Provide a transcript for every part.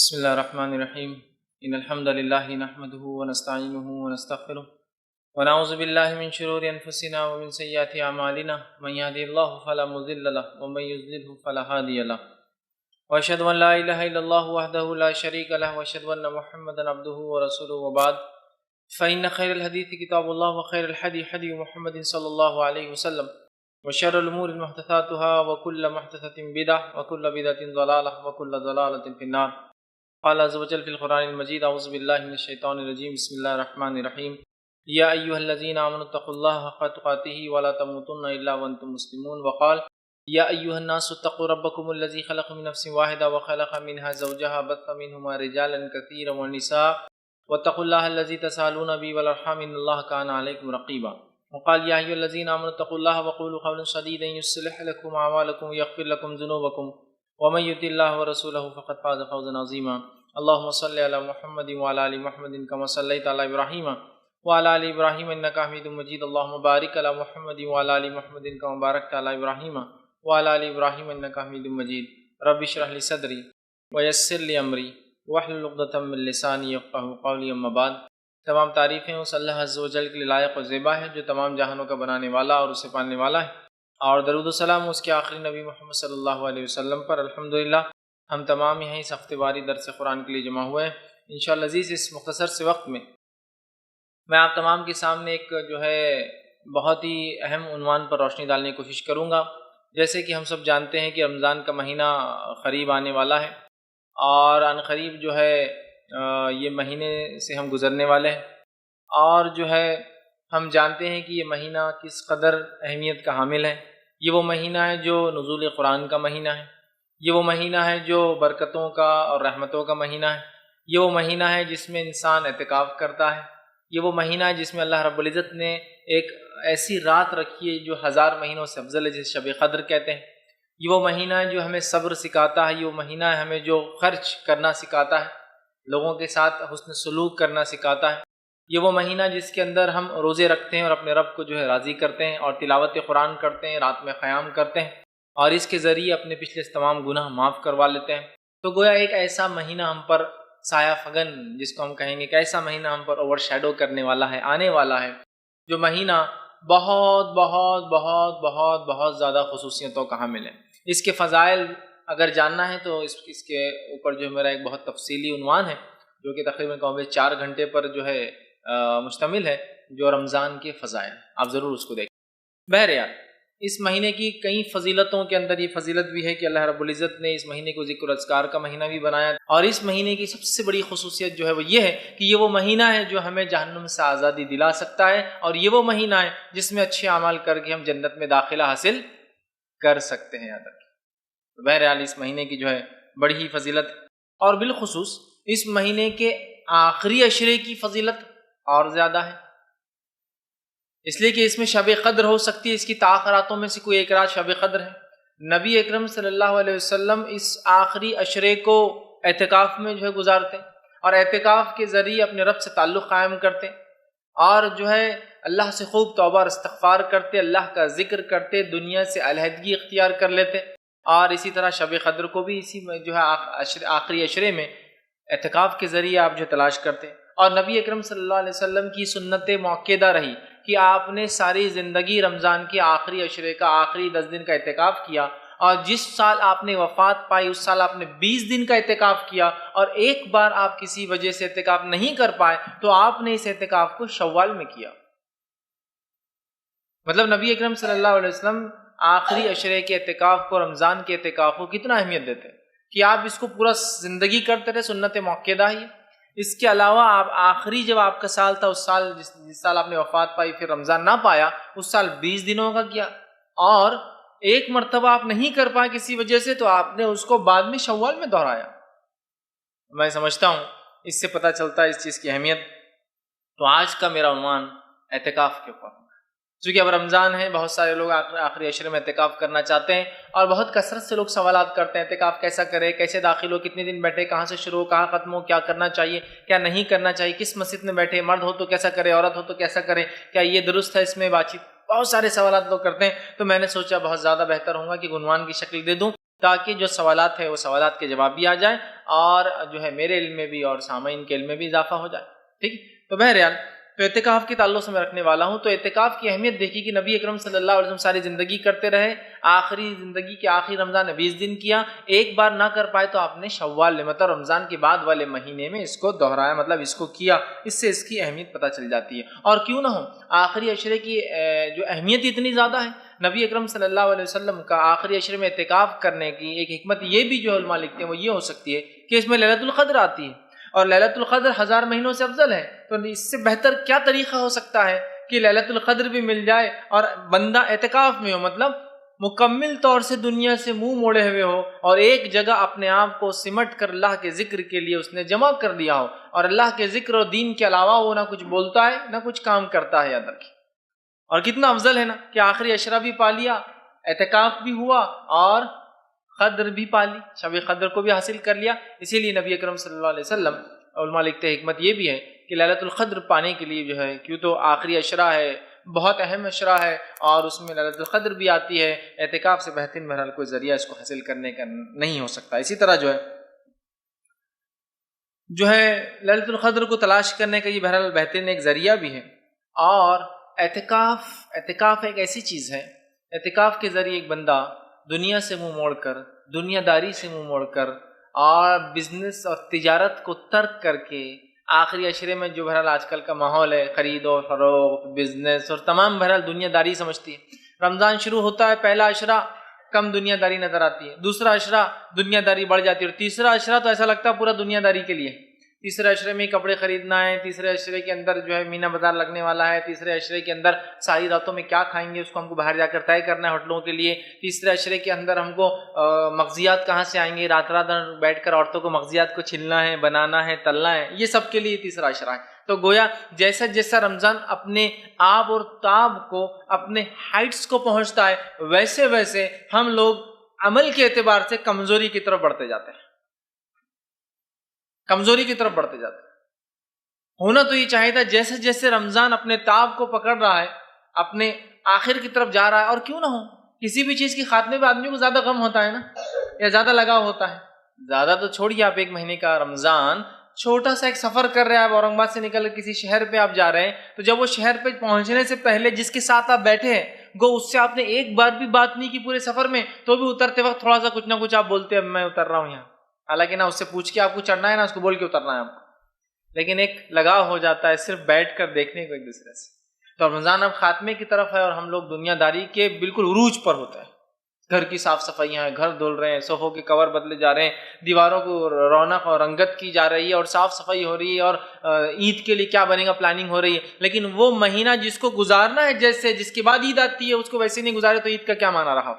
بسم اللہ الرحمن الرحیم ان الحمد للہ نحمده ونستعینه ونستغفره ونعوذ باللہ من شرور انفسنا ومن سیئات اعمالنا من يهده الله فلا مضل له ومن يضلل فلا هادي له واشهد ان لا الہ الا اللہ وحدہ لا شریک له واشهد ان محمدا عبدہ ورسولہ وبعد فإن خیر الحدیث کتاب اللہ وخیر الحدی حدی محمد صلی اللہ علیہ وسلم وشر الامور محدثاتها وكل محدثة بدعة وكل بدعة ضلالة وكل ضلالة في النار. قال عز وجل في القرآن المجيد أعوذ بالله من الشيطان الرجيم بسم الله الرحمن الرحيم يا أيها الذين آمنوا اتقوا الله حق تقاته ولا تموتن إلا وأنتم مسلمون. وقال يا أيها الناس اتقوا ربكم الذي خلق من نفس واحدة وخلق منها زوجها بث منهما رجالا كثيرا ونساء واتقوا الله الذي تساءلون به والأرحام إن الله كان عليكم رقيبا. وقال يا أيها الذين آمنوا اتقوا الله وقولوا قولا سديدا يصلح لكم أعمالكم ويغفر لكم ذنوبكم ومن يطع الله ورسوله فقد فاز فوزا عظيما. اللهم صل على محمد وعلى ال محمد كما صليت على ابراهيم وعلى ال ابراهيم انك حميد مجيد. اللهم بارك على محمد وعلى ال محمد كما باركت على ابراهيم وعلى ال ابراهيم انك حميد مجيد. رب اشرح لي صدري ويسر لي امري واحلل عقدة من لساني يفقهوا قولي. اما بعد. تمام تعریفیں اس اللہ عز و جل کے لیے لائق و زیبا ہے جو تمام جہانوں کا بنانے والا اور اسے پالنے والا ہے، اور درود و سلام اس کے آخری نبی محمد صلی اللہ علیہ وسلم پر. الحمدللہ ہم تمام یہیں اس ہفتے واری درس قرآن کے لیے جمع ہوئے ہیں. انشاءاللہ عزیز اس مختصر سے وقت میں آپ تمام کے سامنے ایک جو ہے بہت ہی اہم عنوان پر روشنی ڈالنے کی کوشش کروں گا. جیسے کہ ہم سب جانتے ہیں کہ رمضان کا مہینہ قریب آنے والا ہے، اور ان قریب جو ہے یہ مہینے سے ہم گزرنے والے ہیں، اور جو ہے ہم جانتے ہیں کہ یہ مہینہ کس قدر اہمیت کا حامل ہے. یہ وہ مہینہ ہے جو نزول قرآن کا مہینہ ہے، یہ وہ مہینہ ہے جو برکتوں کا اور رحمتوں کا مہینہ ہے، یہ وہ مہینہ ہے جس میں انسان اعتکاف کرتا ہے، یہ وہ مہینہ ہے جس میں اللہ رب العزت نے ایک ایسی رات رکھی ہے جو 1000 مہینوں سے افضل ہے، جسے شب قدر کہتے ہیں. یہ وہ مہینہ ہے جو ہمیں صبر سکھاتا ہے، یہ وہ مہینہ ہے ہمیں جو خرچ کرنا سکھاتا ہے، لوگوں کے ساتھ حسن سلوک کرنا سکھاتا ہے. یہ وہ مہینہ جس کے اندر ہم روزے رکھتے ہیں اور اپنے رب کو جو ہے راضی کرتے ہیں، اور تلاوت قرآن کرتے ہیں، رات میں قیام کرتے ہیں، اور اس کے ذریعے اپنے پچھلے تمام گناہ معاف کروا لیتے ہیں. تو گویا ایک ایسا مہینہ ہم پر سایہ فگن جس کو ہم کہیں گے، ایک ایسا مہینہ ہم پر اوور شیڈو کرنے والا ہے، آنے والا ہے، جو مہینہ بہت بہت بہت بہت بہت زیادہ خصوصیتوں کا حامل ہے. اس کے فضائل اگر جاننا ہے تو اس کے اوپر جو میرا ایک بہت تفصیلی عنوان ہے، جو کہ تقریباً 4 گھنٹے پر جو ہے مشتمل ہے، جو رمضان کے فضائل. آپ ضرور اس کو دیکھیں. بہرحال اس مہینے کی کئی فضیلتوں کے اندر یہ فضیلت بھی ہے کہ اللہ رب العزت نے اس مہینے کو ذکر و اذکار کا مہینہ بھی بنایا، اور اس مہینے کی سب سے بڑی خصوصیت جو ہے وہ یہ ہے کہ یہ وہ مہینہ ہے جو ہمیں جہنم سے آزادی دلا سکتا ہے، اور یہ وہ مہینہ ہے جس میں اچھے اعمال کر کے ہم جنت میں داخلہ حاصل کر سکتے ہیں. یاد رکھیں. بہرحال اس مہینے کی جو ہے بڑی ہی فضیلت، اور بالخصوص اس مہینے کے آخری عشرے کی فضیلت اور زیادہ ہے، اس لیے کہ اس میں شب قدر ہو سکتی ہے. اس کی تاخراتوں میں سے کوئی ایک رات شب قدر ہے. نبی اکرم صلی اللہ علیہ وسلم اس آخری عشرے کو اعتکاف میں جو ہے گزارتے، اور اعتکاف کے ذریعے اپنے رب سے تعلق قائم کرتے، اور جو ہے اللہ سے خوب توبہ اور استغفار کرتے، اللہ کا ذکر کرتے، دنیا سے علیحدگی اختیار کر لیتے، اور اسی طرح شب قدر کو بھی اسی میں جو ہے آخری عشرے میں اعتکاف کے ذریعے آپ جو تلاش کرتے. اور نبی اکرم صلی اللہ علیہ وسلم کی سنت موقدہ رہی کہ آپ نے ساری زندگی رمضان کے آخری عشرے کا آخری 10 دن کا اعتکاف کیا، اور جس سال آپ نے وفات پائی اس سال آپ نے 20 دن کا اعتکاف کیا، اور ایک بار آپ کسی وجہ سے اعتکاف نہیں کر پائے تو آپ نے اس اعتکاف کو شوال میں کیا. مطلب نبی اکرم صلی اللہ علیہ وسلم آخری عشرے کے اعتکاف کو، رمضان کے اعتکاف کو کتنا اہمیت دیتے ہیں کہ آپ اس کو پورا زندگی کرتے رہے. سنت موقدہ ہی. اس کے علاوہ آپ آخری جب آپ کا سال تھا، اس سال جس سال آپ نے وفات پائی، پھر رمضان نہ پایا، اس سال 20 دنوں کا کیا، اور ایک مرتبہ آپ نہیں کر پائے کسی وجہ سے تو آپ نے اس کو بعد میں شوال میں دہرایا. میں سمجھتا ہوں اس سے پتہ چلتا ہے اس چیز کی اہمیت. تو آج کا میرا عنوان اعتکاف کے اوپر، چونکہ اب رمضان ہے، بہت سارے لوگ آخری عشرے میں اعتکاف کرنا چاہتے ہیں، اور بہت کثرت سے لوگ سوالات کرتے ہیں اعتکاف کیسا کرے، کیسے داخل ہو، کتنے دن بیٹھے، کہاں سے شروع ہو، کہاں ختم ہو، کیا کرنا چاہیے، کیا نہیں کرنا چاہیے، کس مسجد میں بیٹھے، مرد ہو تو کیسا کرے، عورت ہو تو کیسا کرے، کیا یہ درست ہے، اس میں بات چیت. بہت سارے سوالات لوگ کرتے ہیں. تو میں نے سوچا بہت زیادہ بہتر ہوگا کہ عنوان کی شکل دے دوں تاکہ جو سوالات ہیں وہ سوالات کے جواب بھی آ جائیں اور جو ہے میرے علم میں بھی اور سامعین کے علم میں بھی اضافہ ہو جائے. ٹھیک ہے. تو بہرحال تو اعتکاف کے تعلق سے میں رکھنے والا ہوں. تو اعتکاف کی اہمیت دیکھی کہ نبی اکرم صلی اللہ علیہ وسلم ساری زندگی کرتے رہے. آخری زندگی کے آخری رمضان میں 20 دن کیا. ایک بار نہ کر پائے تو آپ نے شوال میں مطلب رمضان کے بعد والے مہینے میں اس کو دہرایا, مطلب اس کو کیا. اس سے اس کی اہمیت پتہ چل جاتی ہے. اور کیوں نہ ہو, آخری عشرے کی جو اہمیت اتنی زیادہ ہے, نبی اکرم صلی اللہ علیہ وسلم کا آخری عشرے میں اعتکاف کرنے کی ایک حکمت یہ بھی جو علماء لکھتے ہیں وہ یہ ہو سکتی ہے کہ اس میں لیلۃ القدر آتی ہے, اور لیلۃ القدر 1000 مہینوں سے افضل ہے. تو اس سے بہتر کیا طریقہ ہو سکتا ہے کہ لیلۃ القدر بھی مل جائے اور بندہ اعتکاف میں ہو, مطلب مکمل طور سے دنیا سے منہ موڑے ہوئے ہو اور ایک جگہ اپنے آپ کو سمٹ کر اللہ کے ذکر کے لیے اس نے جمع کر لیا ہو, اور اللہ کے ذکر اور دین کے علاوہ وہ نہ کچھ بولتا ہے نہ کچھ کام کرتا ہے. یاد رکھیں, اور کتنا افضل ہے نا کہ آخری عشرہ بھی پا لیا, اعتکاف بھی ہوا اور قدر بھی پا لی, شب قدر کو بھی حاصل کر لیا. اسی لیے نبی اکرم صلی اللہ علیہ وسلم علماء لکھتے ہیں حکمت یہ بھی ہے کہ لیلۃ القدر پانے کے لیے جو ہے, کیوں تو آخری عشرہ ہے, بہت اہم عشرہ ہے اور اس میں لیلۃ القدر بھی آتی ہے, اعتکاف سے بہترین بہرحال کوئی ذریعہ اس کو حاصل کرنے کا نہیں ہو سکتا. اسی طرح جو ہے لیلۃ القدر کو تلاش کرنے کا یہ بہرحال بہترین ایک ذریعہ بھی ہے. اور اعتکاف ایک ایسی چیز ہے, اعتکاف کے ذریعے ایک بندہ دنیا سے منہ موڑ کر, دنیا داری سے منہ موڑ کر اور بزنس اور تجارت کو ترک کر کے آخری عشرے میں جو بہرحال آج کل کا ماحول ہے, خرید و فروخت, بزنس اور تمام بہرحال دنیا داری سمجھتی ہے. رمضان شروع ہوتا ہے, پہلا عشرہ کم دنیا داری نظر آتی ہے, دوسرا عشرہ دنیا داری بڑھ جاتی ہے, اور تیسرا عشرہ تو ایسا لگتا ہے پورا دنیا داری کے لیے. تیسرے عشرے میں کپڑے خریدنا ہے, تیسرے عشرے کے اندر جو ہے مینا بازار لگنے والا ہے, تیسرے عشرے کے اندر ساری راتوں میں کیا کھائیں گے اس کو ہم کو باہر جا کر طے کرنا ہے ہوٹلوں کے لیے. تیسرے عشرے کے اندر ہم کو مغزیات کہاں سے آئیں گے, رات رات بیٹھ کر عورتوں کو مغزیات کو چھلنا ہے, بنانا ہے, تلنا ہے, یہ سب کے لیے تیسرا عشرہ ہے. تو گویا جیسا جیسا رمضان اپنے آب اور تاب کو, اپنے ہائٹس کو پہنچتا ہے, ویسے ویسے ہم لوگ عمل کے اعتبار سے کمزوری کی طرف بڑھتے جاتے ہیں, کمزوری کی طرف بڑھتے جاتے ہیں. ہونا تو یہ چاہیے تھا جیسے جیسے رمضان اپنے تاب کو پکڑ رہا ہے, اپنے آخر کی طرف جا رہا ہے, اور کیوں نہ ہو کسی بھی چیز کی خاتمے پہ آدمی کو زیادہ غم ہوتا ہے نا, یا زیادہ لگاؤ ہوتا ہے. زیادہ تو چھوڑیے, آپ ایک مہینے کا رمضان چھوٹا سا ایک سفر کر رہے ہیں, آپ اورنگ آباد سے نکل کر کسی شہر پہ آپ جا رہے ہیں, تو جب وہ شہر پہ پہنچنے سے پہلے جس کے ساتھ آپ بیٹھے ہیں گو اس سے آپ نے ایک بار بھی بات نہیں کی پورے سفر میں, تو بھی اترتے وقت تھوڑا سا کچھ نہ کچھ آپ بولتے ہیں, میں اتر رہا ہوں یہاں, حالانکہ نہ اس سے پوچھ کے آپ کو چڑھنا ہے نہ اس کو بول کے اترنا ہے آپ کو, لیکن ایک لگاؤ ہو جاتا ہے صرف بیٹھ کر دیکھنے کو ایک دوسرے سے. تو رمضان اب خاتمے کی طرف ہے اور ہم لوگ دنیا داری کے بالکل عروج پر ہوتا ہے. گھر کی صاف صفائیاں ہیں, گھر دھل رہے ہیں, صوفوں کے کور بدلے جا رہے ہیں, دیواروں کو رونق اور رنگت کی جا رہی ہے, اور صاف صفائی ہو رہی ہے, اور عید کے لیے کیا بنے گا پلاننگ ہو رہی ہے. لیکن وہ مہینہ جس کو گزارنا ہے جیسے جس کے بعد عید آتی ہے اس کو ویسے نہیں گزارے تو عید کا کیا معنی رہا؟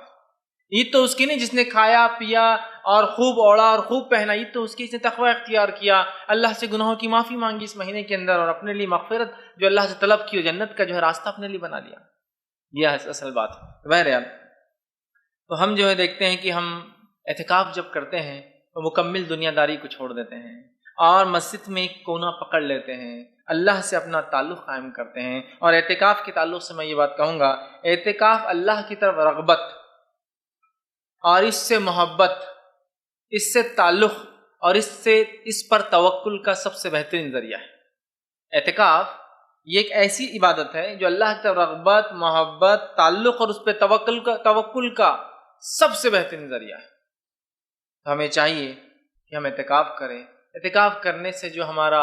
عید تو اس کی نہیں جس نے کھایا پیا اور خوب اوڑا اور خوب پہنا, عید تو اس کی جس نے تقوی اختیار کیا, اللہ سے گناہوں کی معافی مانگی اس مہینے کے اندر, اور اپنے لیے مغفرت جو اللہ سے طلب کی, جنت کا جو ہے راستہ اپنے لیے بنا لیا. یہ اصل بات ہے. بہرحال تو ہم جو ہے دیکھتے ہیں کہ ہم اعتکاف جب کرتے ہیں تو مکمل دنیا داری کو چھوڑ دیتے ہیں اور مسجد میں ایک کونا پکڑ لیتے ہیں, اللہ سے اپنا تعلق قائم کرتے ہیں. اور اعتکاف کے تعلق سے میں یہ بات کہوں گا, اعتکاف اللہ کی طرف رغبت اور اس سے محبت, اس سے تعلق اور اس پر توکل کا سب سے بہترین ذریعہ ہے. اعتکاف یہ ایک ایسی عبادت ہے جو اللہ کی طرف رغبت, محبت, تعلق اور اس پہ توکل کا سب سے بہترین ذریعہ ہے. تو ہمیں چاہیے کہ ہم اعتکاف کریں. اعتکاف کرنے سے جو ہمارا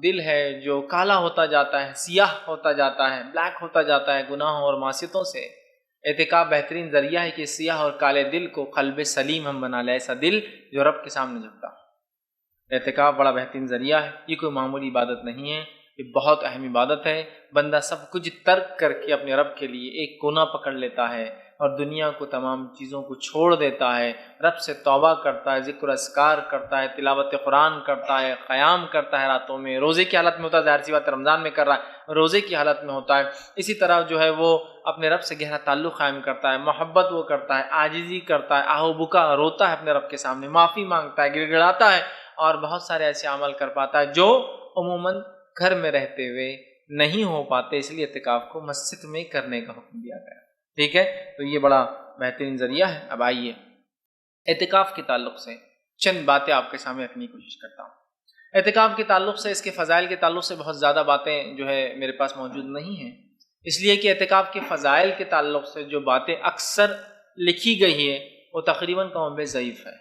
دل ہے جو کالا ہوتا جاتا ہے, سیاہ ہوتا جاتا ہے, بلیک ہوتا جاتا ہے گناہوں اور معصیتوں سے, اعتکاف بہترین ذریعہ ہے کہ سیاہ اور کالے دل کو قلب سلیم ہم بنا لیں, ایسا دل جو رب کے سامنے جھکتا. اعتکاف بڑا بہترین ذریعہ ہے. یہ کوئی معمولی عبادت نہیں ہے, یہ بہت اہم عبادت ہے. بندہ سب کچھ ترک کر کے اپنے رب کے لیے ایک کونا پکڑ لیتا ہے اور دنیا کو تمام چیزوں کو چھوڑ دیتا ہے, رب سے توبہ کرتا ہے, ذکر اذکار کرتا ہے, تلاوت قرآن کرتا ہے, قیام کرتا ہے راتوں میں, روزے کی حالت میں ہوتا ہے, ظاہر سی بات رمضان میں کر رہا ہے, روزے کی حالت میں ہوتا ہے. اسی طرح جو ہے وہ اپنے رب سے گہرا تعلق قائم کرتا ہے, محبت وہ کرتا ہے, عاجزی کرتا ہے, آہ و بکا روتا ہے اپنے رب کے سامنے, معافی مانگتا ہے, گڑ گڑاتا ہے, اور بہت سارے ایسے عمل کر پاتا ہے جو عموماً گھر میں رہتے ہوئے نہیں ہو پاتے. اس لیے اعتکاف کو مسجد میں کرنے کا حکم دیا گیا. ٹھیک ہے, تو یہ بڑا بہترین ذریعہ ہے. اب آئیے اعتکاف کے تعلق سے چند باتیں آپ کے سامنے رکھنے کی کوشش کرتا ہوں۔ اعتکاف کے تعلق سے، اس کے فضائل کے تعلق سے بہت زیادہ باتیں جو ہے میرے پاس موجود نہیں ہیں، اس لیے کہ اعتکاف کے فضائل کے تعلق سے جو باتیں اکثر لکھی گئی ہیں وہ تقریباً کم و بیش ضعیف ہے۔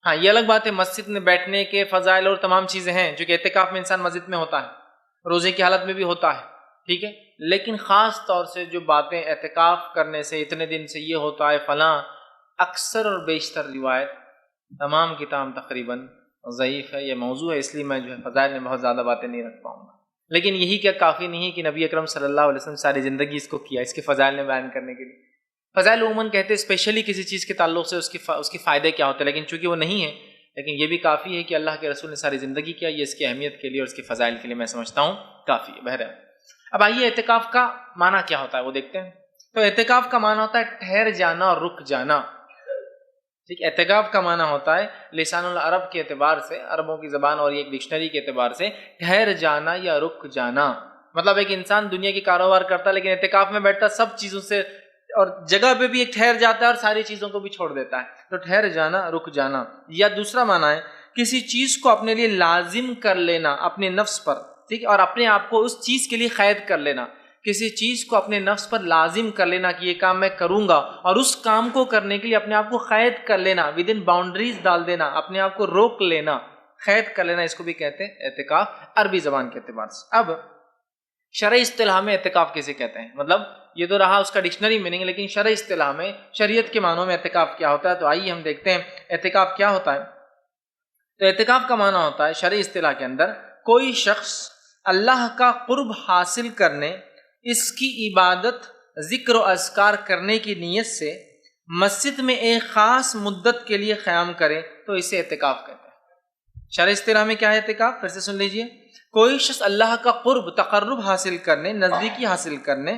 ہاں، یہ الگ بات ہے مسجد میں بیٹھنے کے فضائل اور تمام چیزیں ہیں جو کہ اعتکاف میں انسان مسجد میں ہوتا ہے، روزے کی حالت میں بھی ہوتا ہے، ٹھیک ہے، لیکن خاص طور سے جو باتیں اعتکاف کرنے سے اتنے دن سے یہ ہوتا ہے فلاں، اکثر اور بیشتر روایت تمام کی تمام تقریباً ضعیف ہے، یہ موضوع ہے، اس لیے میں جو ہے فضائل میں بہت زیادہ باتیں نہیں رکھ پاؤں گا۔ لیکن یہی کیا کافی نہیں ہے کہ نبی اکرم صلی اللہ علیہ وسلم ساری زندگی اس کو کیا، اس کے فضائل میں بیان کرنے کے لیے۔ فضائل عموماً کہتے ہیں اسپیشلی کسی چیز کے تعلق سے اس کے فائدے کیا ہوتے ہیں، لیکن چونکہ وہ نہیں ہے، لیکن یہ بھی کافی ہے کہ اللہ کے رسول نے ساری زندگی کیا، یہ اس کی اہمیت کے لیے اور اس کے فضائل کے لیے میں سمجھتا ہوں کافی ہے۔ بہرحال اب آئیے اعتکاف کا معنی کیا ہوتا ہے وہ دیکھتے ہیں۔ تو اعتکاف کا معنی ہوتا ہے ٹھہر جانا اور رک جانا، ٹھیک۔ اعتکاف کا معنی ہوتا ہے لسان العرب کے اعتبار سے، عربوں کی زبان اور ایک ڈکشنری کے اعتبار سے ٹھہر جانا یا رک جانا، مطلب ایک انسان دنیا کی کاروبار کرتا ہے لیکن اعتکاف میں بیٹھتا سب چیزوں سے اور جگہ پہ بھی ایک ٹھہر جاتا ہے اور ساری چیزوں کو بھی چھوڑ دیتا ہے، تو ٹھہر جانا، رک جانا۔ یا دوسرا معنی ہے کسی چیز کو اپنے لیے لازم کر لینا اپنے نفس پر، ٹھیک، اور اپنے آپ کو اس چیز کے لیے قید کر لینا، کسی چیز کو اپنے نفس پر لازم کر لینا کہ یہ کام میں کروں گا، اور اس کام کو کرنے کے لیے اپنے آپ کو قید کر لینا، ود ان باؤنڈریز ڈال دینا، اپنے آپ کو روک لینا، قید کر لینا، اس کو بھی کہتے ہیں اعتکاف عربی زبان کے اعتبار سے۔ اب شرعی اصطلاح میں اعتکاف کیسے کہتے ہیں، مطلب یہ تو رہا اس کا ڈکشنری میننگ، لیکن شرعی اصطلاح میں شریعت کے معنوں میں اعتکاف کیا ہوتا ہے، تو آئیے ہم دیکھتے ہیں اعتکاف کیا ہوتا ہے۔ تو اعتکاف کا معنی ہوتا ہے شرعی اصطلاح کے اندر کوئی شخص اللہ کا قرب حاصل کرنے، اس کی عبادت، ذکر و اذکار کرنے کی نیت سے مسجد میں ایک خاص مدت کے لیے قیام کرے تو اسے اعتکاف کہتے ہیں۔ شرعی اصطلاح میں کیا ہے اعتکاف؟ پھر سے سن لیجئے، کوئی شخص اللہ کا قرب، تقرب حاصل کرنے، نزدیکی حاصل کرنے،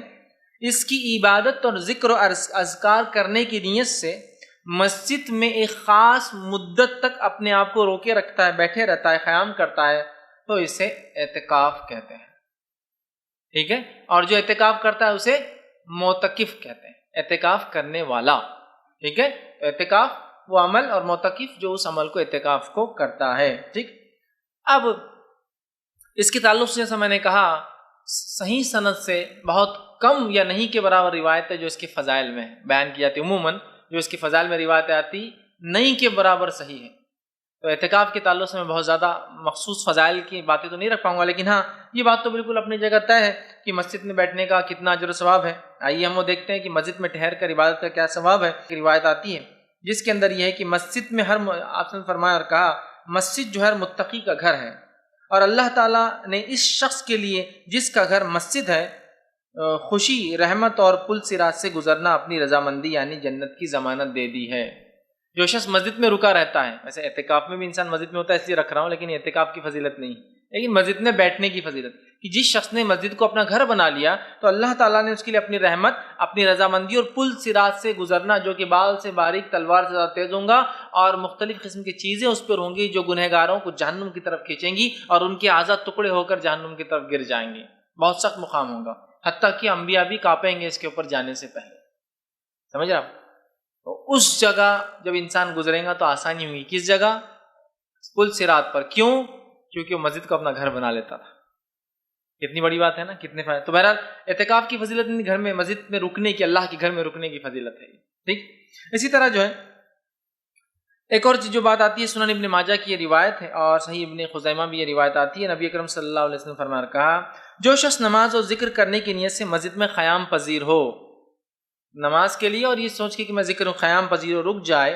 اس کی عبادت اور ذکر و اذکار کرنے کی نیت سے مسجد میں ایک خاص مدت تک اپنے آپ کو روکے رکھتا ہے، بیٹھے رہتا ہے، قیام کرتا ہے، تو اسے اعتکاف کہتے ہیں، ٹھیک ہے۔ اور جو اعتکاف کرتا ہے اسے معتکف کہتے ہیں، اعتکاف کرنے والا، ٹھیک ہے۔ اعتکاف وہ عمل اور معتکف جو اس عمل کو، اعتکاف کو کرتا ہے، ٹھیک۔ اب اس کے تعلق سے جیسا میں نے کہا صحیح سند سے بہت کم یا نہیں کے برابر روایت ہے جو اس کے فضائل میں بیان کی جاتی، عموماً جو اس کے فضائل میں روایت آتی نہیں کے برابر صحیح ہے۔ تو اعتکاف کے تعلق سے میں بہت زیادہ مخصوص فضائل کی باتیں تو نہیں رکھ پاؤں گا، لیکن ہاں یہ بات تو بالکل اپنی جگہ طے ہے کہ مسجد میں بیٹھنے کا کتنا اجر و ثواب ہے۔ آئیے ہم وہ دیکھتے ہیں کہ مسجد میں ٹھہر کر عبادت کا کیا ثواب ہے۔ روایت آتی ہے جس کے اندر یہ ہے کہ مسجد میں آپ نے فرمایا اور کہا مسجد جو ہے متقی کا گھر ہے، اور اللہ تعالیٰ نے اس شخص کے لیے جس کا گھر مسجد ہے خوشی، رحمت اور پل صراط سے گزرنا، اپنی رضامندی یعنی جنت کی ضمانت دے دی ہے۔ جو شخص مسجد میں رکا رہتا ہے، ویسے اعتکاف میں بھی انسان مسجد میں ہوتا ہے اس لیے رکھ رہا ہوں، لیکن اعتکاف کی فضیلت نہیں، لیکن مسجد میں بیٹھنے کی فضیلت، کہ جس شخص نے مسجد کو اپنا گھر بنا لیا تو اللہ تعالیٰ نے اس کے لیے اپنی رحمت، اپنی رضامندی اور پل صراط سے گزرنا، جو کہ بال سے باریک تلوار سے زیادہ تیز ہوں گا، اور مختلف قسم کی چیزیں اس پر ہوں گی جو گنہگاروں کو جہنم کی طرف کھینچیں گی اور ان کے اعضاء ٹکڑے ہو کر جہنم کی طرف گر جائیں گے۔ بہت سخت مقام ہوگا، حتیٰ کہ انبیاء بھی کانپیں گے اس کے اوپر جانے سے پہلے، سمجھ رہا؟ تو اس جگہ جب انسان گزرے گا تو آسانی ہوگی، کس جگہ؟ پل صراط پر۔ کیوں؟ کیونکہ وہ مسجد کو اپنا گھر بنا لیتا تھا۔ کتنی بڑی بات ہے نا، کتنے فائدے۔ تو بہرحال اعتکاف کی فضیلت نہیں، گھر میں مسجد میں رکنے کی، اللہ کے گھر میں رکنے کی فضیلت ہے، ٹھیک۔ اسی طرح جو ہے ایک اور جو بات آتی ہے، سنن ابن ماجہ کی یہ روایت ہے اور صحیح ابن خزیمہ بھی یہ روایت آتی ہے، نبی اکرم صلی اللہ علیہ وسلم فرمایا کہا جو شخص نماز اور ذکر کرنے کی نیت سے مسجد میں قیام پذیر ہو، نماز کے لیے اور یہ سوچ کے کہ میں ذکر و قیام پذیر ہو، رک جائے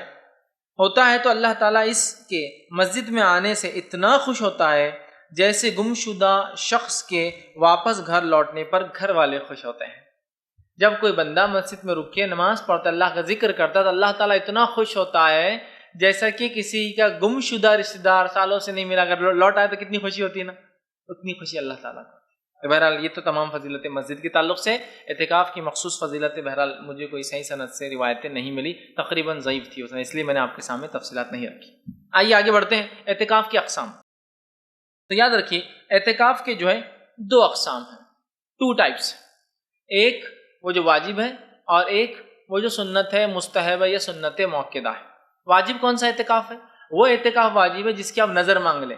ہوتا ہے، تو اللہ تعالیٰ اس کے مسجد میں آنے سے اتنا خوش ہوتا ہے جیسے گمشدہ شخص کے واپس گھر لوٹنے پر گھر والے خوش ہوتے ہیں۔ جب کوئی بندہ مسجد میں رک کے نماز پڑھتا، اللہ کا ذکر کرتا، تو اللہ تعالیٰ اتنا خوش ہوتا ہے جیسا کہ کسی کا گمشدہ رشتہ دار سالوں سے نہیں ملا، اگر لوٹ آئے تو کتنی خوشی ہوتی ہے نا، اتنی خوشی اللہ تعالیٰ کو۔ بہرحال یہ تو تمام فضیلتیں مسجد کے تعلق سے، اعتکاف کی مخصوص فضیلتیں بہرحال مجھے کوئی صحیح سند سے روایتیں نہیں ملی، تقریباً ضعیف تھی اس لیے میں نے آپ کے سامنے تفصیلات نہیں رکھی۔ آئیے آگے بڑھتے ہیں، اعتکاف کی اقسام۔ تو یاد رکھیے اعتکاف کے جو ہے دو اقسام ہیں، 2 ٹائپس، ایک وہ جو واجب ہے اور ایک وہ جو سنت ہے مستحب ہے یا سنت موقدہ ہے۔ واجب کون سا اعتکاف ہے؟ وہ اعتکاف واجب ہے جس کی آپ نظر مانگ لیں،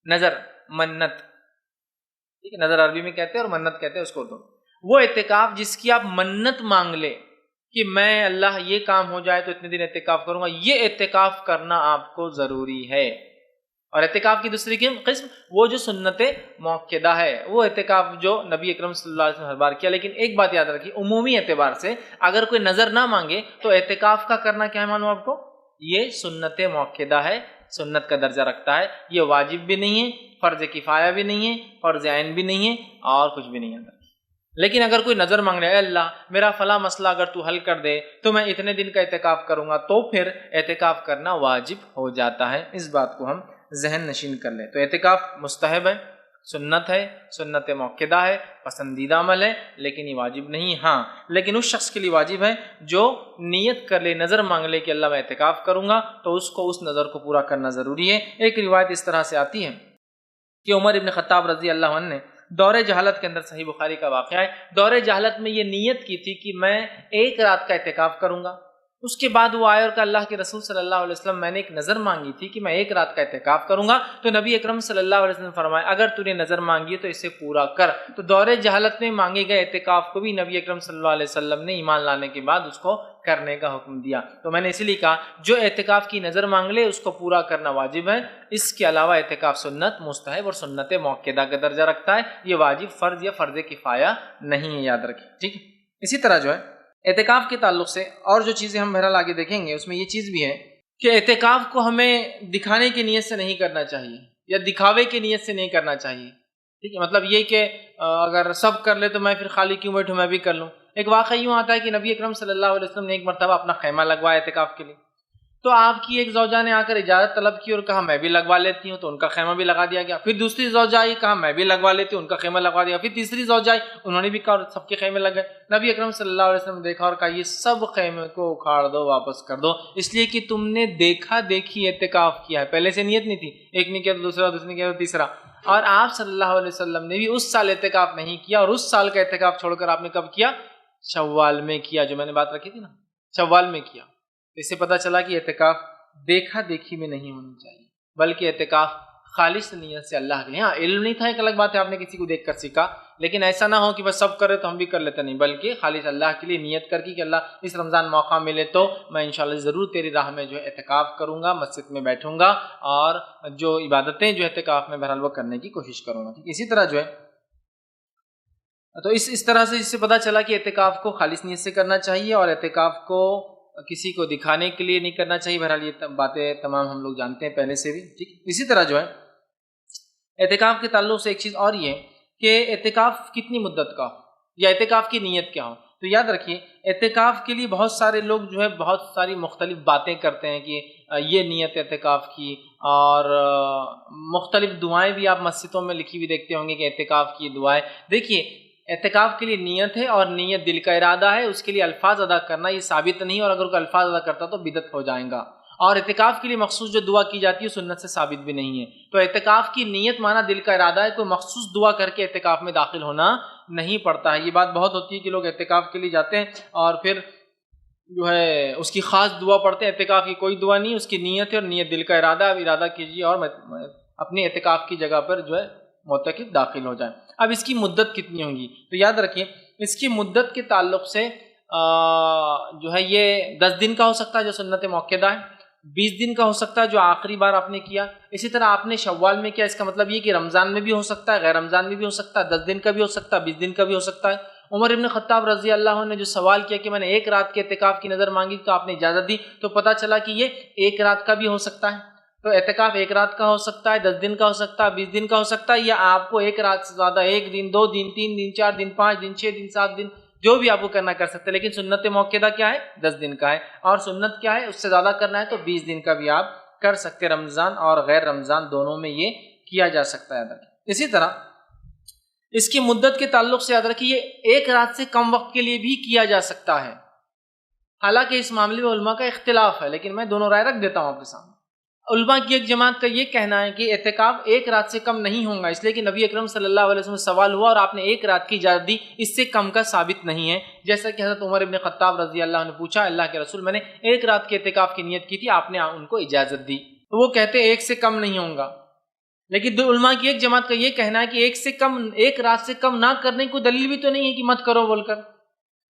نظر، منت، ٹھیک ہے، نظر عربی میں کہتے ہیں اور منت کہتے ہیں اس کو اردو میں۔ وہ اعتکاف جس کی آپ منت مانگ لیں کہ میں اللہ یہ کام ہو جائے تو اتنے دن اعتکاف کروں گا، یہ اعتکاف کرنا آپ کو ضروری ہے۔ اور اعتکاف کی دوسری قسم وہ جو سنت موقدہ ہے، وہ اعتکاف جو نبی اکرم صلی اللہ علیہ وسلم نے ہر بار کیا۔ لیکن ایک بات یاد رکھیے، عمومی اعتبار سے اگر کوئی نظر نہ مانگے تو اعتکاف کا کرنا کیا ہے معلوم آپ کو؟ یہ سنت موقدہ ہے، سنت کا درجہ رکھتا ہے، یہ واجب بھی نہیں ہے، فرض کفایہ بھی نہیں ہے، فرض عین بھی نہیں ہے، اور کچھ بھی نہیں ہے۔ لیکن اگر کوئی نظر مانگ رہا ہے، اے اللہ میرا فلاں مسئلہ اگر تو حل کر دے تو میں اتنے دن کا اعتکاف کروں گا، تو پھر اعتکاف کرنا واجب ہو جاتا ہے۔ اس بات کو ہم ذہن نشین کر لیں۔ تو اعتکاف مستحب ہے، سنت ہے، سنت موقدہ ہے، پسندیدہ عمل ہے، لیکن یہ واجب نہیں۔ ہاں لیکن اس شخص کے لیے واجب ہے جو نیت کر لے، نظر مانگ لے کہ اللہ میں اعتکاف کروں گا، تو اس کو اس نظر کو پورا کرنا ضروری ہے۔ ایک روایت اس طرح سے آتی ہے کہ عمر ابن خطاب رضی اللہ عنہ نے دور جہالت کے اندر، صحیح بخاری کا واقعہ ہے، دور جہالت میں یہ نیت کی تھی کہ میں ایک رات کا اعتکاف کروں گا۔ اس کے بعد وہ آئے اور کہا اللہ کے رسول صلی اللہ علیہ وسلم میں نے ایک نظر مانگی تھی کہ میں ایک رات کا اعتکاف کروں گا، تو نبی اکرم صلی اللہ علیہ وسلم نے فرمایا اگر تو نے نظر مانگی تو اسے پورا کر۔ تو دور جہالت میں مانگے گئے اعتکاف کو بھی نبی اکرم صلی اللہ علیہ وسلم نے ایمان لانے کے بعد اس کو کرنے کا حکم دیا۔ تو میں نے اسی لیے کہا جو اعتکاف کی نظر مانگ لے اس کو پورا کرنا واجب ہے۔ اس کے علاوہ اعتکاف سنت، مستحب اور سنت موقدہ کا درجہ رکھتا ہے، یہ واجب، فرض یا فرض کفایہ نہیں ہے، یاد رکھیں، ٹھیک ہے۔ اسی طرح جو ہے اعتکاف کے تعلق سے اور جو چیزیں ہم بہرحال آگے دیکھیں گے، اس میں یہ چیز بھی ہے کہ اعتکاف کو ہمیں دکھانے کی نیت سے نہیں کرنا چاہیے یا دکھاوے کی نیت سے نہیں کرنا چاہیے، ٹھیک ہے۔ مطلب یہ کہ اگر سب کر لے تو میں پھر خالی کیوں بیٹھوں، میں بھی کر لوں۔ ایک واقعہ یوں آتا ہے کہ نبی اکرم صلی اللہ علیہ وسلم نے ایک مرتبہ اپنا خیمہ لگوایا اعتکاف کے لیے، تو آپ کی ایک زوجہ نے آ کر اجازت طلب کی اور کہا میں بھی لگوا لیتی ہوں، تو ان کا خیمہ بھی لگا دیا گیا۔ پھر دوسری زوجہ آئی، کہا میں بھی لگوا لیتی ہوں، ان کا خیمہ لگوا دیا۔ پھر تیسری زوجہ آئی، انہوں نے بھی کہا، اور سب کے خیمے لگ گئے۔ نبی اکرم صلی اللہ علیہ وسلم نے دیکھا اور کہا یہ سب خیمے کو اکھاڑ دو، واپس کر دو، اس لیے کہ تم نے دیکھا دیکھی اعتکاف کیا ہے، پہلے سے نیت نہیں تھی، ایک نے کیا تو دوسرا، دوسرے نے کیا تو تیسرا۔ اور آپ صلی اللہ علیہ وسلم نے بھی اس سال اعتکاف نہیں کیا، اور اس سال کا اعتکاف چھوڑ کر آپ نے کب کیا؟ شوال میں کیا، جو میں نے بات رکھی تھی نا، شوال میں کیا۔ اس سے پتہ چلا کہ اعتکاف دیکھا دیکھی میں نہیں ہونی چاہیے، بلکہ اعتکاف خالص نیت سے اللہ کے لیے۔ ہاں علم نہیں تھا ایک الگ بات ہے، آپ نے کسی کو دیکھ کر سیکھا، لیکن ایسا نہ ہو کہ بس سب کرے تو ہم بھی کر لیتے، نہیں، بلکہ خالص اللہ کے لیے نیت کر کے کہ اللہ اس رمضان موقع ملے تو میں انشاءاللہ ضرور تیری راہ میں جو ہے اعتکاف کروں گا، مسجد میں بیٹھوں گا، اور جو عبادتیں جو اعتکاف میں بہرحال وہ کرنے کی کوشش کروں گا۔ اسی طرح جو ہے تو اس طرح سے اس سے پتہ چلا کہ اعتکاف کو خالص نیت سے کرنا چاہیے، اور اعتکاف کو کسی کو دکھانے کے لیے نہیں کرنا چاہیے۔ بہرحال یہ باتیں تمام ہم لوگ جانتے ہیں پہلے سے بھی، ٹھیک۔ اسی طرح جو ہے اعتکاف کے تعلق سے ایک چیز اور یہ ہے کہ اعتکاف کتنی مدت کا ہو یا اعتکاف کی نیت کیا ہو۔ تو یاد رکھیے اعتکاف کے لیے بہت سارے لوگ جو ہے بہت ساری مختلف باتیں کرتے ہیں کہ یہ نیت اعتکاف کی، اور مختلف دعائیں بھی آپ مسجدوں میں لکھی ہوئی دیکھتے ہوں گے کہ اعتکاف کی دعائیں۔ دیکھیے اعتکاف کے لیے نیت ہے، اور نیت دل کا ارادہ ہے، اس کے لیے الفاظ ادا کرنا یہ ثابت نہیں، اور اگر کوئی الفاظ ادا کرتا تو بدعت ہو جائے گا۔ اور اعتکاف کے لیے مخصوص جو دعا کی جاتی ہے سنت سے ثابت بھی نہیں ہے۔ تو اعتکاف کی نیت مانا دل کا ارادہ ہے، کوئی مخصوص دعا کر کے اعتکاف میں داخل ہونا نہیں پڑتا ہے۔ یہ بات بہت ہوتی ہے کہ لوگ اعتکاف کے لیے جاتے ہیں اور پھر جو ہے اس کی خاص دعا پڑھتے ہیں، اعتکاف کی کوئی دعا نہیں، اس کی نیت ہے اور نیت دل کا ارادہ ہے، اب ارادہ کیجیے اور اپنی اعتکاف کی جگہ پر جو ہے معتکف داخل ہو جائیں۔ اب اس کی مدت کتنی ہوگی؟ تو یاد رکھیے اس کی مدت کے تعلق سے جو ہے یہ 10 دن کا ہو سکتا ہے جو سنت موقدہ ہے، 20 دن کا ہو سکتا ہے جو آخری بار آپ نے کیا، اسی طرح آپ نے شوال میں کیا، اس کا مطلب یہ کہ رمضان میں بھی ہو سکتا ہے، غیر رمضان میں بھی ہو سکتا ہے، 10 دن کا بھی ہو سکتا ہے، 20 دن کا بھی ہو سکتا ہے۔ عمر ابن خطاب رضی اللہ عنہ نے جو سوال کیا کہ میں نے ایک رات کے اعتکاف کی نظر مانگی تو آپ نے اجازت دی، تو پتہ چلا کہ یہ ایک رات کا بھی ہو سکتا ہے۔ تو اعتکاف ایک رات کا ہو سکتا ہے، 10 دن کا ہو سکتا ہے، 20 دن کا ہو سکتا ہے، یا آپ کو ایک رات سے زیادہ 1 دن، 2 دن، 3 دن، 4 دن، 5 دن، 6 دن، 7 دن، جو بھی آپ کو کرنا کر سکتے ہیں۔ لیکن سنت موقدہ کیا ہے؟ 10 دن کا ہے، اور سنت کیا ہے؟ اس سے زیادہ کرنا ہے تو 20 دن کا بھی آپ کر سکتے ہیں، رمضان اور غیر رمضان دونوں میں یہ کیا جا سکتا ہے۔ اسی طرح اس کی مدت کے تعلق سے یاد رکھیے یہ ایک رات سے کم وقت کے لیے بھی کیا جا سکتا ہے، حالانکہ اس معاملے میں علماء کا اختلاف ہے، لیکن میں دونوں رائے رکھ دیتا ہوں آپ کے سامنے۔ علماء کی ایک جماعت کا یہ کہنا ہے کہ اعتکاف ایک رات سے کم نہیں ہوگا، اس لیے کہ نبی اکرم صلی اللہ علیہ وسلم سے سوال ہوا اور آپ نے ایک رات کی اجازت دی، اس سے کم کا ثابت نہیں ہے۔ جیسا کہ حضرت عمر ابن خطاب رضی اللہ عنہ نے پوچھا، اللہ کے رسول میں نے ایک رات کے اعتکاف کی نیت کی تھی، آپ نے ان کو اجازت دی، تو وہ کہتے ایک سے کم نہیں ہوگا۔ لیکن علماء کی ایک جماعت کا یہ کہنا ہے کہ ایک رات سے کم نہ کرنے کی کوئی دلیل بھی تو نہیں ہے کہ مت کرو بول کر،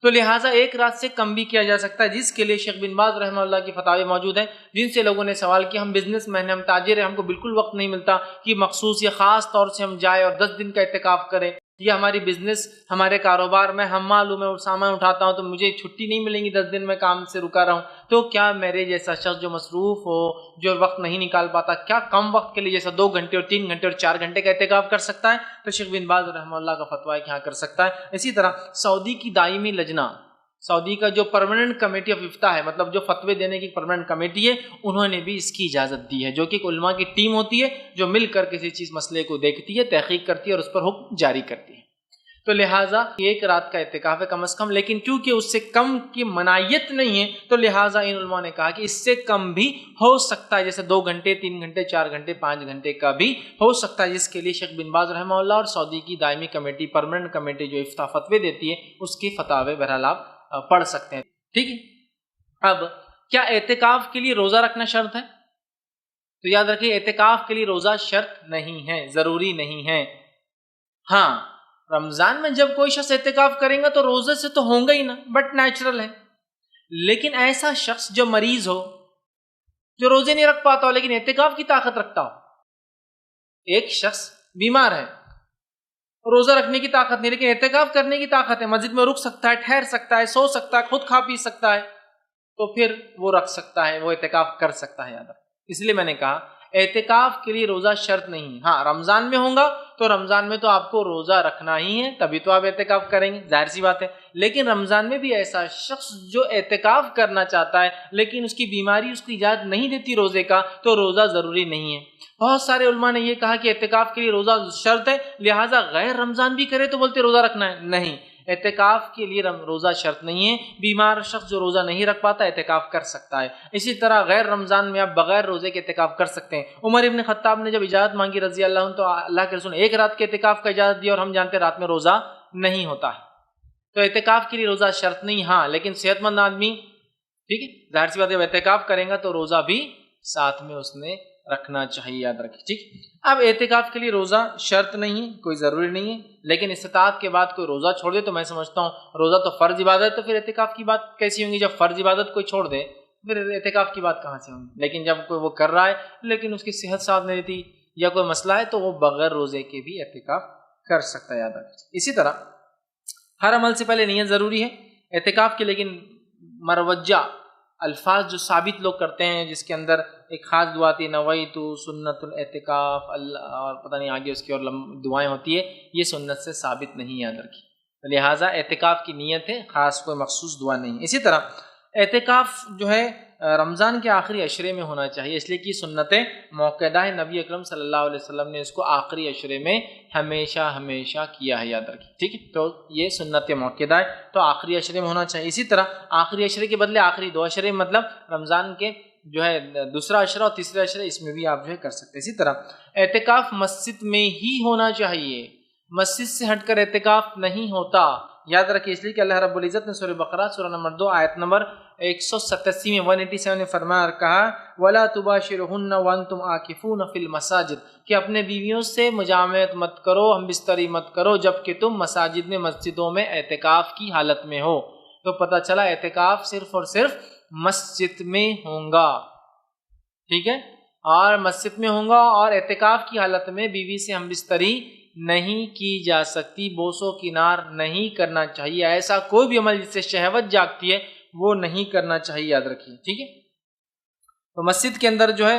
تو لہٰذا ایک رات سے کم بھی کیا جا سکتا ہے، جس کے لیے شیخ بن باز رحمہ اللہ کی فتاوی موجود ہیں، جن سے لوگوں نے سوال کیا ہم بزنس مین ہیں، ہم تاجر ہیں، ہم کو بالکل وقت نہیں ملتا کہ مخصوص یا خاص طور سے ہم جائیں اور 10 دن کا اعتکاف کریں، یا ہماری بزنس ہمارے کاروبار میں ہم معلوم ہے اور سامان اٹھاتا ہوں تو مجھے چھٹی نہیں ملیں گی، 10 دن میں کام سے رکا رہا ہوں، تو کیا میرے جیسا شخص جو مصروف ہو، جو وقت نہیں نکال پاتا، کیا کم وقت کے لیے جیسا 2 گھنٹے اور 3 گھنٹے اور 4 گھنٹے کا اعتکاف کر سکتا ہے؟ تو شیخ بن باز رحمہ اللہ کا فتویٰ ہے کہ ہاں کر سکتا ہے۔ اسی طرح سعودی کی دائمی لجنہ، سعودی کا جو پرماننٹ کمیٹی آف افتاء ہے، مطلب جو فتوے دینے کی پرماننٹ کمیٹی ہے، انہوں نے بھی اس کی اجازت دی ہے، جو کہ ایک علماء کی ٹیم ہوتی ہے جو مل کر کسی چیز مسئلے کو دیکھتی ہے، تحقیق کرتی ہے اور اس پر حکم جاری کرتی ہے۔ تو لہٰذا ایک رات کا اعتکاف ہے کم از کم، لیکن چونکہ اس سے کم کی منائیت نہیں ہے تو لہٰذا ان علماء نے کہا کہ اس سے کم بھی ہو سکتا ہے، جیسے 2 گھنٹے 3 گھنٹے 4 گھنٹے 5 گھنٹے کا بھی ہو سکتا ہے، جس کے لیے شیخ بن باز رحمہ اللہ اور سعودی کی دائمی کمیٹی، پرماننٹ کمیٹی جو افتاء فتوے دیتی ہے، اس کی فتاوی بہرحال آپ پڑھ سکتے ہیں۔ ٹھیک ہے، اب کیا اعتکاف کے لیے روزہ رکھنا شرط ہے؟ تو یاد رکھیے اعتکاف کے لیے روزہ شرط نہیں ہے، ضروری نہیں ہے۔ ہاں، رمضان میں جب کوئی شخص اعتکاف کرے گا تو روزے سے تو ہوں گا ہی نا، بٹ نیچرل ہے۔ لیکن ایسا شخص جو مریض ہو، جو روزے نہیں رکھ پاتا ہو لیکن اعتکاف کی طاقت رکھتا ہو، ایک شخص بیمار ہے، روزہ رکھنے کی طاقت نہیں لیکن اعتکاف کرنے کی طاقت ہے، مسجد میں رک سکتا ہے، ٹھہر سکتا ہے، سو سکتا ہے، خود کھا پی سکتا ہے، تو پھر وہ رکھ سکتا ہے، وہ اعتکاف کر سکتا ہے۔ یاد رکھ، اس لیے میں نے کہا اعتکاف کے لیے روزہ شرط نہیں۔ ہاں، رمضان میں ہوگا تو رمضان میں تو آپ کو روزہ رکھنا ہی ہے، تبھی تو آپ اعتکاف کریں گے، ظاہر سی بات ہے۔ لیکن رمضان میں بھی ایسا شخص جو اعتکاف کرنا چاہتا ہے لیکن اس کی بیماری اس کو اجازت نہیں دیتی روزے کا، تو روزہ ضروری نہیں ہے۔ بہت سارے علماء نے یہ کہا کہ اعتکاف کے لیے روزہ شرط ہے، لہٰذا غیر رمضان بھی کرے تو بولتے روزہ رکھنا ہے، نہیں، اعتکاف کے لیے روزہ شرط نہیں ہے۔ بیمار شخص جو روزہ نہیں رکھ پاتا اعتکاف کر سکتا ہے۔ اسی طرح غیر رمضان میں آپ بغیر روزے کے اعتکاف کر سکتے ہیں۔ عمر ابن خطاب نے جب اجازت مانگی رضی اللہ عنہ تو اللہ کے رسول نے ایک رات کے اعتکاف کا اجازت دی، اور ہم جانتے ہیں رات میں روزہ نہیں ہوتا ہے، تو اعتکاف کے لیے روزہ شرط نہیں۔ ہاں، لیکن صحت مند آدمی، ٹھیک ہے، ظاہر سی بات ہے، جب اعتکاف کرے گا تو روزہ بھی ساتھ میں اس نے رکھنا چاہیے، یاد رکھیے۔ ٹھیک، اب اعتکاف کے لیے روزہ شرط نہیں ہے، کوئی ضروری نہیں ہے، لیکن استطاعت کے بعد کوئی روزہ چھوڑ دے تو میں سمجھتا ہوں روزہ تو فرض عبادت ہے، تو پھر اعتکاف کی بات کیسی ہوں گی؟ جب فرض عبادت کوئی چھوڑ دے پھر اعتکاف کی بات کہاں سے ہوگی؟ لیکن جب کوئی وہ کر رہا ہے لیکن اس کی صحت ساتھ نہیں دیتی یا کوئی مسئلہ ہے تو وہ بغیر روزے کے بھی اعتکاف کر سکتا ہے، یاد رکھیے۔ اسی طرح ہر عمل سے پہلے نیت ضروری ہے اعتکاف کی، لیکن مروجہ الفاظ جو ثابت لوگ کرتے ہیں، جس کے اندر ایک خاص دعا آتی ہے نویت سنت الاعتکاف، اور پتہ نہیں آگے اس کی اور دعائیں ہوتی ہے، یہ سنت سے ثابت نہیں، یاد رکھیے۔ لہٰذا اعتکاف کی نیت ہے، خاص کوئی مخصوص دعا نہیں ہے۔ اسی طرح اعتکاف جو ہے رمضان کے آخری عشرے میں ہونا چاہیے، اس لیے کہ سنت موقدہ ہے، نبی اکرم صلی اللہ علیہ وسلم نے اس کو آخری عشرے میں ہمیشہ کیا ہے، یاد رکھیے۔ ٹھیک ہے، تو یہ سنت موقدہ ہے، تو آخری عشرے میں ہونا چاہیے۔ اسی طرح آخری عشرے کے بدلے آخری 2 عشرے، مطلب رمضان کے جو ہے دوسرا عشرہ اور تیسرا عشرہ، اس میں بھی آپ جو ہے کر سکتے ہیں۔ اسی طرح اعتکاف مسجد میں ہی ہونا چاہیے، مسجد سے ہٹ کر اعتکاف نہیں ہوتا، یاد رکھیے، اس لیے کہ اللہ رب العزت نے سورہ بقرہ سورہ نمبر 2 آیت نمبر 187 میں 187 میں فرمایا اور کہا وَلَا تُبَاشِرُهُنَّ وَأَنْتُمْ عَاكِفُونَ فِي الْمَسَاجِدِ، کہ اپنے بیویوں سے مجامعت مت کرو، ہم بستری مت کرو، جبکہ تم مساجد میں، مسجدوں میں اعتکاف کی حالت میں ہو۔ تو پتہ چلا اعتکاف صرف اور صرف مسجد میں ہوگا، ٹھیک ہے، اور مسجد میں ہوگا، اور اعتکاف کی حالت میں بیوی سے ہم بستری نہیں کی جا سکتی، بوس و کنار نہیں کرنا چاہیے، ایسا کوئی بھی عمل جس سے شہوت جاگتی ہے وہ نہیں کرنا چاہیے، یاد رکھیے۔ ٹھیک ہے، تو مسجد کے اندر جو ہے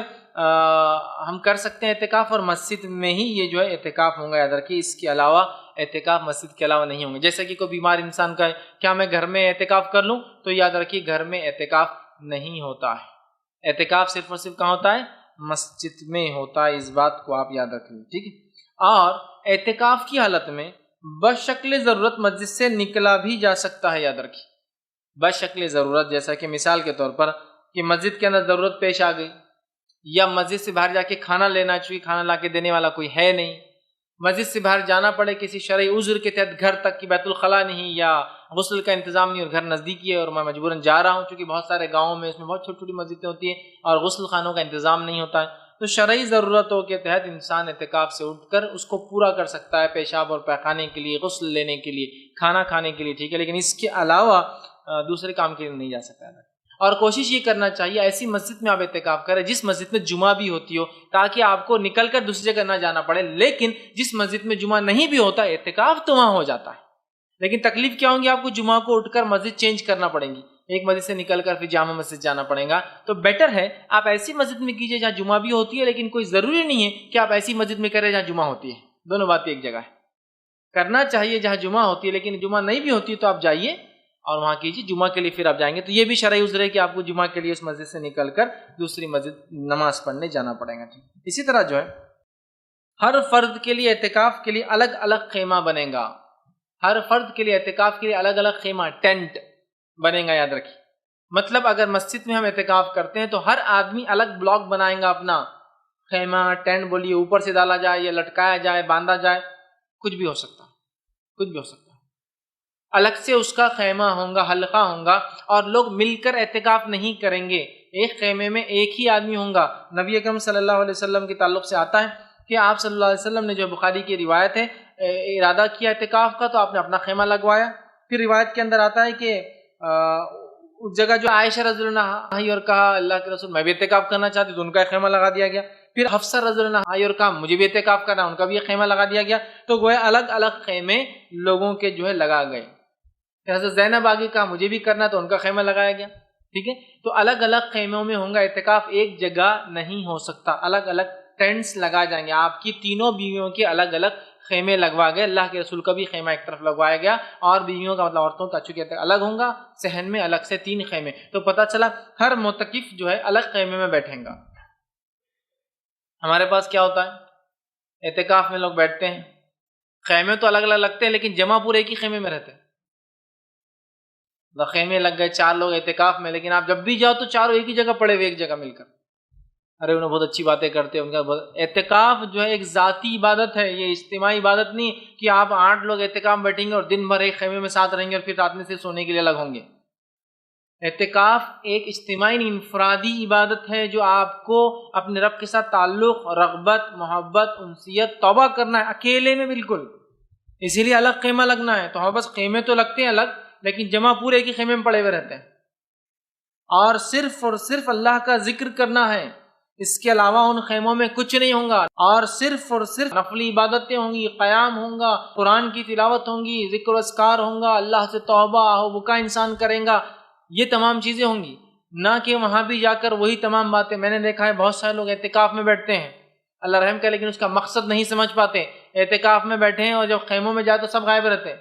ہم کر سکتے ہیں اعتکاف، اور مسجد میں ہی یہ جو ہے اعتکاف ہوگا، یاد رکھیے، اس کے علاوہ اعتکاف مسجد کے علاوہ نہیں ہوں گے۔ جیسے کہ کوئی بیمار انسان کا ہے، کیا میں گھر میں اعتکاف کر لوں؟ تو یاد رکھیے گھر میں اعتکاف نہیں ہوتا ہے، اعتکاف صرف اور صرف کہاں ہوتا ہے؟ مسجد میں ہوتا ہے، اس بات کو آپ یاد رکھیے۔ ٹھیک ہے، اور اعتکاف کی حالت میں بشکل ضرورت مسجد سے نکلا بھی جا سکتا ہے، یاد رکھیے، بشکل ضرورت، جیسا کہ مثال کے طور پر کہ مسجد کے اندر ضرورت پیش آ گئی یا مسجد سے باہر جا کے کھانا لینا چاہیے، کھانا لا کے دینے والا کوئی ہے نہیں، مسجد سے باہر جانا پڑے کسی شرعی عذر کے تحت گھر تک کی بیت الخلاء نہیں یا غسل کا انتظام نہیں اور گھر نزدیکی ہے اور میں مجبوراً جا رہا ہوں، چونکہ بہت سارے گاؤں میں اس میں بہت چھوٹی چھوٹی مسجدیں ہوتی ہیں اور غسل خانوں کا انتظام نہیں ہوتا ہے، تو شرعی ضرورتوں کے تحت انسان اعتکاف سے اٹھ کر اس کو پورا کر سکتا ہے، پیشاب اور پیخانے کے لیے، غسل لینے کے لیے، کھانا کھانے کے لیے، ٹھیک ہے، لیکن اس کے علاوہ دوسرے کام کے لیے نہیں جا سکتا ہے۔ اور کوشش یہ کرنا چاہیے ایسی مسجد میں آپ اعتکاف کریں جس مسجد میں جمعہ بھی ہوتی ہو، تاکہ آپ کو نکل کر دوسری جگہ نہ جانا پڑے، لیکن جس مسجد میں جمعہ نہیں بھی ہوتا اعتکاف تو وہاں ہو جاتا ہے، لیکن تکلیف کیا ہوگی، آپ کو جمعہ کو اٹھ کر مسجد چینج کرنا پڑیں گی، ایک مسجد سے نکل کر پھر جامع مسجد جانا پڑے گا، تو بیٹر ہے آپ ایسی مسجد میں کیجئے جہاں جمعہ بھی ہوتی ہے، لیکن کوئی ضروری نہیں ہے کہ آپ ایسی مسجد میں کریں جہاں جمعہ ہوتی ہے، دونوں باتیں ایک جگہ ہے، کرنا چاہیے جہاں جمعہ ہوتی ہے، لیکن جمعہ نہیں بھی ہوتی تو آپ جائیے اور وہاں کیجیے، جمعہ کے لیے پھر آپ جائیں گے تو یہ بھی شرعی عذر ہے کہ آپ کو جمعہ کے لیے اس مسجد سے نکل کر دوسری مسجد نماز پڑھنے جانا پڑے گا۔ اسی طرح جو ہے ہر فرد کے لیے اعتکاف کے لیے الگ الگ خیمہ بنے گا، ہر فرد کے لیے اعتکاف کے لیے الگ الگ خیمہ ٹینٹ بنے گا، یاد رکھیے، مطلب اگر مسجد میں ہم اعتکاف کرتے ہیں تو ہر آدمی الگ بلاک بنائے گا، اپنا خیمہ ٹینٹ بولیے، اوپر سے ڈالا جائے یا لٹکایا جائے، باندھا جائے، کچھ بھی ہو سکتا ہے، کچھ بھی ہو سکتا ہے، الگ سے اس کا خیمہ ہوگا، حلقہ ہوگا، اور لوگ مل کر اعتکاف نہیں کریں گے، ایک خیمے میں ایک ہی آدمی ہوگا۔ نبی اکرم صلی اللہ علیہ وسلم کے تعلق سے آتا ہے کہ آپ صلی اللہ علیہ وسلم نے، جو بخاری کی روایت ہے، ارادہ کیا اعتکاف کا تو آپ نے اپنا خیمہ لگوایا، پھر روایت کے اندر آتا ہے کہ اس جگہ جو عائشہ رضی اللہ عنہا آئی اور کہا اللہ کے رسول میں بھی اعتکاف کرنا چاہتی تو ان کا خیمہ لگا دیا گیا، پھر حفصہ رضی اللہ عنہا آئی اور کہا مجھے بھی اعتکاف کرنا، ان کا بھی خیمہ لگا دیا گیا، تو وہ الگ الگ خیمے لوگوں کے جو ہے لگا گئے۔ حضرت زینب آگے کہا مجھے بھی کرنا تو ان کا خیمہ لگایا گیا، ٹھیک ہے، تو الگ الگ خیموں میں ہوں گا اعتکاف، ایک جگہ نہیں ہو سکتا، الگ الگ ٹینٹس لگا جائیں گے، آپ کی تینوں بیویوں کے الگ الگ خیمے لگوا گئے، اللہ کے رسول کا بھی خیمہ ایک طرف لگوایا گیا، اور بیویوں کا مطلب عورتوں کا چونکہ الگ ہوں گا، صحن میں الگ سے 3 خیمے، تو پتہ چلا ہر معتکف جو ہے الگ خیمے میں بیٹھیں گا۔ ہمارے پاس کیا ہوتا ہے، اعتکاف میں لوگ بیٹھتے ہیں، خیمے تو الگ الگ لگتے ہیں لیکن جمع پورے ایک ہی خیمے میں رہتے ہیں، خیمے لگ گئے 4 لوگ اعتکاف میں، لیکن آپ جب بھی جاؤ تو چاروں ایک ہی جگہ پڑے ہوئے، ایک جگہ مل کر، ارے انہیں بہت اچھی باتیں کرتے ہیں، ان کا اعتکاف جو ہے ایک ذاتی عبادت ہے، یہ اجتماعی عبادت نہیں کہ آپ 8 لوگ اعتکاف میں بیٹھیں گے اور دن بھر ایک خیمے میں ساتھ رہیں گے اور پھر رات میں سے سونے کے لیے الگ ہوں گے۔ اعتکاف ایک اجتماعی انفرادی عبادت ہے جو آپ کو اپنے رب کے ساتھ تعلق، رغبت، محبت، انسیت، توبہ کرنا ہے اکیلے میں، بالکل، اسی لیے الگ خیمہ لگنا ہے، تو ہاں بس خیمے تو لگتے ہیں الگ لیکن جمع پورے ایک ہی خیمے میں پڑے ہوئے رہتے ہیں، اور صرف اللہ کا ذکر کرنا ہے، اس کے علاوہ ان خیموں میں کچھ نہیں ہوگا، اور صرف نفلی عبادتیں ہوں گی، قیام ہوں گا، قرآن کی تلاوت ہوں گی، ذکر و اذکار ہوں گا، اللہ سے توبہ آہ و بکا انسان کرے گا، یہ تمام چیزیں ہوں گی، نہ کہ وہاں بھی جا کر وہی تمام باتیں۔ میں نے دیکھا ہے بہت سارے لوگ اعتکاف میں بیٹھتے ہیں، اللہ رحم کرے، لیکن اس کا مقصد نہیں سمجھ پاتے، اعتکاف میں بیٹھے ہیں اور جب خیموں میں جائے تو سب غائب رہتے ہیں،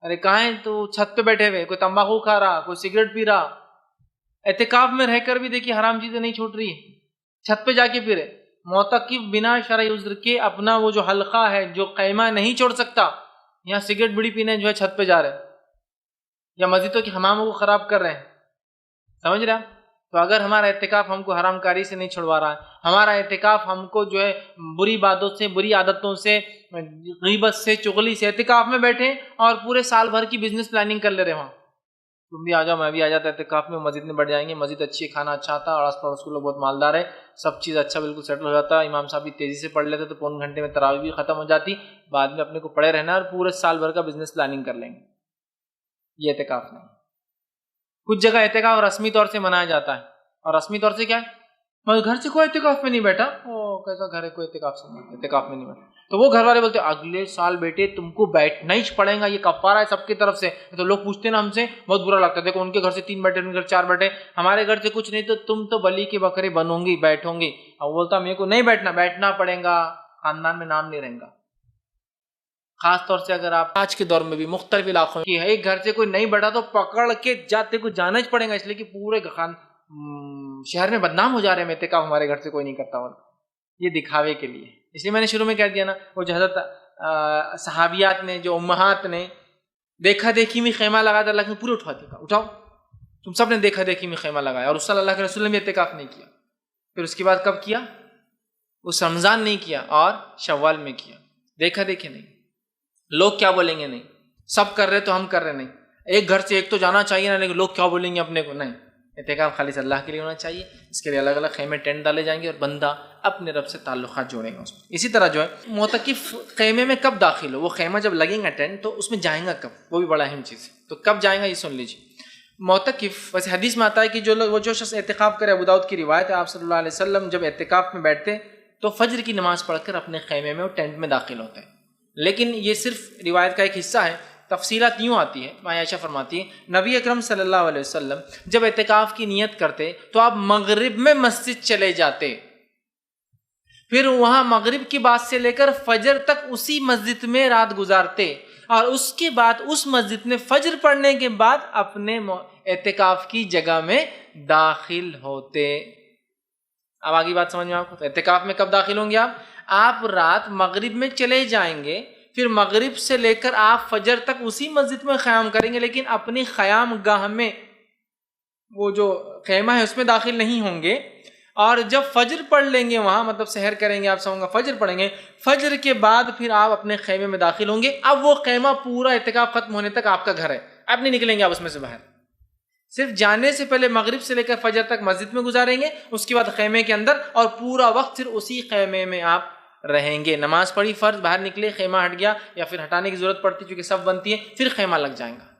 ارے کہاں ہیں تو چھت پہ بیٹھے ہوئے، کوئی تمباکو کھا رہا، کوئی سگریٹ پی رہا، اعتکاف میں رہ کر بھی دیکھیے حرام چیزیں نہیں چھوٹ رہی ہے، چھت پہ جا کے پھرے، معتکف بنا شرعی عذر کے اپنا وہ جو حلقہ ہے، جو خیمہ نہیں چھوڑ سکتا، یہاں سگریٹ بڑی پینے جو ہے چھت پہ جا رہے ہیں یا مسجدوں کے حماموں کو خراب کر رہے ہیں، سمجھ رہے ہیں؟ تو اگر ہمارا اعتکاف ہم کو حرام کاری سے نہیں چھڑوا رہا ہے، ہمارا اعتکاف ہم کو جو ہے بری باتوں سے، بری عادتوں سے، غیبت سے، چغلی سے، اعتکاف میں بیٹھے اور پورے سال بھر کی بزنس پلاننگ کر لے رہے ہیں، تم بھی آ جاؤ میں بھی آ جاتا، اعتکاف میں مسجد میں بیٹھ جائیں گے، مسجد اچھی ہے، کھانا اچھا آتا اور آس پڑوس کے لوگ بہت مالدار ہے، سب چیز اچھا بالکل سیٹل ہو جاتا، امام صاحب بھی تیزی سے پڑھ لیتے تو پون گھنٹے میں تراویح بھی ختم ہو جاتی، بعد میں اپنے کو پڑے رہنا اور پورے سال بھر کا بزنس پلاننگ کر لیں گے، یہ اعتکاف نہیں۔ کچھ جگہ اعتکاف رسمی طور سے منایا جاتا ہے، اور رسمی طور سے کیا ہے، میں گھر سے کوئی اعتکاف میں نہیں بیٹھا، کیسا گھر ہے کوئی اعتکاف میں نہیں بیٹھا، تو وہ گھر والے بولتے اگلے سال بیٹے تم کو بیٹھنا ہی پڑے گا، یہ کفارہ ہے سب کی طرف سے، تو لوگ پوچھتے نا ہم سے، بہت برا لگتا ہے، دیکھو ان کے گھر سے 3 بیٹھے، ان کے گھر 4 بیٹھے، ہمارے گھر سے کچھ نہیں تو تم تو بلی کے بکرے بنوں گی، بیٹھوں گی، اور وہ بولتا میرے کو نہیں بیٹھنا پڑے گا، خاندان میں نام نہیں رہے گا۔ خاص طور سے اگر آپ آج کے دور میں بھی مختلف علاقوں میں ایک گھر سے کوئی نہیں بیٹھا تو پکڑ کے جاتے کو جانا ہی پڑے گا، اس لیے کہ پورے شہر میں بدنام ہو جا رہے ہیں، اعتکاف ہمارے گھر سے کوئی نہیں کرتا، اور یہ دکھاوے کے لیے، اس لیے میں نے شروع میں کہہ دیا نا، وہ جو حضرت صحابیات نے، جو امہات نے دیکھا دیکھی میں خیمہ لگا تھا، اللہ نے پورے اٹھا دیا، اٹھاؤ، تم سب نے دیکھا دیکھی میں خیمہ لگایا، اور اس سال اللہ کے رسول نے بھی اعتکاف نہیں کیا، پھر اس کے بعد کب کیا؟ اس رمضان نہیں کیا اور شوال میں کیا. دیکھا دیکھے نہیں، لوگ کیا بولیں گے نہیں، سب کر رہے تو ہم کر رہے نہیں، ایک گھر سے ایک تو جانا چاہیے نا، لیکن لوگ کیا بولیں گے اپنے کو، نہیں. اعتکاف خالص اللہ کے لیے ہونا چاہیے. اس کے لیے الگ الگ خیمے ٹینٹ ڈالے جائیں گے اور بندہ اپنے رب سے تعلقات جوڑیں گا اس میں. اسی طرح جو ہے معتکف خیمے میں کب داخل ہو، وہ خیمہ جب لگیں گا ٹینٹ تو اس میں جائیں گا کب، وہ بھی بڑا اہم چیز ہے. تو کب جائیں گا یہ سن لیجیے. معتکف ویسے حدیث میں آتا ہے کہ جو شخص اعتکاف کرے، ابو داؤد کی روایت ہے، آپ صلی اللہ علیہ وسلم جب اعتکاف میں بیٹھتے تو فجر کی نماز پڑھ کر اپنے خیمے میں اور ٹینٹ میں داخل ہوتے ہیں. لیکن یہ صرف روایت کا ایک حصہ ہے، تفصیلات یوں آتی ہے. ماں عائشہ فرماتی ہے نبی اکرم صلی اللہ علیہ وسلم جب اعتکاف کی نیت کرتے تو آپ مغرب میں مسجد چلے جاتے، پھر وہاں مغرب کی بعد سے لے کر فجر تک اسی مسجد میں رات گزارتے، اور اس کے بعد اس مسجد میں فجر پڑھنے کے بعد اپنے اعتکاف کی جگہ میں داخل ہوتے. اب آگے بات سمجھ میں آپ کو. تو اعتکاف میں کب داخل ہوں گے آپ رات مغرب میں چلے جائیں گے، پھر مغرب سے لے کر آپ فجر تک اسی مسجد میں قیام کریں گے، لیکن اپنی قیام گاہ میں، وہ جو خیمہ ہے اس میں داخل نہیں ہوں گے. اور جب فجر پڑھ لیں گے وہاں، مطلب سحر کریں گے آپ سمجھ گا، فجر پڑھیں گے، فجر کے بعد پھر آپ اپنے خیمے میں داخل ہوں گے. اب وہ خیمہ پورا اعتکاف ختم ہونے تک آپ کا گھر ہے، اب نہیں نکلیں گے آپ اس میں سے باہر. صرف جانے سے پہلے مغرب سے لے کر فجر تک مسجد میں گزاریں گے، اس کے بعد خیمے کے اندر، اور پورا وقت پھر اسی خیمے میں آپ رہیں گے. نماز پڑھی فرض، باہر نکلے، خیمہ ہٹ گیا یا پھر ہٹانے کی ضرورت پڑتی چونکہ سب بنتی ہے، پھر خیمہ لگ جائیں گا.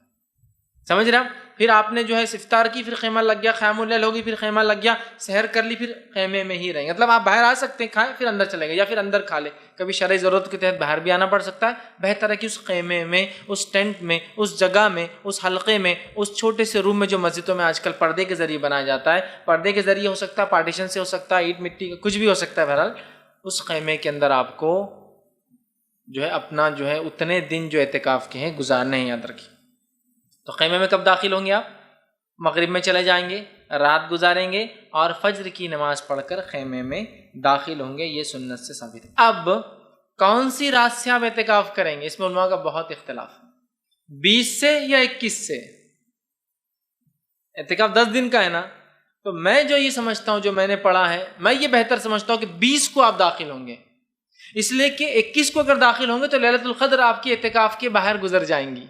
سمجھ رہے ہیں؟ پھر آپ نے جو ہے افطار کی، پھر خیمہ لگ گیا، قیام اللیل ہوگی، پھر خیمہ لگ گیا، سحر کر لی، پھر خیمے میں ہی رہیں گے. مطلب آپ باہر آ سکتے ہیں، کھائیں پھر اندر چلے گئے، یا پھر اندر کھا لے، کبھی شرعی ضرورت کے تحت باہر بھی آنا پڑ سکتا ہے. بہتر ہے کہ اس خیمے میں، اس ٹینٹ میں، اس جگہ میں، اس حلقے میں، اس چھوٹے سے روم میں جو مسجدوں میں آج کل پردے کے ذریعے بنایا جاتا ہے، پردے کے ذریعے ہو سکتا ہے، پارٹیشن سے ہو سکتا ہے، اینٹ مٹی کا کچھ بھی ہو سکتا ہے، بہرحال اس خیمے کے اندر آپ کو جو ہے اپنا جو ہے اتنے دن جو اعتکاف کے ہیں گزارنے ہیں، یاد رکھیے. تو خیمے میں کب داخل ہوں گے آپ؟ مغرب میں چلے جائیں گے، رات گزاریں گے، اور فجر کی نماز پڑھ کر خیمے میں داخل ہوں گے. یہ سنت سے ثابت ہے. اب کون سی رات سے آپ اعتکاف کریں گے، اس میں علماء کا بہت اختلاف ہے. 20 سے یا 21 سے؟ اعتکاف 10 دن کا ہے نا، تو میں جو یہ سمجھتا ہوں، جو میں نے پڑھا ہے، میں یہ بہتر سمجھتا ہوں کہ 20 کو آپ داخل ہوں گے. اس لیے کہ 21 کو اگر داخل ہوں گے تو لیلۃ القدر آپ کی اعتکاف کے باہر گزر جائیں گی.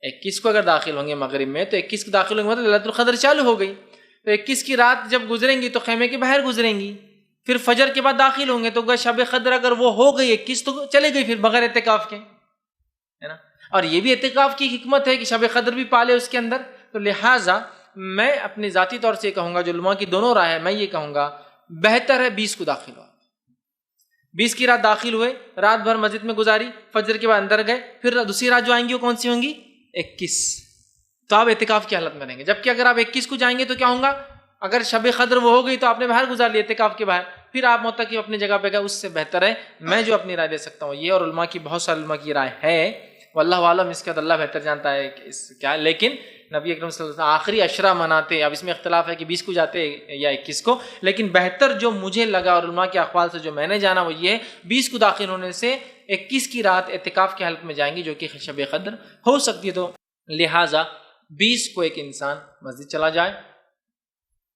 21 کو اگر داخل ہوں گے مغرب میں، تو 21 کو داخل ہوں گے تو لیلۃ القدر چالو ہو گئی. تو 21 کی رات جب گزریں گی تو خیمے کے باہر گزریں گی، پھر فجر کے بعد داخل ہوں گے تو شب قدر اگر وہ ہو گئی 21 تو چلے گئی پھر بغیر اعتکاف کے، ہے نا. اور یہ بھی اعتکاف کی حکمت ہے کہ شب قدر بھی پالے اس کے اندر. تو لہٰذا میں اپنی ذاتی طور سے کہوں گا، جو علماء کی دونوں رائے ہے، میں یہ کہوں گا بہتر ہے 20 کو داخل ہو. 20 کی رات داخل ہوئے، رات بھر مسجد میں گزاری، فجر کے بعد اندر گئے، پھر دوسری رات جو آئیں گی وہ کون سی ہوں گی؟ 21. تو آپ اعتکاف کی حالت میں رہیں گے. جبکہ اگر آپ 21 کو جائیں گے تو کیا ہوگا؟ اگر شب قدر وہ ہو گئی تو آپ نے باہر گزار لی اعتکاف کے باہر، پھر آپ معتکف اپنی جگہ پہ گئے. اس سے بہتر ہے، میں جو اپنی رائے دے سکتا ہوں یہ، اور علماء کی بہت سارے علماء کی رائے ہے، واللہ عالم، اس کے بعد اللہ بہتر جانتا ہے کہ اس کیا. لیکن نبی اکرم صلی اللہ علیہ وسلم آخری عشرہ مناتے. اب اس میں اختلاف ہے کہ 20 کو جاتے یا 21 کو، لیکن بہتر جو مجھے لگا اور علماء کے اقوال سے جو میں نے جانا وہ یہ ہے 20 کو داخل ہونے سے 21 کی رات اعتکاف کی حالت میں جائیں گی، جو کہ شب قدر ہو سکتی ہے. تو لہٰذا 20 کو ایک انسان مسجد چلا جائے،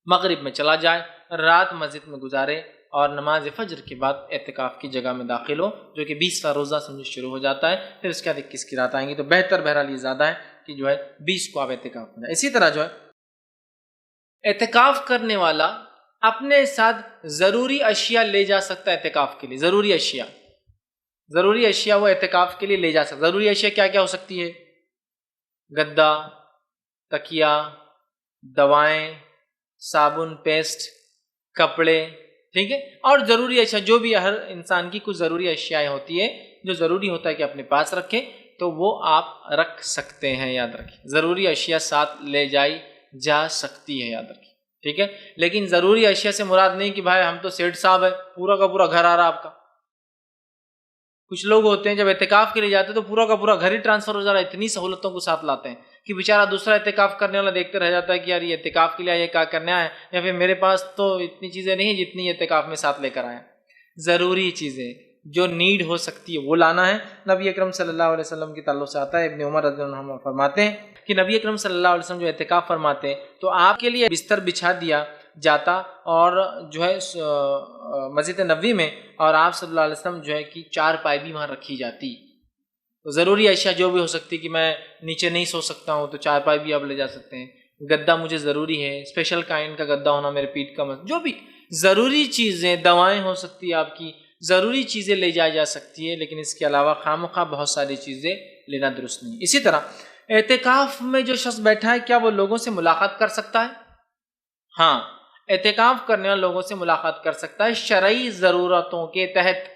مغرب میں چلا جائے، رات مسجد میں گزارے، اور نماز فجر کے بعد اعتکاف کی جگہ میں داخل ہو، جو کہ 20واں روزہ سمجھ شروع ہو جاتا ہے. پھر اس کے بعد 21 کی رات آئیں گی. تو بہتر بہرحال یہ زیادہ ہے کہ جو ہے 20 کو آپ اعتکاف میں جائیں. اسی طرح جو ہے اعتکاف کرنے والا اپنے ساتھ ضروری اشیاء لے جا سکتا ہے اعتکاف کے لیے. ضروری اشیاء وہ اعتکاف کے لیے لے جا سکتا. ضروری اشیاء کیا کیا ہو سکتی ہے؟ گدا، تکیا، دوائیں، صابن، پیسٹ، کپڑے، ٹھیک ہے. اور ضروری اشیاء جو بھی ہر انسان کی کچھ ضروری اشیاء ہوتی ہے جو ضروری ہوتا ہے کہ اپنے پاس رکھے، تو وہ آپ رکھ سکتے ہیں. یاد رکھیں ضروری اشیاء ساتھ لے جائی جا سکتی ہے، یاد رکھیں، ٹھیک ہے. لیکن ضروری اشیاء سے مراد نہیں کہ بھائی ہم تو سیٹ صاحب ہے، پورا کا پورا گھر آ رہا آپ کا. کچھ لوگ ہوتے ہیں جب اعتکاف کے لیے جاتے ہیں تو پورا کا پورا گھر ہی ٹرانسفر ہو جا رہا ہے. اتنی سہولتوں کو ساتھ لاتے ہیں کہ بیچارہ دوسرا اعتکاف کرنے والا دیکھتے رہ جاتا ہے کہ یار یہ اعتکاف کے لیے یہ کیا کرنے آئے، یا پھر میرے پاس تو اتنی چیزیں نہیں جتنی اعتکاف میں ساتھ لے کر آئے. ضروری چیزیں جو نیڈ ہو سکتی ہے وہ لانا ہے. نبی اکرم صلی اللہ علیہ وسلم کے تعلق سے آتا ہے، ابن عمر رضی اللہ عنہ فرماتے ہیں کہ نبی اکرم صلی اللہ علیہ وسلم جو اعتکاف فرماتے ہیں تو آپ کے لیے بستر بچھا دیا جاتا اور جو ہے مسجد نبوی میں، اور آپ صلی اللہ علیہ وسلم جو ہے کہ چارپائی بھی وہاں رکھی جاتی. تو ضروری اشیاء جو بھی ہو سکتی کہ میں نیچے نہیں سو سکتا ہوں تو چارپائی بھی آپ لے جا سکتے ہیں. گدا مجھے ضروری ہے، اسپیشل کائنڈ کا گدا ہونا میرے پیٹھ کا جو بھی ضروری چیزیں، دوائیں ہو سکتی ہے آپ کی، ضروری چیزیں لے جائی جا سکتی ہے، لیکن اس کے علاوہ خواہ بہت ساری چیزیں لینا درست نہیں. اسی طرح اعتکاف میں جو شخص بیٹھا ہے کیا وہ لوگوں سے ملاقات کر سکتا ہے؟ ہاں، اعتکاف کرنے والے لوگوں سے ملاقات کر سکتا ہے شرعی ضرورتوں کے تحت.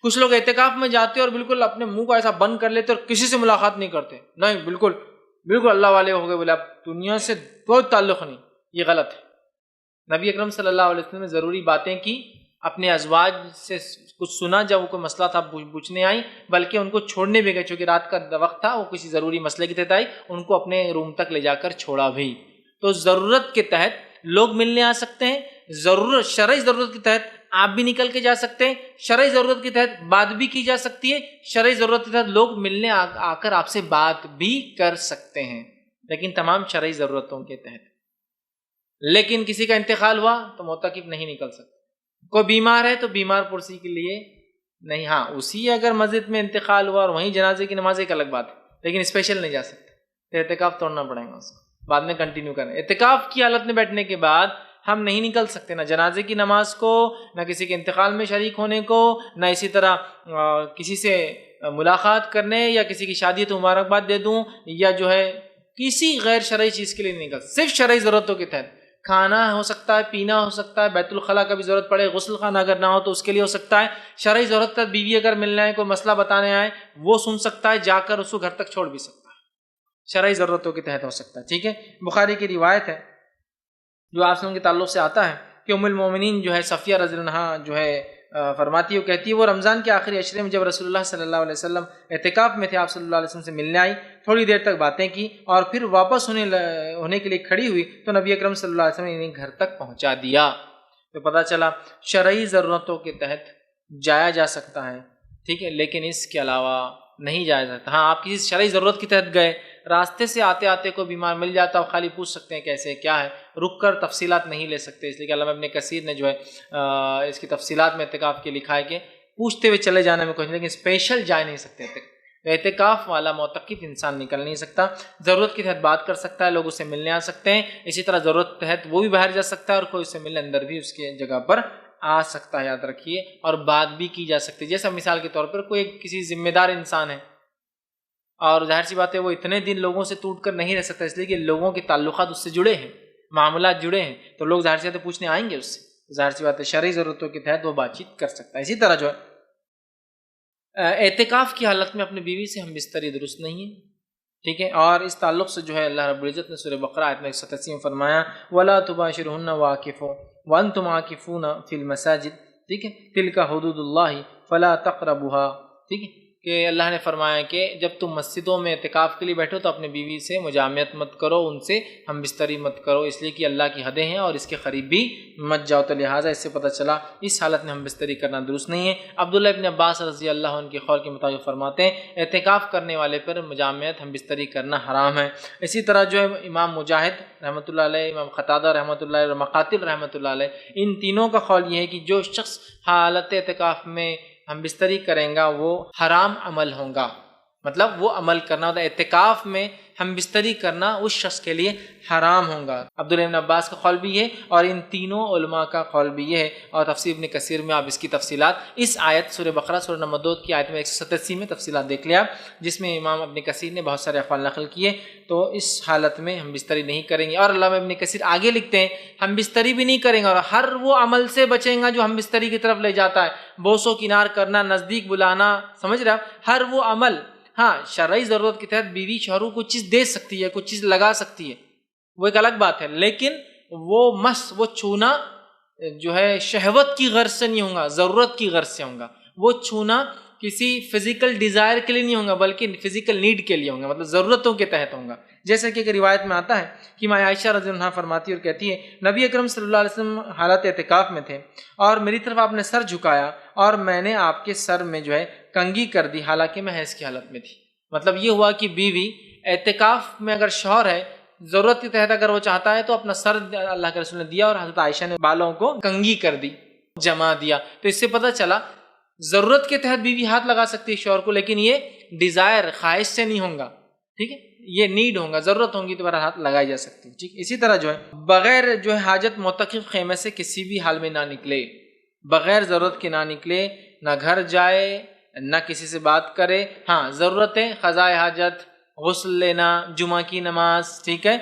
کچھ لوگ اعتکاف میں جاتے اور بالکل اپنے منہ کو ایسا بند کر لیتے اور کسی سے ملاقات نہیں کرتے. نہیں، بالکل اللہ والے ہو گئے، بولے اب دنیا سے کوئی تعلق نہیں. یہ غلط ہے. نبی اکرم صلی اللہ علیہ وسلم نے ضروری باتیں کی، اپنے ازواج سے کچھ سنا جب وہ کوئی مسئلہ تھا پوچھنے آئی، بلکہ ان کو چھوڑنے بھی گئے چونکہ رات کا وقت تھا، وہ کسی ضروری مسئلے کے تحت آئی، ان کو اپنے روم تک لے جا کر چھوڑا بھی. تو ضرورت کے تحت لوگ ملنے آ سکتے ہیں، شرعی ضرورت کے تحت آپ بھی نکل کے جا سکتے ہیں، شرعی ضرورت کے تحت بات بھی کی جا سکتی ہے، شرعی ضرورت کے تحت لوگ ملنے آ کر آپ سے بات بھی کر سکتے ہیں، لیکن تمام شرعی ضرورتوں کے تحت. لیکن کسی کا انتقال ہوا تو معتکف نہیں نکل سکتا. کوئی بیمار ہے تو بیمار پرسی کے لیے نہیں. ہاں، اسی اگر مسجد میں انتقال ہوا اور وہیں جنازے کی نماز ایک الگ بات ہے، لیکن اسپیشل نہیں جا سکتا، تو اعتکاف توڑنا پڑے گا اس کو، بعد میں کنٹینیو کریں. اعتکاف کی حالت میں بیٹھنے کے بعد ہم نہیں نکل سکتے، نہ جنازے کی نماز کو، نہ کسی کے انتقال میں شریک ہونے کو، نہ اسی طرح کسی سے ملاقات کرنے یا کسی کی شادی تو مبارکباد دے دوں، یا جو ہے کسی غیر شرعی چیز کے لیے نہیں نکل. صرف شرعی ضرورتوں کے تحت کھانا ہو سکتا ہے، پینا ہو سکتا ہے، بیت الخلاء کا بھی ضرورت پڑے، غسل خانہ اگر نہ ہو تو اس کے لیے ہو سکتا ہے. شرعی ضرورت تک بیوی اگر ملنا ہے، کوئی مسئلہ بتانے آئے، وہ سن سکتا ہے، جا کر اس کو گھر تک چھوڑ بھی سکتا ہے. شرعی ضرورتوں کے تحت ہو سکتا ہے. ٹھیک ہے. بخاری کی روایت ہے جو آپ سے ان کے تعلق سے آتا ہے کہ ام المومنین جو ہے صفیہ رضی اللہ عنہا جو ہے فرماتی ہے، وہ کہتی ہے وہ رمضان کے آخری عشرے میں جب رسول اللہ صلی اللہ علیہ وسلم اعتکاف میں تھے، آپ صلی اللہ علیہ وسلم سے ملنے آئی، تھوڑی دیر تک باتیں کی اور پھر واپس ہونے کے لیے کھڑی ہوئی تو نبی اکرم صلی اللہ علیہ وسلم نے انہیں گھر تک پہنچا دیا. تو پتہ چلا شرعی ضرورتوں کے تحت جایا جا سکتا ہے. ٹھیک ہے، لیکن اس کے علاوہ نہیں جایا جاتا. ہاں، آپ کسی شرعی ضرورت کے تحت گئے، راستے سے آتے آتے کوئی بیمار مل جاتا، آپ خالی پوچھ سکتے ہیں کیسے کیا ہے، رک کر تفصیلات نہیں لے سکتے. اس لیے کہ علامہ ابن کثیر نے جو ہے اس کی تفصیلات میں اعتکاف کے لکھا ہے کہ پوچھتے ہوئے چلے جانے میں کچھ، لیکن اسپیشل جا نہیں سکتے. اعتکاف والا معتکف انسان نکل نہیں سکتا. ضرورت کے تحت بات کر سکتا ہے، لوگ اس سے ملنے آ سکتے ہیں. اسی طرح ضرورت کے تحت وہ بھی باہر جا سکتا ہے اور کوئی اس سے ملنے اندر بھی اس کی جگہ پر آ سکتا ہے. یاد رکھیے. اور بات بھی کی جا سکتی ہے. جیسا مثال کے طور پر کوئی کسی ذمہ دار انسان ہے اور ظاہر سی بات ہے وہ اتنے دن لوگوں سے ٹوٹ کر نہیں رہ سکتا، اس لیے کہ لوگوں کے تعلقات اس سے جڑے ہیں، معاملات جڑے ہیں، تو لوگ ظاہر سی بات ہے پوچھنے آئیں گے اس سے. ظاہر سی بات ہے شرعی ضرورتوں کے تحت وہ بات چیت کر سکتا ہے. اسی طرح جو ہے اعتکاف کی حالت میں اپنی بیوی سے ہم بستری درست نہیں ہے. ٹھیک ہے. اور اس تعلق سے جو ہے اللہ رب العزت نے سورہ بقرہ آیت 187 میں فرمایا وَلَا تُبَاشِرُهُنَّ وَعَاكِفُوا وَأَنْتُمْ عَاكِفُونَ فِي الْمَسَاجِدِ. ٹھیک ہے. تِلْكَ حُدُودُ اللَّهِ فَلَا تَقْرَبُوهَا. ٹھیک ہے کہ اللہ نے فرمایا کہ جب تم مسجدوں میں اعتکاف کے لیے بیٹھو تو اپنے بیوی سے مجامعت مت کرو، ان سے ہم بستری مت کرو، اس لیے کہ اللہ کی حدیں ہیں اور اس کے قریب بھی مت جاؤ. تو لہٰذا اس سے پتہ چلا اس حالت میں ہم بستری کرنا درست نہیں ہے. عبداللہ ابن عباس رضی اللہ عنہ کے قول کے مطابق فرماتے ہیں اعتکاف کرنے والے پر مجامعت ہم بستری کرنا حرام ہے. اسی طرح جو ہے امام مجاہد رحمۃ اللہ علیہ، امام قتادہ رحمۃ اللہ علیہ اور مقاتل رحمۃ اللہ علیہ، ان تینوں کا قول یہ ہے کہ جو شخص حالت اعتکاف میں ہم بستری کریں گا وہ حرام عمل ہوگا. مطلب وہ عمل کرنا ہوتا ہے، اعتکاف میں ہم بستری کرنا اس شخص کے لیے حرام ہوگا. عبداللہ ابن عباس کا قول بھی ہے اور ان تینوں علماء کا قول بھی یہ ہے. اور تفسیر ابن کثیر میں آپ اس کی تفصیلات اس آیت سورہ بقرہ سورہ نمبر 2 کی آیت میں 187 میں تفصیلات دیکھ لیا، جس میں امام ابن کثیر نے بہت سارے اقوال نقل کیے. تو اس حالت میں ہم بستری نہیں کریں گے. اور علامہ ابن کثیر آگے لکھتے ہیں ہم بستری بھی نہیں کریں گے اور ہر وہ عمل سے بچیں گا جو ہم بستری کی طرف لے جاتا ہے، بوسو کنار کرنا، نزدیک بلانا، سمجھ رہا، ہر وہ عمل. ہاں، شرعی ضرورت کے تحت بیوی شوہر کو چیز دے سکتی ہے، کچھ چیز لگا سکتی ہے، وہ ایک الگ بات ہے، لیکن وہ مس، وہ چھونا جو ہے شہوت کی غرض سے نہیں ہوگا، ضرورت کی غرض سے ہوگا. وہ چھونا کسی فزیکل ڈیزائر کے لیے نہیں ہوگا بلکہ فزیکل نیڈ کے لیے ہوگا، مطلب ضرورتوں کے تحت ہوگا. جیسے کہ ایک روایت میں آتا ہے کہ ماں عائشہ رضی اللہ عنہا فرماتی اور کہتی ہے نبی اکرم صلی اللہ علیہ وسلم حالت اعتکاف میں تھے اور میری طرف آپ نے سر جھکایا اور میں نے آپ کے سر میں جو ہے کنگھی کر دی، حالانکہ میں حیض کی حالت میں تھی. مطلب یہ ہوا کہ بیوی اعتکاف میں اگر شوہر ہے ضرورت کے تحت اگر وہ چاہتا ہے تو اپنا سر اللہ کے رسول نے دیا، اور حضرت عائشہ نے بالوں کو کنگھی کر دی، جما دیا. تو اس سے پتہ چلا ضرورت کے تحت بیوی ہاتھ لگا سکتی ہے شوہر کو، لیکن یہ ڈیزائر خواہش سے نہیں ہوگا. ٹھیک ہے، یہ نیڈ ہوگا، ضرورت ہوگی تو بہرحال ہاتھ لگائی جا سکتی ہے. ٹھیک، اسی طرح جو ہے بغیر جو ہے حاجت معتکف خیمے سے کسی بھی حال میں نہ نکلے، بغیر ضرورت کے نہ نکلے، نہ گھر جائے نہ کسی سے بات کرے. ہاں ضرورتیں قضاء حاجت، غسل لینا، جمعہ کی نماز، ٹھیک ہے،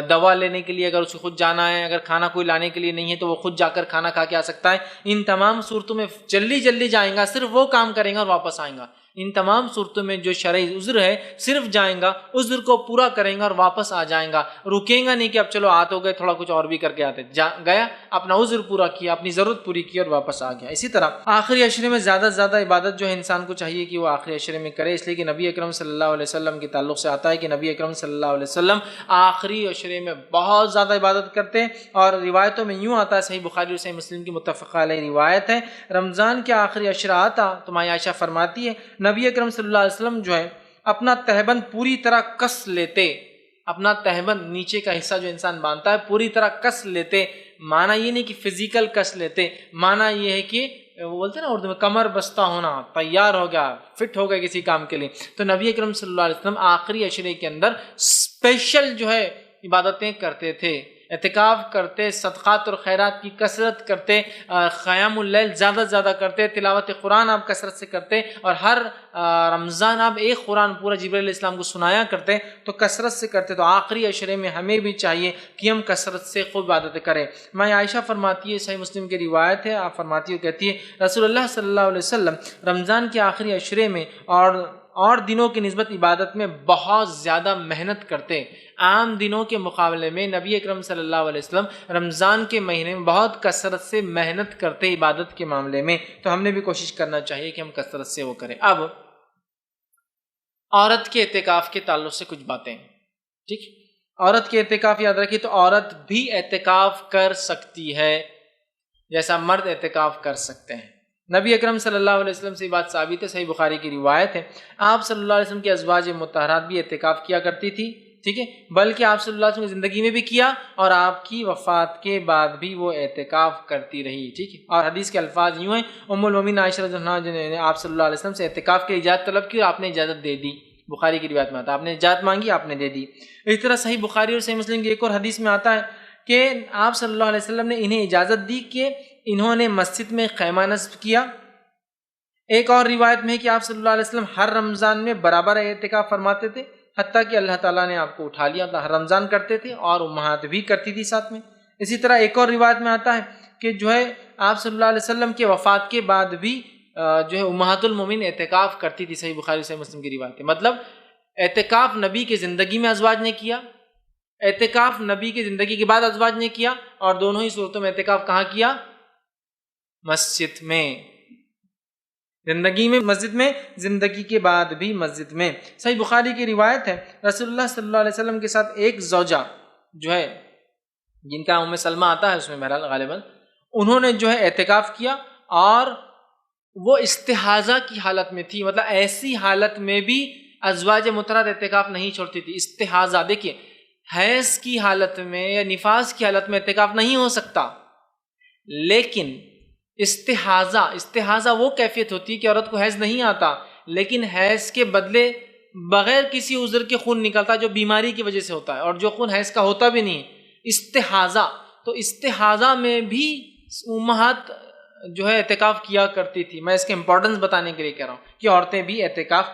دوا لینے کے لیے اگر اسے خود جانا ہے، اگر کھانا کوئی لانے کے لیے نہیں ہے تو وہ خود جا کر کھانا کھا کے آ سکتا ہے. ان تمام صورتوں میں جلدی جائیں گا، صرف وہ کام کریں گا اور واپس آئیں گا. ان تمام صورتوں میں جو شرعی عذر ہے صرف جائیں گا، عذر کو پورا کریں گا اور واپس آ جائیں گا. رکیں گا نہیں کہ اب چلو آت ہو گئے تھوڑا کچھ اور بھی کر کے آتے، گیا اپنا عذر پورا کیا، اپنی ضرورت پوری کی اور واپس آ گیا. اسی طرح آخری عشرے میں زیادہ سے زیادہ عبادت جو ہے انسان کو چاہیے کہ وہ آخری عشرے میں کرے، اس لیے کہ نبی اکرم صلی اللہ علیہ وسلم کے تعلق سے آتا ہے کہ نبی اکرم صلی اللہ علیہ وسلم آخری عشرے میں بہت زیادہ عبادت کرتے ہیں. اور روایتوں میں یوں آتا ہے، صحیح بخاری اور صحیح مسلم کی متفقہ علیہ روایت ہے، رمضان کے آخری عشرہ آتا تو ماں عائشہ فرماتی ہے نبی اکرم صلی اللہ علیہ وسلم جو ہے اپنا تہبند پوری طرح کس لیتے. اپنا تہبند نیچے کا حصہ جو انسان باندھتا ہے پوری طرح کس لیتے. معنی یہ نہیں کہ فزیکل کس لیتے، معنی یہ ہے کہ وہ بولتے ہیں نا اردو میں کمر بستہ ہونا، تیار ہو گیا، فٹ ہو گیا کسی کام کے لیے. تو نبی اکرم صلی اللہ علیہ وسلم آخری عشرے کے اندر اسپیشل جو ہے عبادتیں کرتے تھے، اعتکاف کرتے، صدقات اور خیرات کی کثرت کرتے، قیام اللیل زیادہ کرتے، تلاوت قرآن آپ کثرت سے کرتے، اور ہر رمضان آپ ایک قرآن پورا جبرائیل علیہ السلام کو سنایا کرتے، تو کثرت سے کرتے. تو آخری عشرے میں ہمیں بھی چاہیے کہ ہم کثرت سے خوب عبادتیں کریں. میں عائشہ فرماتی ہے، صحیح مسلم کی روایت ہے، آپ فرماتی ہے، کہتی ہے رسول اللہ صلی اللہ علیہ وسلم رمضان کے آخری عشرے میں اور دنوں کی نسبت عبادت میں بہت زیادہ محنت کرتے. عام دنوں کے مقابلے میں نبی اکرم صلی اللہ علیہ وسلم رمضان کے مہینے میں بہت کثرت سے محنت کرتے عبادت کے معاملے میں. تو ہم نے بھی کوشش کرنا چاہیے کہ ہم کثرت سے وہ کریں. اب عورت کے اعتکاف کے تعلق سے کچھ باتیں. ٹھیک، عورت کے اعتکاف یاد رکھیے تو عورت بھی اعتکاف کر سکتی ہے جیسا مرد اعتکاف کر سکتے ہیں. نبی اکرم صلی اللہ علیہ وسلم سے یہ بات ثابت ہے، صحیح بخاری کی روایت ہے، آپ صلی اللہ علیہ وسلم کی ازواج مطہرات بھی اعتکاف کیا کرتی تھی. ٹھیک ہے، بلکہ آپ صلی اللہ علیہ وسلم کی زندگی میں بھی کیا اور آپ کی وفات کے بعد بھی وہ اعتکاف کرتی رہی. ٹھیک ہے، اور حدیث کے الفاظ یوں ہیں، ام المومنین عائشہ رضی اللہ عنہا نے آپ صلی اللہ علیہ وسلم سے اعتکاف کی اجازت طلب کی اور آپ نے اجازت دے دی. بخاری کی روایت میں آتا ہے آپ نے اجازت مانگی، آپ نے دے دی. اس طرح صحیح بخاری اور صحیح مسلم کی ایک اور حدیث میں آتا ہے کہ آپ صلی اللہ علیہ وسلم نے انہیں اجازت دی کہ انہوں نے مسجد میں خیمہ نصب کیا. ایک اور روایت میں ہے کہ آپ صلی اللہ علیہ وسلم ہر رمضان میں برابر اعتکاف فرماتے تھے، حتیٰ کہ اللہ تعالیٰ نے آپ کو اٹھا لیا. ہر رمضان کرتے تھے اور امہات بھی کرتی تھی ساتھ میں. اسی طرح ایک اور روایت میں آتا ہے کہ جو ہے آپ صلی اللہ علیہ وسلم کے وفات کے بعد بھی جو ہے امہات المومنین اعتکاف کرتی تھی. صحیح بخاری صحیح مسلم کی روایت ہے. مطلب اعتکاف نبی کی زندگی میں ازواج نے کیا، اعتکاف نبی کی زندگی کے بعد ازواج نے کیا، اور دونوں ہی صورتوں میں اعتکاف کہاں کیا؟ مسجد میں. زندگی میں مسجد میں، زندگی کے بعد بھی مسجد میں. صحیح بخاری کی روایت ہے رسول اللہ صلی اللہ علیہ وسلم کے ساتھ ایک زوجہ جو ہے جن کا ام سلمہ آتا ہے اس میں بہرحال غالباً، انہوں نے جو ہے اعتکاف کیا اور وہ استحاضہ کی حالت میں تھی. مطلب ایسی حالت میں بھی ازواج مطہرات اعتکاف نہیں چھوڑتی تھی. استحاضہ، دیکھیے حیض کی حالت میں یا نفاس کی حالت میں اعتکاف نہیں ہو سکتا، لیکن استحاضہ وہ کیفیت ہوتی ہے کہ عورت کو حیض نہیں آتا لیکن حیض کے بدلے بغیر کسی عذر کے خون نکلتا جو بیماری کی وجہ سے ہوتا ہے، اور جو خون حیض کا ہوتا بھی نہیں استحاضہ. تو استحاضہ میں بھی امہات جو ہے اعتکاف کیا کرتی تھی. میں اس کے امپورٹنس بتانے کے لیے کہہ رہا ہوں کہ عورتیں بھی اعتکاف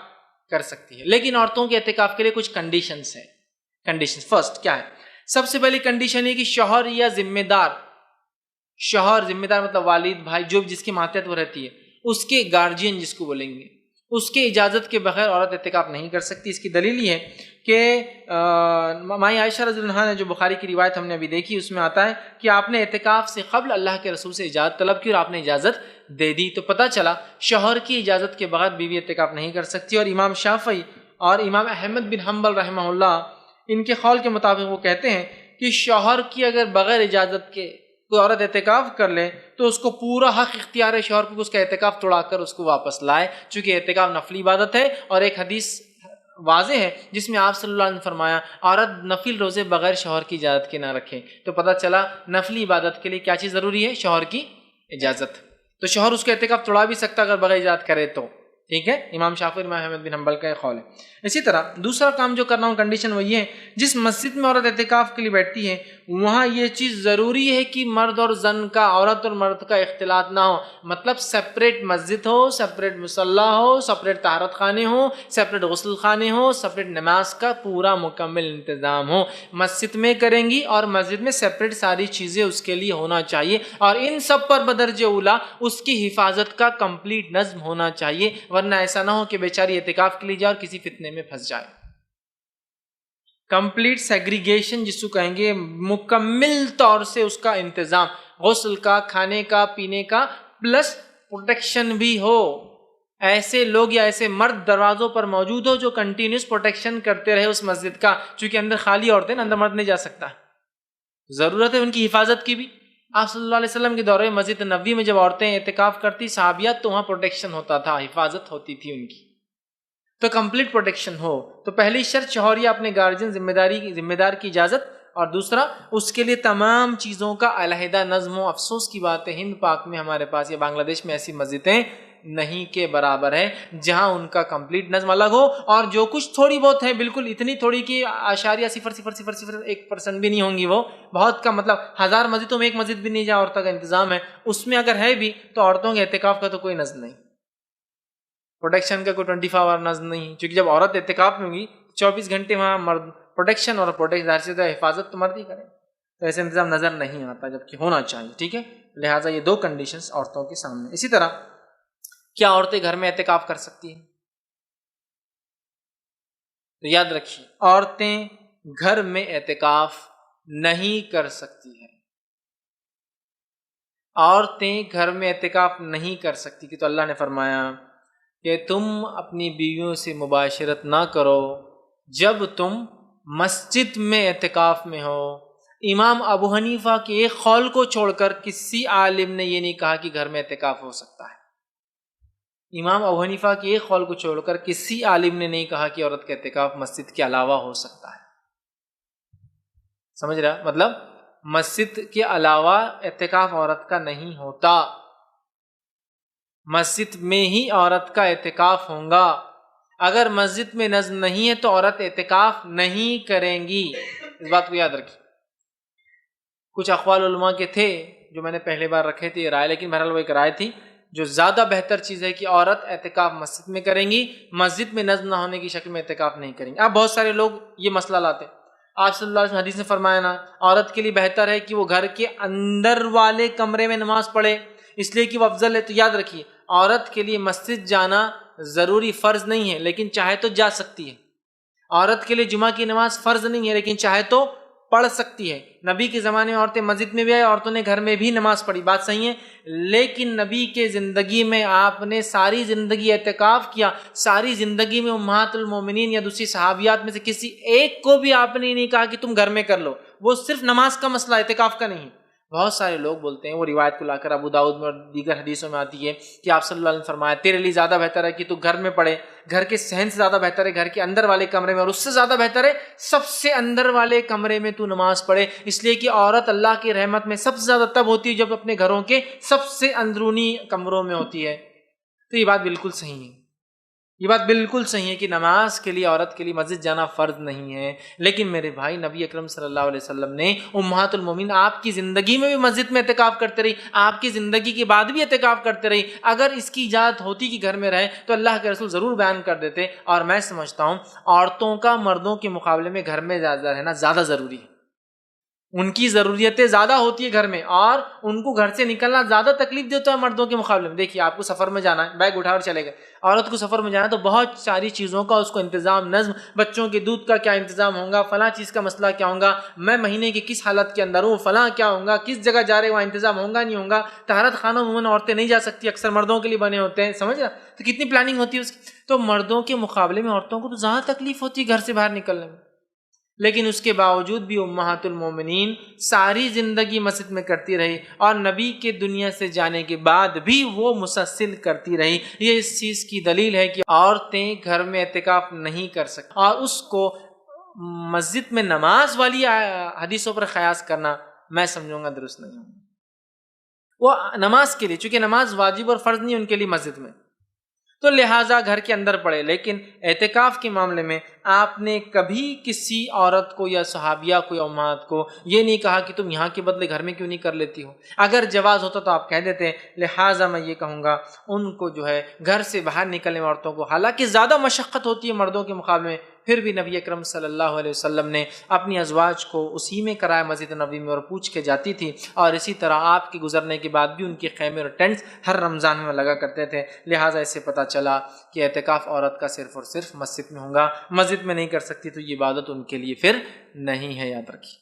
کر سکتی ہیں، لیکن عورتوں کے اعتکاف کے لیے کچھ کنڈیشنز ہیں. کنڈیشن فرسٹ کیا ہے؟ سب سے پہلی کنڈیشن یہ کہ شوہر یا ذمہ دار، شوہر ذمہ دار مطلب والد، بھائی، جو جس کی ماتحت وہ رہتی ہے، اس کے گارجین جس کو بولیں گے، اس کے اجازت کے بغیر عورت اعتکاف نہیں کر سکتی. اس کی دلیل یہ ہے کہ ماں عائشہ رضی اللہ عنہا نے جو بخاری کی روایت ہم نے ابھی دیکھی اس میں آتا ہے کہ آپ نے اعتکاف سے قبل اللہ کے رسول سے اجازت طلب کی اور آپ نے اجازت دے دی. تو پتہ چلا شوہر کی اجازت کے بغیر بیوی اعتکاف نہیں کر سکتی. اور امام شافعی اور امام احمد بن حنبل رحمہ اللہ ان کے قول کے مطابق وہ کہتے ہیں کہ شوہر کی اگر بغیر اجازت کے کوئی عورت اعتکاف کر لے تو اس کو پورا حق اختیار ہے شوہر کو اس کا اعتکاف توڑا کر اس کو واپس لائے، چونکہ اعتکاف نفلی عبادت ہے. اور ایک حدیث واضح ہے جس میں آپ صلی اللہ علیہ وسلم نے فرمایا عورت نفل روزے بغیر شوہر کی اجازت کے نہ رکھے. تو پتہ چلا نفلی عبادت کے لیے کیا چیز ضروری ہے؟ شوہر کی اجازت. تو شوہر اس کا اعتکاف توڑا بھی سکتا اگر بغیر اجازت کرے تو. ٹھیک ہے، امام شافعی امام احمد بن حنبل کا یہ قول ہے. اسی طرح دوسرا کام جو کرنا ہوں کنڈیشن وہ یہ ہے، جس مسجد میں عورت اعتکاف کے لیے بیٹھتی ہے وہاں یہ چیز ضروری ہے کہ مرد اور زن کا، عورت اور مرد کا اختلاط نہ ہو. مطلب سپریٹ مسجد ہو، سپریٹ مصلی ہو، سپریٹ طہارت خانے ہو، سپریٹ غسل خانے ہو، سپریٹ نماز کا پورا مکمل انتظام ہو. مسجد میں کریں گی اور مسجد میں سپریٹ ساری چیزیں اس کے لیے ہونا چاہیے، اور ان سب پر بدرجہ اولا اس کی حفاظت کا کمپلیٹ نظم ہونا چاہیے، ورنہ ایسا نہ ہو کہ بیچاری اعتکاف کے لیے جائے اور کسی فتنے میں پھنس جائے. کمپلیٹ سیگریگیشن جس کو کہیں گے، مکمل طور سے اس کا انتظام، غسل کا، کھانے کا، پینے کا، پلس پروٹیکشن بھی ہو. ایسے لوگ یا ایسے مرد دروازوں پر موجود ہو جو کنٹینیوس پروٹیکشن کرتے رہے اس مسجد کا، چونکہ اندر خالی عورتیں اندر مرد نہیں جا سکتا، ضرورت ہے ان کی حفاظت کی بھی. آپ صلی اللہ علیہ وسلم کے دورے مسجد نبوی میں جب عورتیں اعتکاف کرتی صحابیات تو وہاں پروٹیکشن ہوتا تھا، حفاظت ہوتی تھی ان کی. تو کمپلیٹ پروٹیکشن ہو. تو پہلی شرط شوہر یا اپنے گارجین ذمہ دار کی اجازت، اور دوسرا اس کے لیے تمام چیزوں کا علیحدہ نظم. و افسوس کی بات ہے ہند پاک میں ہمارے پاس یا بنگلہ دیش میں ایسی مسجدیں نہیں کے برابر ہے جہاں ان کا کمپلیٹ نظم الگ ہو، اور جو کچھ تھوڑی بہت ہے بالکل اتنی تھوڑی کہ .000001% بھی نہیں ہوں گی، وہ بہت کم. مطلب 1000 مسجدوں میں ایک مسجد بھی نہیں جہاں عورتوں کا انتظام ہے، اس میں اگر ہے بھی تو عورتوں کے اعتکاف کا تو کوئی نظم نہیں، پروٹیکشن کا کوئی 24 آور نظم نہیں. کیونکہ جب عورت اعتکاف میں ہوگی 24 گھنٹے وہاں مرد پروٹیکشن اور حفاظت تو مرد ہی کرے، تو ایسے انتظام نظر نہیں آتا جبکہ ہونا چاہیے. ٹھیک ہے، لہٰذا یہ 2 کنڈیشنز عورتوں کے سامنے. اسی طرح کیا عورتیں گھر میں اعتکاف کر سکتی ہیں؟ تو یاد رکھیے عورتیں گھر میں اعتکاف نہیں کر سکتی ہیں. عورتیں گھر میں اعتکاف نہیں کر سکتی کہ تو اللہ نے فرمایا کہ تم اپنی بیویوں سے مباشرت نہ کرو جب تم مسجد میں اعتکاف میں ہو. امام ابو حنیفہ کے ایک قول کو چھوڑ کر کسی عالم نے یہ نہیں کہا کہ گھر میں اعتکاف ہو سکتا ہے. امام ابو حنیفہ کے ایک قول کو چھوڑ کر کسی عالم نے نہیں کہا کہ عورت کا اعتکاف مسجد کے علاوہ ہو سکتا ہے. سمجھ رہا؟ مطلب مسجد کے علاوہ اعتکاف عورت کا نہیں ہوتا، مسجد میں ہی عورت کا اعتکاف ہوگا. اگر مسجد میں نظم نہیں ہے تو عورت اعتکاف نہیں کریں گی. اس بات کو یاد رکھیں. کچھ اقوال علماء کے تھے جو میں نے پہلے بار رکھے تھے یہ رائے، لیکن بہرحال وہ ایک رائے تھی جو زیادہ بہتر چیز ہے کہ عورت اعتکاف مسجد میں کریں گی، مسجد میں نظم نہ ہونے کی شکل میں اعتکاف نہیں کریں گی. اب بہت سارے لوگ یہ مسئلہ لاتے. آپ صلی اللہ علیہ وسلم حدیث نے فرمایا نا عورت کے لیے بہتر ہے کہ وہ گھر کے اندر والے کمرے میں نماز پڑھے اس لیے کہ وہ افضل ہے. تو یاد رکھیے عورت کے لیے مسجد جانا ضروری فرض نہیں ہے لیکن چاہے تو جا سکتی ہے. عورت کے لیے جمعہ کی نماز فرض نہیں ہے لیکن چاہے تو پڑھ سکتی ہے. نبی کے زمانے میں عورتیں مسجد میں بھی آئے، عورتوں نے گھر میں بھی نماز پڑھی، بات صحیح ہے. لیکن نبی کے زندگی میں آپ نے ساری زندگی اعتکاف کیا، ساری زندگی میں امہات المومنین یا دوسری صحابیات میں سے کسی ایک کو بھی آپ نے نہیں کہا کہ تم گھر میں کر لو. وہ صرف نماز کا مسئلہ، اعتکاف کا نہیں. بہت سارے لوگ بولتے ہیں، وہ روایت کو لا کر ابو داؤد میں اور دیگر حدیثوں میں آتی ہے کہ آپ صلی اللہ علیہ وسلم نے فرمایا تیرے لیے زیادہ بہتر ہے کہ تو گھر میں پڑھے، گھر کے صحن سے زیادہ بہتر ہے گھر کے اندر والے کمرے میں، اور اس سے زیادہ بہتر ہے سب سے اندر والے کمرے میں تو نماز پڑھے. اس لیے کہ عورت اللہ کی رحمت میں سب سے زیادہ تب ہوتی ہے جب اپنے گھروں کے سب سے اندرونی کمروں میں ہوتی ہے. تو یہ بات بالکل صحیح ہے، یہ بات بالکل صحیح ہے کہ نماز کے لیے عورت کے لیے مسجد جانا فرض نہیں ہے. لیکن میرے بھائی نبی اکرم صلی اللہ علیہ وسلم نے امہات المومنین آپ کی زندگی میں بھی مسجد میں اعتکاف کرتے رہی، آپ کی زندگی کے بعد بھی اعتکاف کرتے رہی. اگر اس کی اجازت ہوتی کہ گھر میں رہے تو اللہ کے رسول ضرور بیان کر دیتے. اور میں سمجھتا ہوں عورتوں کا مردوں کے مقابلے میں گھر میں زیادہ رہنا زیادہ ضروری ہے. ان کی ضروریتیں زیادہ ہوتی ہے گھر میں، اور ان کو گھر سے نکلنا زیادہ تکلیف دیتا ہے مردوں کے مقابلے میں. دیکھیے آپ کو سفر میں جانا ہے، بیگ اٹھا اور چلے گئے. عورت کو سفر میں جانا ہے تو بہت ساری چیزوں کا اس کو انتظام، نظم، بچوں کے دودھ کا کیا انتظام ہوگا، فلاں چیز کا مسئلہ کیا ہوگا، میں مہینے کی کس حالت کے اندر ہوں، فلاں کیا ہوگا، کس جگہ جا رہے وہاں انتظام ہوگا نہیں ہوگا. طہارت خانوں میں عورتیں نہیں جا سکتی، اکثر مردوں کے لیے بنے ہوتے ہیں. سمجھ رہا؟ تو کتنی پلاننگ ہوتی ہے اس کی. تو مردوں کے مقابلے میں عورتوں کو تو زیادہ تکلیف ہوتی ہے گھر سے باہر نکلنے میں. لیکن اس کے باوجود بھی امہات المومنین ساری زندگی مسجد میں کرتی رہی، اور نبی کے دنیا سے جانے کے بعد بھی وہ مسلسل کرتی رہی۔ یہ اس چیز کی دلیل ہے کہ عورتیں گھر میں اعتکاف نہیں کر سکتی، اور اس کو مسجد میں نماز والی حدیثوں پر قیاس کرنا میں سمجھوں گا درست نہیں ہوگا۔ وہ نماز کے لیے، چونکہ نماز واجب اور فرض نہیں ان کے لیے مسجد میں، تو لہٰذا گھر کے اندر پڑھے، لیکن اعتکاف کے معاملے میں آپ نے کبھی کسی عورت کو یا صحابیہ کو یا امہات کو یہ نہیں کہا کہ تم یہاں کے بدلے گھر میں کیوں نہیں کر لیتی ہو۔ اگر جواز ہوتا تو آپ کہہ دیتے، لہٰذا میں یہ کہوں گا ان کو جو ہے گھر سے باہر نکلنے میں عورتوں کو، حالانکہ زیادہ مشقت ہوتی ہے مردوں کے مقابلے میں، پھر بھی نبی اکرم صلی اللہ علیہ وسلم نے اپنی ازواج کو اسی میں کرایا مسجد نبوی میں، اور پوچھ کے جاتی تھی، اور اسی طرح آپ کے گزرنے کے بعد بھی ان کے خیمے اور ٹینٹس ہر رمضان میں لگا کرتے تھے۔ لہٰذا اس سے پتہ چلا کہ اعتکاف عورت کا صرف اور صرف مسجد میں ہوگا، مسجد میں نہیں کر سکتی تو یہ عبادت ان کے لیے پھر نہیں ہے، یاد رکھیے۔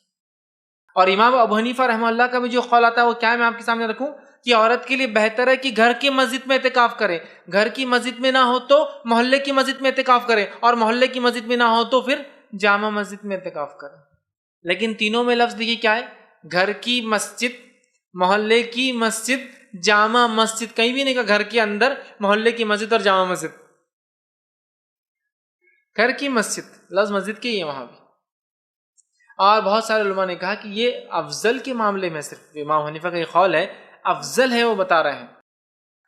اور امام ابو حنیفہ رحمہ اللہ کا بھی جو قول آتا ہے وہ کیا ہے، میں آپ کے سامنے رکھوں کہ عورت کے لیے بہتر ہے کہ گھر کی مسجد میں اعتکاف کرے، گھر کی مسجد میں نہ ہو تو محلے کی مسجد میں اعتکاف کرے، اور محلے کی مسجد میں نہ ہو تو پھر جامع مسجد میں اعتکاف کرے۔ لیکن تینوں میں لفظ دیکھیے کیا ہے، گھر کی مسجد، محلے کی مسجد، جامع مسجد، کہیں بھی نہیں کہا گھر کے اندر محلے کی مسجد اور جامع مسجد، گھر کی مسجد، لفظ مسجد کے ہی ہے وہاں بھی۔ اور بہت سارے علماء نے کہا کہ یہ افضل کے معاملے میں، صرف امام حنیفہ کا یہ قول ہے افضل ہے، وہ بتا رہے ہیں،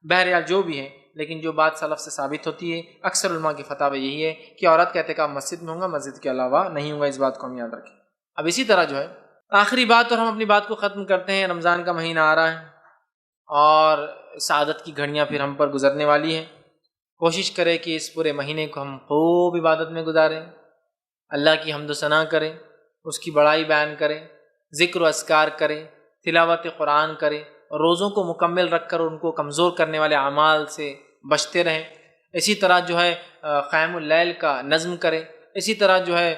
بہرحال جو بھی ہے، لیکن جو بات سلف سے ثابت ہوتی ہے، اکثر علماء کی فتوی یہی ہے کہ عورت کا اعتکاف مسجد میں ہوگا، مسجد کے علاوہ نہیں ہوگا، اس بات کو ہم یاد رکھیں۔ اب اسی طرح جو ہے آخری بات، اور ہم اپنی بات کو ختم کرتے ہیں، رمضان کا مہینہ آ رہا ہے اور سعادت کی گھڑیاں پھر ہم پر گزرنے والی ہیں۔ کوشش کریں کہ اس پورے مہینے کو ہم خوب عبادت میں گزاریں، اللہ کی حمد و ثنا کریں، اس کی بڑائی بیان کریں، ذکر و اذکار کریں، تلاوت قرآن کریں، روزوں کو مکمل رکھ کر ان کو کمزور کرنے والے اعمال سے بچتے رہیں۔ اسی طرح جو ہے قیام اللیل کا نظم کریں، اسی طرح جو ہے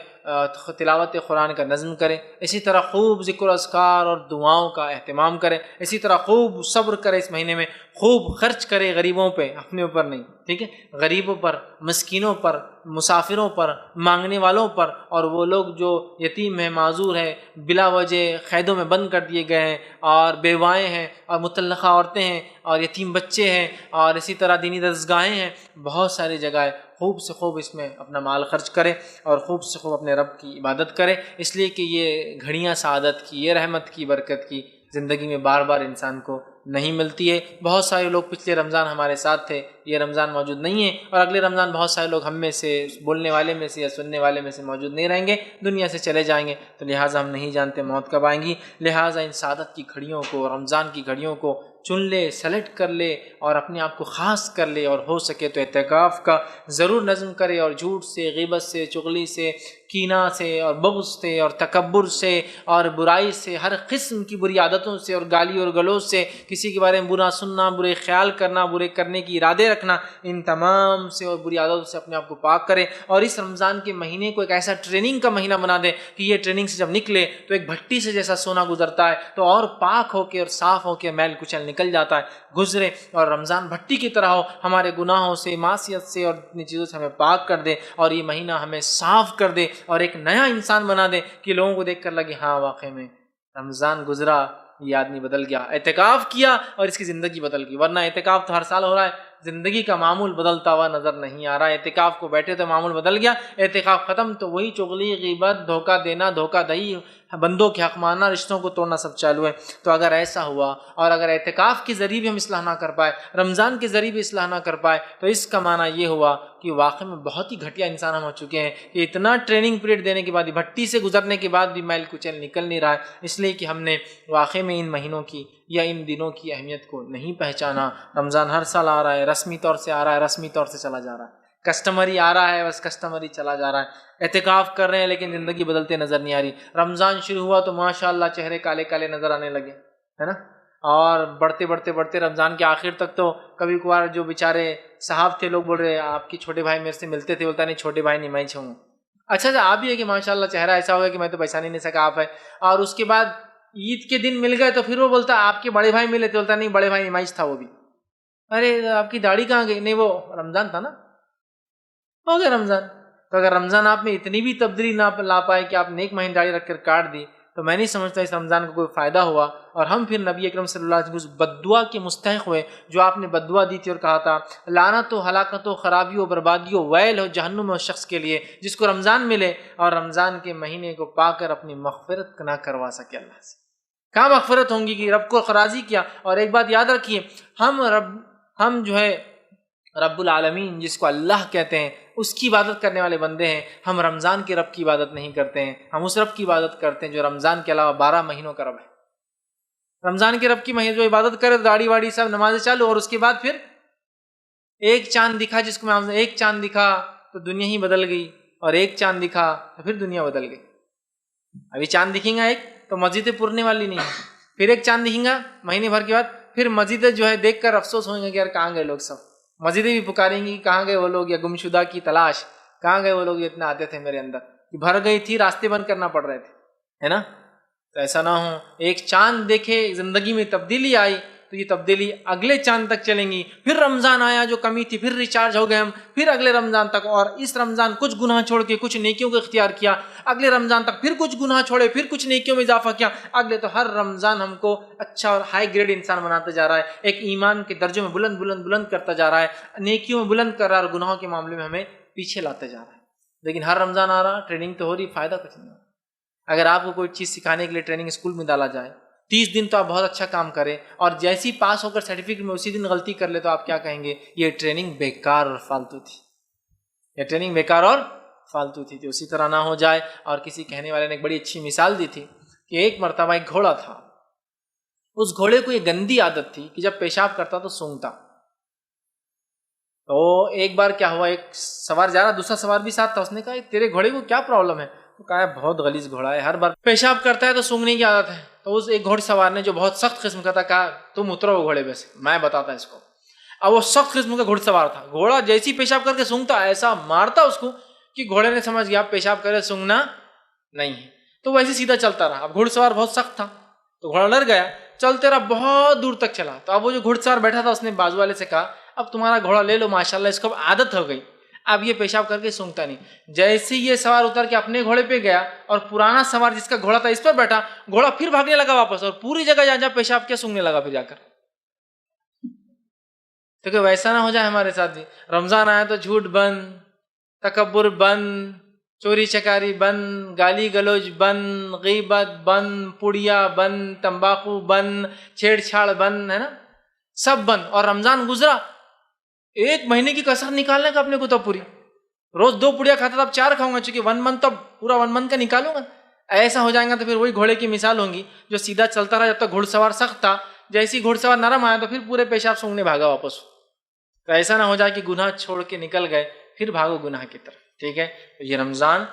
تلاوت قرآن کا نظم کریں، اسی طرح خوب ذکر و اذکار اور دعاؤں کا اہتمام کریں، اسی طرح خوب صبر کریں، اس مہینے میں خوب خرچ کریں غریبوں پہ، اپنے اوپر نہیں، ٹھیک ہے، غریبوں پر، مسکینوں پر، مسافروں پر، مانگنے والوں پر، اور وہ لوگ جو یتیم ہیں، معذور ہیں، بلا وجہ قیدوں میں بند کر دیے گئے ہیں، اور بیوائیں ہیں، اور مطلقہ عورتیں ہیں، اور یتیم بچے ہیں، اور اسی طرح دینی درسگاہیں ہیں، بہت ساری جگہیں، خوب سے خوب اس میں اپنا مال خرچ کرے اور خوب سے خوب اپنے رب کی عبادت کرے، اس لیے کہ یہ گھڑیاں سعادت کی، یہ رحمت کی، برکت کی زندگی میں بار بار انسان کو نہیں ملتی ہے۔ بہت سارے لوگ پچھلے رمضان ہمارے ساتھ تھے، یہ رمضان موجود نہیں ہے، اور اگلے رمضان بہت سارے لوگ ہم میں سے، بولنے والے میں سے یا سننے والے میں سے موجود نہیں رہیں گے، دنیا سے چلے جائیں گے، تو لہٰذا ہم نہیں جانتے موت کب آئیں گی۔ لہٰذا ان سعادت کی گھڑیوں کو، رمضان کی گھڑیوں کو چن لے، سلیکٹ کر لے، اور اپنے آپ کو خاص کر لے، اور ہو سکے تو اعتکاف کا ضرور نظم کرے، اور جھوٹ سے، غیبت سے، چغلی سے، کینہ سے، اور بغض سے، اور تکبر سے، اور برائی سے، ہر قسم کی بری عادتوں سے، اور گالی اور گلوچ سے، کسی کے بارے میں برا سننا، برے خیال کرنا، برے کرنے کی ارادے رکھنا، ان تمام سے اور بری عادتوں سے اپنے آپ کو پاک کرے، اور اس رمضان کے مہینے کو ایک ایسا ٹریننگ کا مہینہ بنا دے کہ یہ ٹریننگ سے جب نکلے تو ایک بھٹی سے جیسا سونا گزرتا ہے تو اور پاک ہو کے اور صاف ہو کے میل کچل نکل جاتا ہے، گزرے، اور رمضان بھٹی کی طرح ہو، ہمارے گناہوں سے، معصیت سے، اور اتنی چیزوں سے ہمیں پاک کر دے، اور یہ مہینہ ہمیں صاف کر دے، اور ایک نیا انسان بنا دے کہ لوگوں کو دیکھ کر لگے ہاں واقعی میں رمضان گزرا، یہ آدمی بدل گیا، اعتکاف کیا اور اس کی زندگی بدل گئی، ورنہ اعتکاف تو ہر سال ہو رہا ہے، زندگی کا معمول بدلتا ہوا نظر نہیں آ رہا ہے۔ اعتکاف کو بیٹھے تو معمول بدل گیا، اعتکاف ختم تو وہی چغلی، غیبت، دھوکہ دینا، دھوکہ دہی، بندوں کے حق ماننا، رشتوں کو توڑنا سب چالو ہے۔ تو اگر ایسا ہوا، اور اگر اعتکاف کے ذریعے بھی ہم اصلاح نہ کر پائے، رمضان کے ذریعے بھی اصلاح نہ کر پائے، تو اس کا معنی یہ ہوا کہ واقعی میں بہت ہی گھٹیا انسان ہم ہو چکے ہیں کہ اتنا ٹریننگ پیریڈ دینے کے بعد، بھٹی سے گزرنے کے بعد بھی میل کچل نکل نہیں رہا ہے، اس لیے کہ ہم نے واقعی میں ان مہینوں کی یا ان دنوں کی اہمیت کو نہیں پہچانا۔ رمضان ہر سال آ رہا ہے، رسمی طور سے آ رہا ہے، رسمی طور سے چلا جا رہا ہے، کسٹمری آ رہا ہے، بس کسٹمری چلا جا رہا ہے، اعتکاف کر رہے ہیں لیکن زندگی بدلتے نظر نہیں آ رہی۔ رمضان شروع ہوا تو ماشاءاللہ چہرے کالے کالے نظر آنے لگے، ہے نا، اور بڑھتے بڑھتے بڑھتے رمضان کے آخر تک تو کبھی کبھار جو بیچارے صاحب تھے، لوگ بول رہے آپ کی چھوٹے بھائی میرے سے ملتے تھے، بولتا نہیں چھوٹے بھائی نہیں میں ہی ہوں۔ اچھا آپ بھی ہے کہ ماشاءاللہ چہرہ ایسا ہو گیا کہ میں تو پہچان ہی نہیں سکا آپ ہے، اور اس کے بعد عید کے دن مل گئے تو پھر وہ بولتا آپ کے بڑے بھائی ملے تھے، بولتا نہیں بڑے بھائی نمائش تھا وہ بھی، ارے آپ کی داڑھی کہاں گئی، نہیں وہ رمضان تھا نا، ہو گیا رمضان۔ تو اگر رمضان آپ میں اتنی بھی تبدیلی نہ لا پائے کہ آپ نے ایک مہینے داڑھی رکھ کر کاٹ دی، تو میں نہیں سمجھتا اس رمضان کا کوئی فائدہ ہوا، اور ہم پھر نبی اکرم صلی اللہ علیہ وسلم بد دعا کے مستحق ہوئے، جو آپ نے بد دعا دی تھی اور کہا تھا لعنت و ہلاکت و خرابی و بربادی و ویل ہو جہنم اس شخص کے لیے جس کو رمضان ملے اور رمضان کے مہینے کو پا کر اپنی مغفرت نہ کروا سکے اللہ سے۔ کہاں مغفرت ہوں گی کہ رب کو راضی کیا۔ اور ایک بات یاد رکھیے، ہم جو ہے رب العالمین جس کو اللہ کہتے ہیں اس کی عبادت کرنے والے بندے ہیں، ہم رمضان کے رب کی عبادت نہیں کرتے ہیں، ہم اس رب کی عبادت کرتے ہیں جو رمضان کے علاوہ 12 مہینوں کا رب ہے۔ رمضان کے رب کی مہینے جو عبادت کرے، داڑھی واڑی سب نمازیں چالو، اور اس کے بعد پھر ایک چاند دکھا، جس کو میں ایک چاند دکھا تو دنیا ہی بدل گئی، اور ایک چاند دکھا تو پھر دنیا بدل گئی۔ ابھی چاند دکھیں گا ایک تو مسجدیں پورنے والی نہیں ہے، پھر ایک چاند دکھیں گا مہینے بھر کے بعد، پھر مسجدیں جو ہے دیکھ کر افسوس ہوئیں گے کہ یار کہاں گئے لوگ سب، مسجدیں بھی پکاریں گی کہاں گئے وہ لوگ، یا گمشدہ کی تلاش، کہاں گئے وہ لوگ، اتنا آتے تھے میرے اندر، بھر گئی تھی راستے بند کرنا پڑ رہے تھے، ہے نا۔ تو ایسا نہ ہو، ایک چاند دیکھے زندگی میں تبدیلی آئی تو یہ تبدیلی اگلے چاند تک چلیں گی، پھر رمضان آیا جو کمی تھی پھر ریچارج ہو گئے ہم، پھر اگلے رمضان تک، اور اس رمضان کچھ گناہ چھوڑ کے کچھ نیکیوں کو اختیار کیا، اگلے رمضان تک پھر کچھ گناہ چھوڑے پھر کچھ نیکیوں میں اضافہ کیا، اگلے تو ہر رمضان ہم کو اچھا اور ہائی گریڈ انسان بناتا جا رہا ہے، ایک ایمان کے درجوں میں بلند بلند بلند کرتا جا رہا ہے، نیکیوں میں بلند کر رہا ہے، اور گناہوں کے معاملے میں ہمیں پیچھے لاتا جا رہا ہے۔ لیکن ہر رمضان آ رہا، ٹریننگ تو ہو رہی، فائدہ کچھ نہیں ہو رہا۔ اگر آپ کو کوئی چیز سکھانے کے لیے ٹریننگ اسکول میں ڈالا جائے، 30 دن تو آپ بہت اچھا کام کریں، اور جیسی پاس ہو کر سرٹیفکیٹ میں اسی دن غلطی کر لے تو آپ کیا کہیں گے؟ یہ ٹریننگ بیکار اور فالتو تھی، یہ ٹریننگ بیکار اور فالتو تھی۔ تو اسی طرح نہ ہو جائے۔ اور کسی کہنے والے نے ایک بڑی اچھی مثال دی تھی کہ ایک مرتبہ ایک گھوڑا تھا، اس گھوڑے کو یہ گندی عادت تھی کہ جب پیشاب کرتا تو سونگتا۔ تو ایک بار کیا ہوا، ایک سوار جا رہا، دوسرا سوار بھی ساتھ تھا، اس نے کہا تیرے گھوڑے کو کیا پرابلم ہے؟ تو کہا بہت غلیظ گھوڑا ہے، ہر بار پیشاب کرتا ہے تو سونگنے کی عادت ہے۔ تو اس ایک گھوڑ سوار نے جو بہت سخت قسم کا تھا کہا تم اترو گھوڑے پہ سے، میں بتاتا اس کو۔ اب وہ سخت قسم کا گھوڑ سوار تھا، گھوڑا جیسی پیشاب کر کے سونگتا ایسا مارتا اس کو کہ گھوڑے نے سمجھ گیا پیشاب کرے سونگنا نہیں ہے، تو ویسے سیدھا چلتا رہا۔ اب گھوڑ سوار بہت سخت تھا تو گھوڑا ڈر گیا، چلتے رہا، بہت دور تک چلا۔ تو اب وہ جو گھوڑ سوار بیٹھا تھا اس نے بازو والے سے کہا اب تمہارا گھوڑا لے لو، ماشاءاللہ اس کو عادت ہو گئی، اب یہ پیشاب کر کے سونگتا نہیں۔ جیسے یہ سوار اتر کے اپنے گھوڑے پہ گیا اور پرانا سوار جس کا گھوڑا تھا اس پر بیٹھا، گھوڑا پھر بھاگنے لگا واپس، اور پوری جگہ جہاں جہاں پیشاب کیا سونگنے لگا پھر جا کر۔ تو کہ ویسا نہ ہو جائے ہمارے ساتھ بھی، رمضان آیا تو جھوٹ بند، تکبر بند، چوری چکاری بند، گالی گلوچ بند، غیبت بند، پڑیا بند، تمباکو بند، چھیڑ چھاڑ بند، ہے نا، سب بند۔ اور رمضان گزرا، ایک مہینے کی کسر نکالنے کا اپنے کو تو پوری، روز 2 پڑیا کھاتا تھا اب 4 کھاؤں گا، چونکہ 1 منتھ تو پورا 1 منتھ کا نکالوں گا۔ ایسا ہو جائے گا تو پھر وہی گھوڑے کی مثال ہوں گی جو سیدھا چلتا رہا جب تک گھوڑ سوار سخت تھا، جیسی گھوڑ سوار نرم آیا تو پھر پورے پیشاب سونگنے بھاگا واپس۔ تو ایسا نہ ہو جائے کہ گناہ چھوڑ کے نکل گئے پھر بھاگو گناہ کی طرف، ٹھیک ہے۔ تو یہ رمضان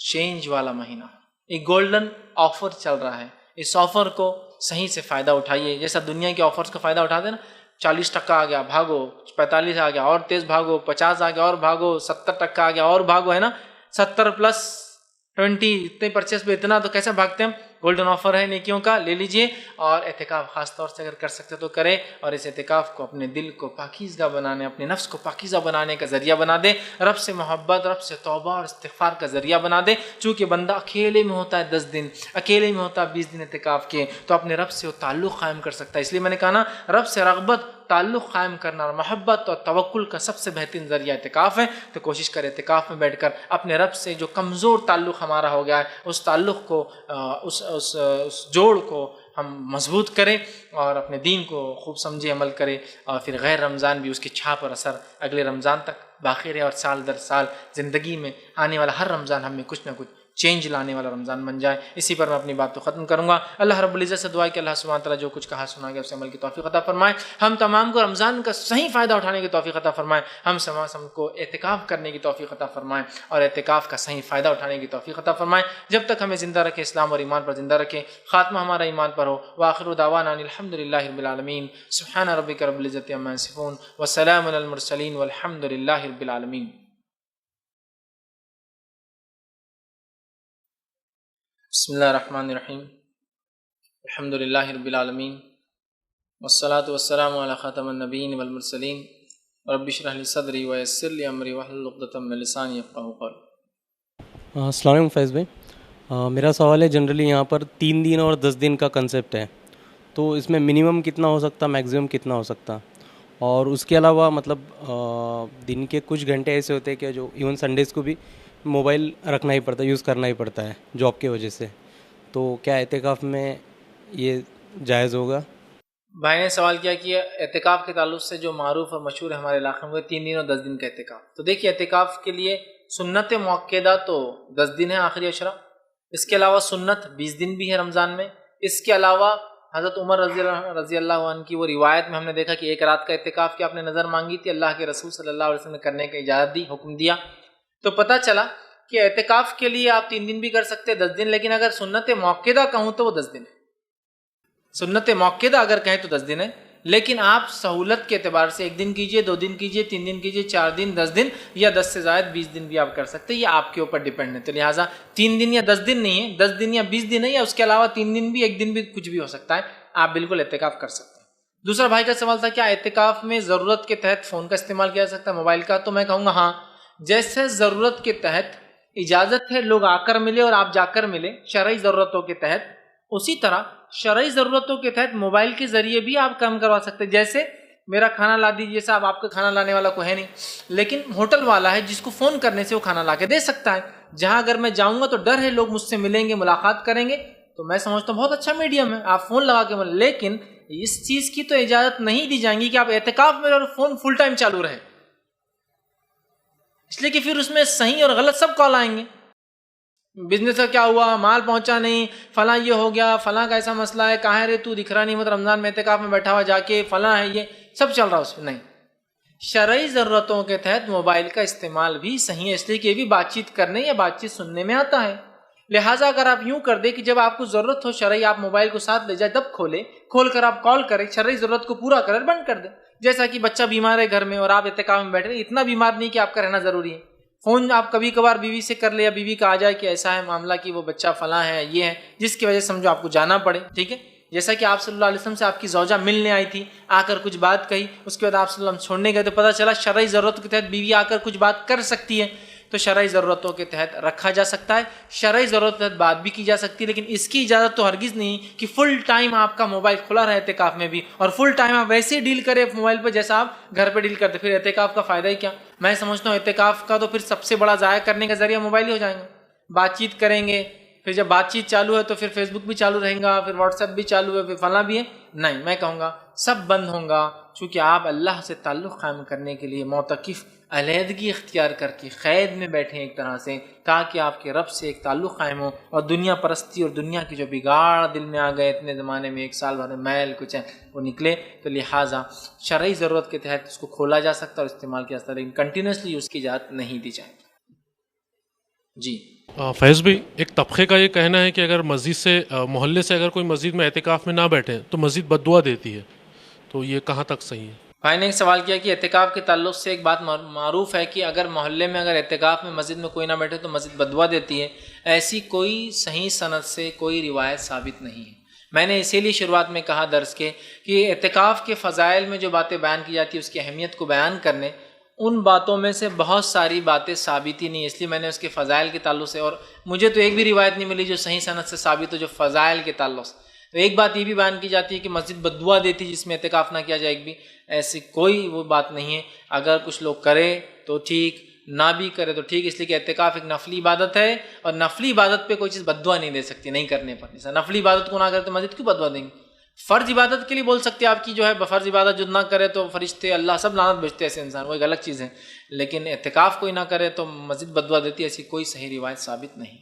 چینج والا مہینہ، ایک گولڈن آفر چل رہا ہے، اس آفر کو صحیح سے فائدہ اٹھائیے۔ جیسا دنیا کے آفرز کا فائدہ اٹھاتے نا، 40% آ گیا بھاگو، 45 آ گیا اور تیز بھاگو، 50 آ گیا اور بھاگو، 70% آ گیا اور بھاگو، ہے نا، 70+20 اتنے پرچیز پہ اتنا، تو کیسے بھاگتے ہیں؟ گولڈن آفر ہے نیکیوں کا، لے لیجئے۔ اور اعتکاف خاص طور سے اگر کر سکتے تو کریں، اور اس اعتکاف کو اپنے دل کو پاکیزہ بنانے، اپنے نفس کو پاکیزہ بنانے کا ذریعہ بنا دے، رب سے محبت، رب سے توبہ اور استغفار کا ذریعہ بنا دے۔ چونکہ بندہ اکیلے میں ہوتا ہے 10 دن، اکیلے میں ہوتا ہے 20 دن اعتکاف کے، تو اپنے رب سے وہ تعلق قائم کر سکتا ہے۔ اس لیے میں نے کہا نا، رب سے رغبت، تعلق قائم کرنا اور محبت اور توکل کا سب سے بہترین ذریعہ اعتکاف ہے۔ تو کوشش کریں اعتکاف میں بیٹھ کر اپنے رب سے جو کمزور تعلق ہمارا ہو گیا ہے، اس تعلق کو، اس جوڑ کو ہم مضبوط کریں، اور اپنے دین کو خوب سمجھے عمل کریں، اور پھر غیر رمضان بھی اس کی چھاپ اور اثر اگلے رمضان تک باقی رہے، اور سال در سال زندگی میں آنے والا ہر رمضان ہم میں کچھ نہ کچھ چینج لانے والا رمضان بن جائے۔ اسی پر میں اپنی بات کو ختم کروں گا۔ اللہ رب العزت سے دعا ہے کہ اللہ سبحانہ وتعالیٰ جو کچھ کہا سنا گیا اسے عمل کی توفیق عطا فرمائے، ہم تمام کو رمضان کا صحیح فائدہ اٹھانے کی توفیق عطا فرمائے، ہم سب کو اعتکاف کرنے کی توفیق عطا فرمائے، اور اعتکاف کا صحیح فائدہ اٹھانے کی توفیق عطا فرمائے۔ جب تک ہمیں زندہ رکھے، اسلام اور ایمان پر زندہ رکھے، خاتمہ ہمارا ایمان پر ہو۔ وآخر دعوانا الحمدللہ رب العالمین، سبحان ربک رب العزت عما یصفون، وسلام علی المرسلین، والحمدللہ رب العالمین۔ بسم اللہ الرحمن الرحیم، الحمدللہ رب العالمین، والصلاة والسلام علی خاتم النبیین والمرسلین، رب اشرح لی صدری ویسر لی امری واحلل عقدۃ من لسانی یفقہوا قولی۔ السلام علیکم فیض بھائی. میرا سوال ہے جنرلی یہاں پر 3 دن اور 10 دن کا کنسیپٹ ہے, تو اس میں منیمم کتنا ہو سکتا, میکسیمم کتنا ہو سکتا, اور اس کے علاوہ مطلب دن کے کچھ گھنٹے ایسے ہوتے ہیں کہ جو ایون سنڈیز کو بھی موبائل رکھنا ہی پڑتا ہے, یوز کرنا ہی پڑتا ہے جاب کی وجہ سے, تو کیا اعتکاف میں یہ جائز ہوگا؟ بھائی نے سوال کیا کہ اعتکاف کے تعلق سے جو معروف اور مشہور ہے ہمارے علاقے میں وہ 3 دن اور 10 دن کا اعتکاف. تو دیکھیے اعتکاف کے لیے سنت موقعہ تو 10 دن ہے آخری اشرا, اس کے علاوہ سنت 20 دن بھی ہے رمضان میں. اس کے علاوہ حضرت عمر رضی اللہ عنہ کی وہ روایت میں ہم نے دیکھا کہ ایک رات کا اعتکاف کی آپ نے نظر مانگی تھی, اللہ کے رسول صلی اللہ علیہ وسلم نے کرنے کی اجازت دی, حکم دیا. تو پتہ چلا کہ اعتکاف کے لیے آپ 3 دن بھی کر سکتے 10 دن, لیکن اگر سنت موقعہ کہوں تو وہ 10 دن ہے. سنت موقعہ اگر کہیں تو 10 دن ہے, لیکن آپ سہولت کے اعتبار سے 1 دن کیجئے, 2 دن کیجئے, 3 دن کیجئے, 4 دن, 10 دن یا 10 سے زائد 20 دن بھی آپ کر سکتے ہیں, یہ آپ کے اوپر ڈیپینڈ ہے. تو لہٰذا 3 دن یا 10 دن نہیں ہے, 10 دن یا 20 دن ہے, یا اس کے علاوہ 3 دن بھی, 1 دن بھی, کچھ بھی ہو سکتا ہے, آپ بالکل اعتکاف کر سکتے ہیں. دوسرا بھائی کا سوال تھا کیا اعتکاف میں ضرورت کے تحت فون کا استعمال کیا جا سکتا ہے, موبائل کا؟ تو میں کہوں گا ہاں, جیسے ضرورت کے تحت اجازت ہے لوگ آ کر ملے اور آپ جا کر ملے شرعی ضرورتوں کے تحت, اسی طرح شرعی ضرورتوں کے تحت موبائل کے ذریعے بھی آپ کام کروا سکتے ہیں. جیسے میرا کھانا لا دیجیے صاحب, آپ کا کھانا لانے والا کوئی ہے نہیں, لیکن ہوٹل والا ہے جس کو فون کرنے سے وہ کھانا لا کے دے سکتا ہے. جہاں اگر میں جاؤں گا تو ڈر ہے لوگ مجھ سے ملیں گے, ملاقات کریں گے, تو میں سمجھتا ہوں بہت اچھا میڈیم ہے, آپ فون لگا کے ملیں. لیکن اس چیز کی تو اجازت نہیں دی جائیں گی کہ آپ اعتکاف میں اور فون فل ٹائم چالو رہے, اس لیے کہ پھر اس میں صحیح اور غلط سب کال آئیں گے. بزنس کا کیا ہوا, مال پہنچا نہیں, فلاں یہ ہو گیا, فلاں کا ایسا مسئلہ ہے, کہاں ہے رے تو, دکھ رہا نہیں, مطلب رمضان میں اعتکاف میں بیٹھا ہوا, جا کے فلاں ہے, یہ سب چل رہا اس میں. نہیں, شرعی ضرورتوں کے تحت موبائل کا استعمال بھی صحیح ہے, اس لیے کہ یہ بھی بات چیت کرنے یا بات چیت سننے میں آتا ہے. لہٰذا اگر آپ یوں کر دیں کہ جب آپ کو ضرورت ہو شرعی, آپ موبائل کو ساتھ لے جائے, تب کھول کر آپ کال کریں, شرعی ضرورت کو پورا کریں, بند کر دیں. جیسا کہ بچہ بیمار ہے گھر میں اور آپ اعتکاف میں بیٹھے, اتنا بیمار نہیں کہ آپ کا رہنا ضروری ہے, فون آپ کبھی کبھار بیوی سے کر لے, یا بیوی کا آ جائے کہ ایسا ہے معاملہ کہ وہ بچہ فلاں ہے, یہ ہے, جس کی وجہ سے سمجھو آپ کو جانا پڑے. ٹھیک ہے, جیسا کہ آپ صلی اللہ علیہ وسلم سے آپ کی زوجہ ملنے آئی تھی, آ کر کچھ بات کہی, اس کے بعد آپ صلی اللہ علیہ وسلم چھوڑنے گئے, تو پتہ چلا شرعی ضرورت کے تحت بیوی آ کر کچھ بات کر سکتی ہے, تو شرعی ضرورتوں کے تحت رکھا جا سکتا ہے, شرعی ضرورت کے تحت بات بھی کی جا سکتی ہے. لیکن اس کی اجازت تو ہرگز نہیں کہ فل ٹائم آپ کا موبائل کھلا رہے اعتکاف میں بھی, اور فل ٹائم آپ ویسے ہی ڈیل کریں موبائل پہ جیسا آپ گھر پہ ڈیل کرتے, پھر اعتکاف کا فائدہ ہی کیا؟ میں سمجھتا ہوں اعتکاف کا تو پھر سب سے بڑا ضائع کرنے کا ذریعہ موبائل ہی ہو جائیں گے. بات چیت کریں گے, پھر جب بات چیت چالو ہے تو پھر فیس بک بھی چالو رہیں گا, پھر واٹس ایپ بھی چالو ہے, پھر فلاں بھی ہے. نہیں, میں کہوں گا سب بند ہوں گا, چونکہ آپ اللہ سے تعلق قائم کرنے کے لیے معتکف علیحدگی اختیار کر کے قید میں بیٹھے ایک طرح سے, تاکہ آپ کے رب سے ایک تعلق قائم ہو, اور دنیا پرستی اور دنیا کی جو بگاڑ دل میں آ گئے اتنے زمانے میں, 1 سال بھر میں میل کچھ ہے وہ نکلے. تو لہٰذا شرعی ضرورت کے تحت اس کو کھولا جا سکتا ہے اور استعمال کیا جا سکتا ہے, لیکن کنٹینیوسلی اس کی اجازت نہیں دی جائے. جی فیض بھی ایک طبقے کا یہ کہنا ہے کہ اگر مسجد سے محلے سے اگر کوئی مسجد میں اعتکاف میں نہ بیٹھے تو مسجد بد دعا دیتی ہے, تو یہ کہاں تک صحیح ہے؟ بھائی نے ایک سوال کیا کہ اعتکاف کے تعلق سے ایک بات معروف ہے کہ اگر محلے میں اگر اعتکاف میں مسجد میں کوئی نہ بیٹھے تو مسجد بد دعا دیتی ہے. ایسی کوئی صحیح سند سے کوئی روایت ثابت نہیں ہے. میں نے اسی لیے شروعات میں کہا درس کے کہ اعتکاف کے فضائل میں جو باتیں بیان کی جاتی ہیں اس کی اہمیت کو بیان کرنے, ان باتوں میں سے بہت ساری باتیں ثابت ہی نہیں, اس لیے میں نے اس کے فضائل کے تعلق سے, اور مجھے تو ایک بھی روایت نہیں ملی جو صحیح سند سے ثابت ہو جو فضائل کے تعلق سے. تو ایک بات یہ بھی بیان کی جاتی ہے کہ مسجد بد دعا دیتی جس میں اعتکاف نہ کیا جائے, ایک بھی ایسی کوئی وہ بات نہیں ہے. اگر کچھ لوگ کرے تو ٹھیک, نہ بھی کرے تو ٹھیک, اس لیے کہ اعتکاف ایک نفلی عبادت ہے, اور نفلی عبادت پہ کوئی چیز بد دعا نہیں دے سکتی نہیں کرنے پر. جیسا نفلی عبادت کو نہ کرے تو مسجد کیوں بد دعا دیں گے؟ فرض عبادت کے لیے بول سکتے آپ کی جو ہے فرض عبادت جو نہ کرے تو فرشتے اللہ سب لعنت بھیجتے ایسے انسان, وہ ایک الگ چیز ہے. لیکن اعتکاف کوئی نہ کرے تو مسجد بد دعا دیتی, ایسی کوئی صحیح روایت ثابت نہیں.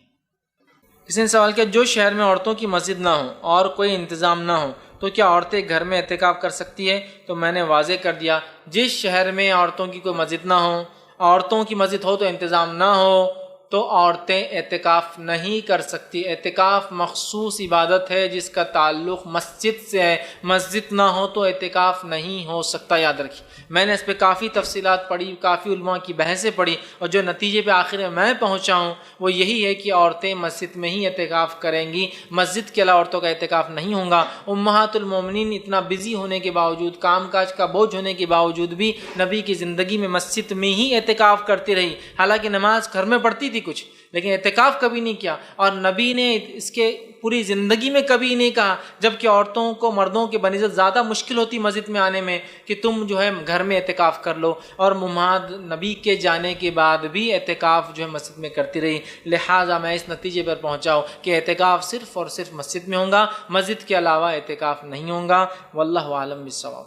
کسی نے سوال کیا جو شہر میں عورتوں کی مسجد نہ ہو اور کوئی انتظام نہ ہو تو کیا عورتیں گھر میں اعتکاف کر سکتی ہے؟ تو میں نے واضح کر دیا, جس شہر میں عورتوں کی کوئی مسجد نہ ہو, عورتوں کی مسجد ہو تو انتظام نہ ہو, تو عورتیں اعتکاف نہیں کر سکتی. اعتکاف مخصوص عبادت ہے جس کا تعلق مسجد سے ہے, مسجد نہ ہو تو اعتکاف نہیں ہو سکتا. یاد رکھیے, میں نے اس پہ کافی تفصیلات پڑھی, کافی علماء کی بحثیں پڑھی, اور جو نتیجے پہ آخر میں پہنچا ہوں وہ یہی ہے کہ عورتیں مسجد میں ہی اعتکاف کریں گی, مسجد کے علاوہ عورتوں کا اعتکاف نہیں ہوگا. امہات المومنین اتنا بزی ہونے کے باوجود, کام کاج کا بوجھ ہونے کے باوجود بھی نبی کی زندگی میں مسجد میں ہی اعتکاف کرتی رہی. حالانکہ نماز گھر میں پڑھتی تھی کچھ, لیکن اعتکاف کبھی نہیں کیا، اور نبی نے اس کے پوری زندگی میں کبھی نہیں کہا، جبکہ عورتوں کو مردوں کے بنسبت زیادہ مشکل ہوتی مسجد میں آنے میں، کہ تم جو ہے گھر میں اعتکاف کر لو، اور محمد نبی کے جانے کے بعد بھی اعتکاف جو ہے مسجد میں کرتی رہی۔ لہٰذا میں اس نتیجے پر پہنچا ہوں کہ اعتکاف صرف اور صرف مسجد میں ہوگا، مسجد کے علاوہ اعتکاف نہیں ہوگا۔ واللہ عالم بالصواب۔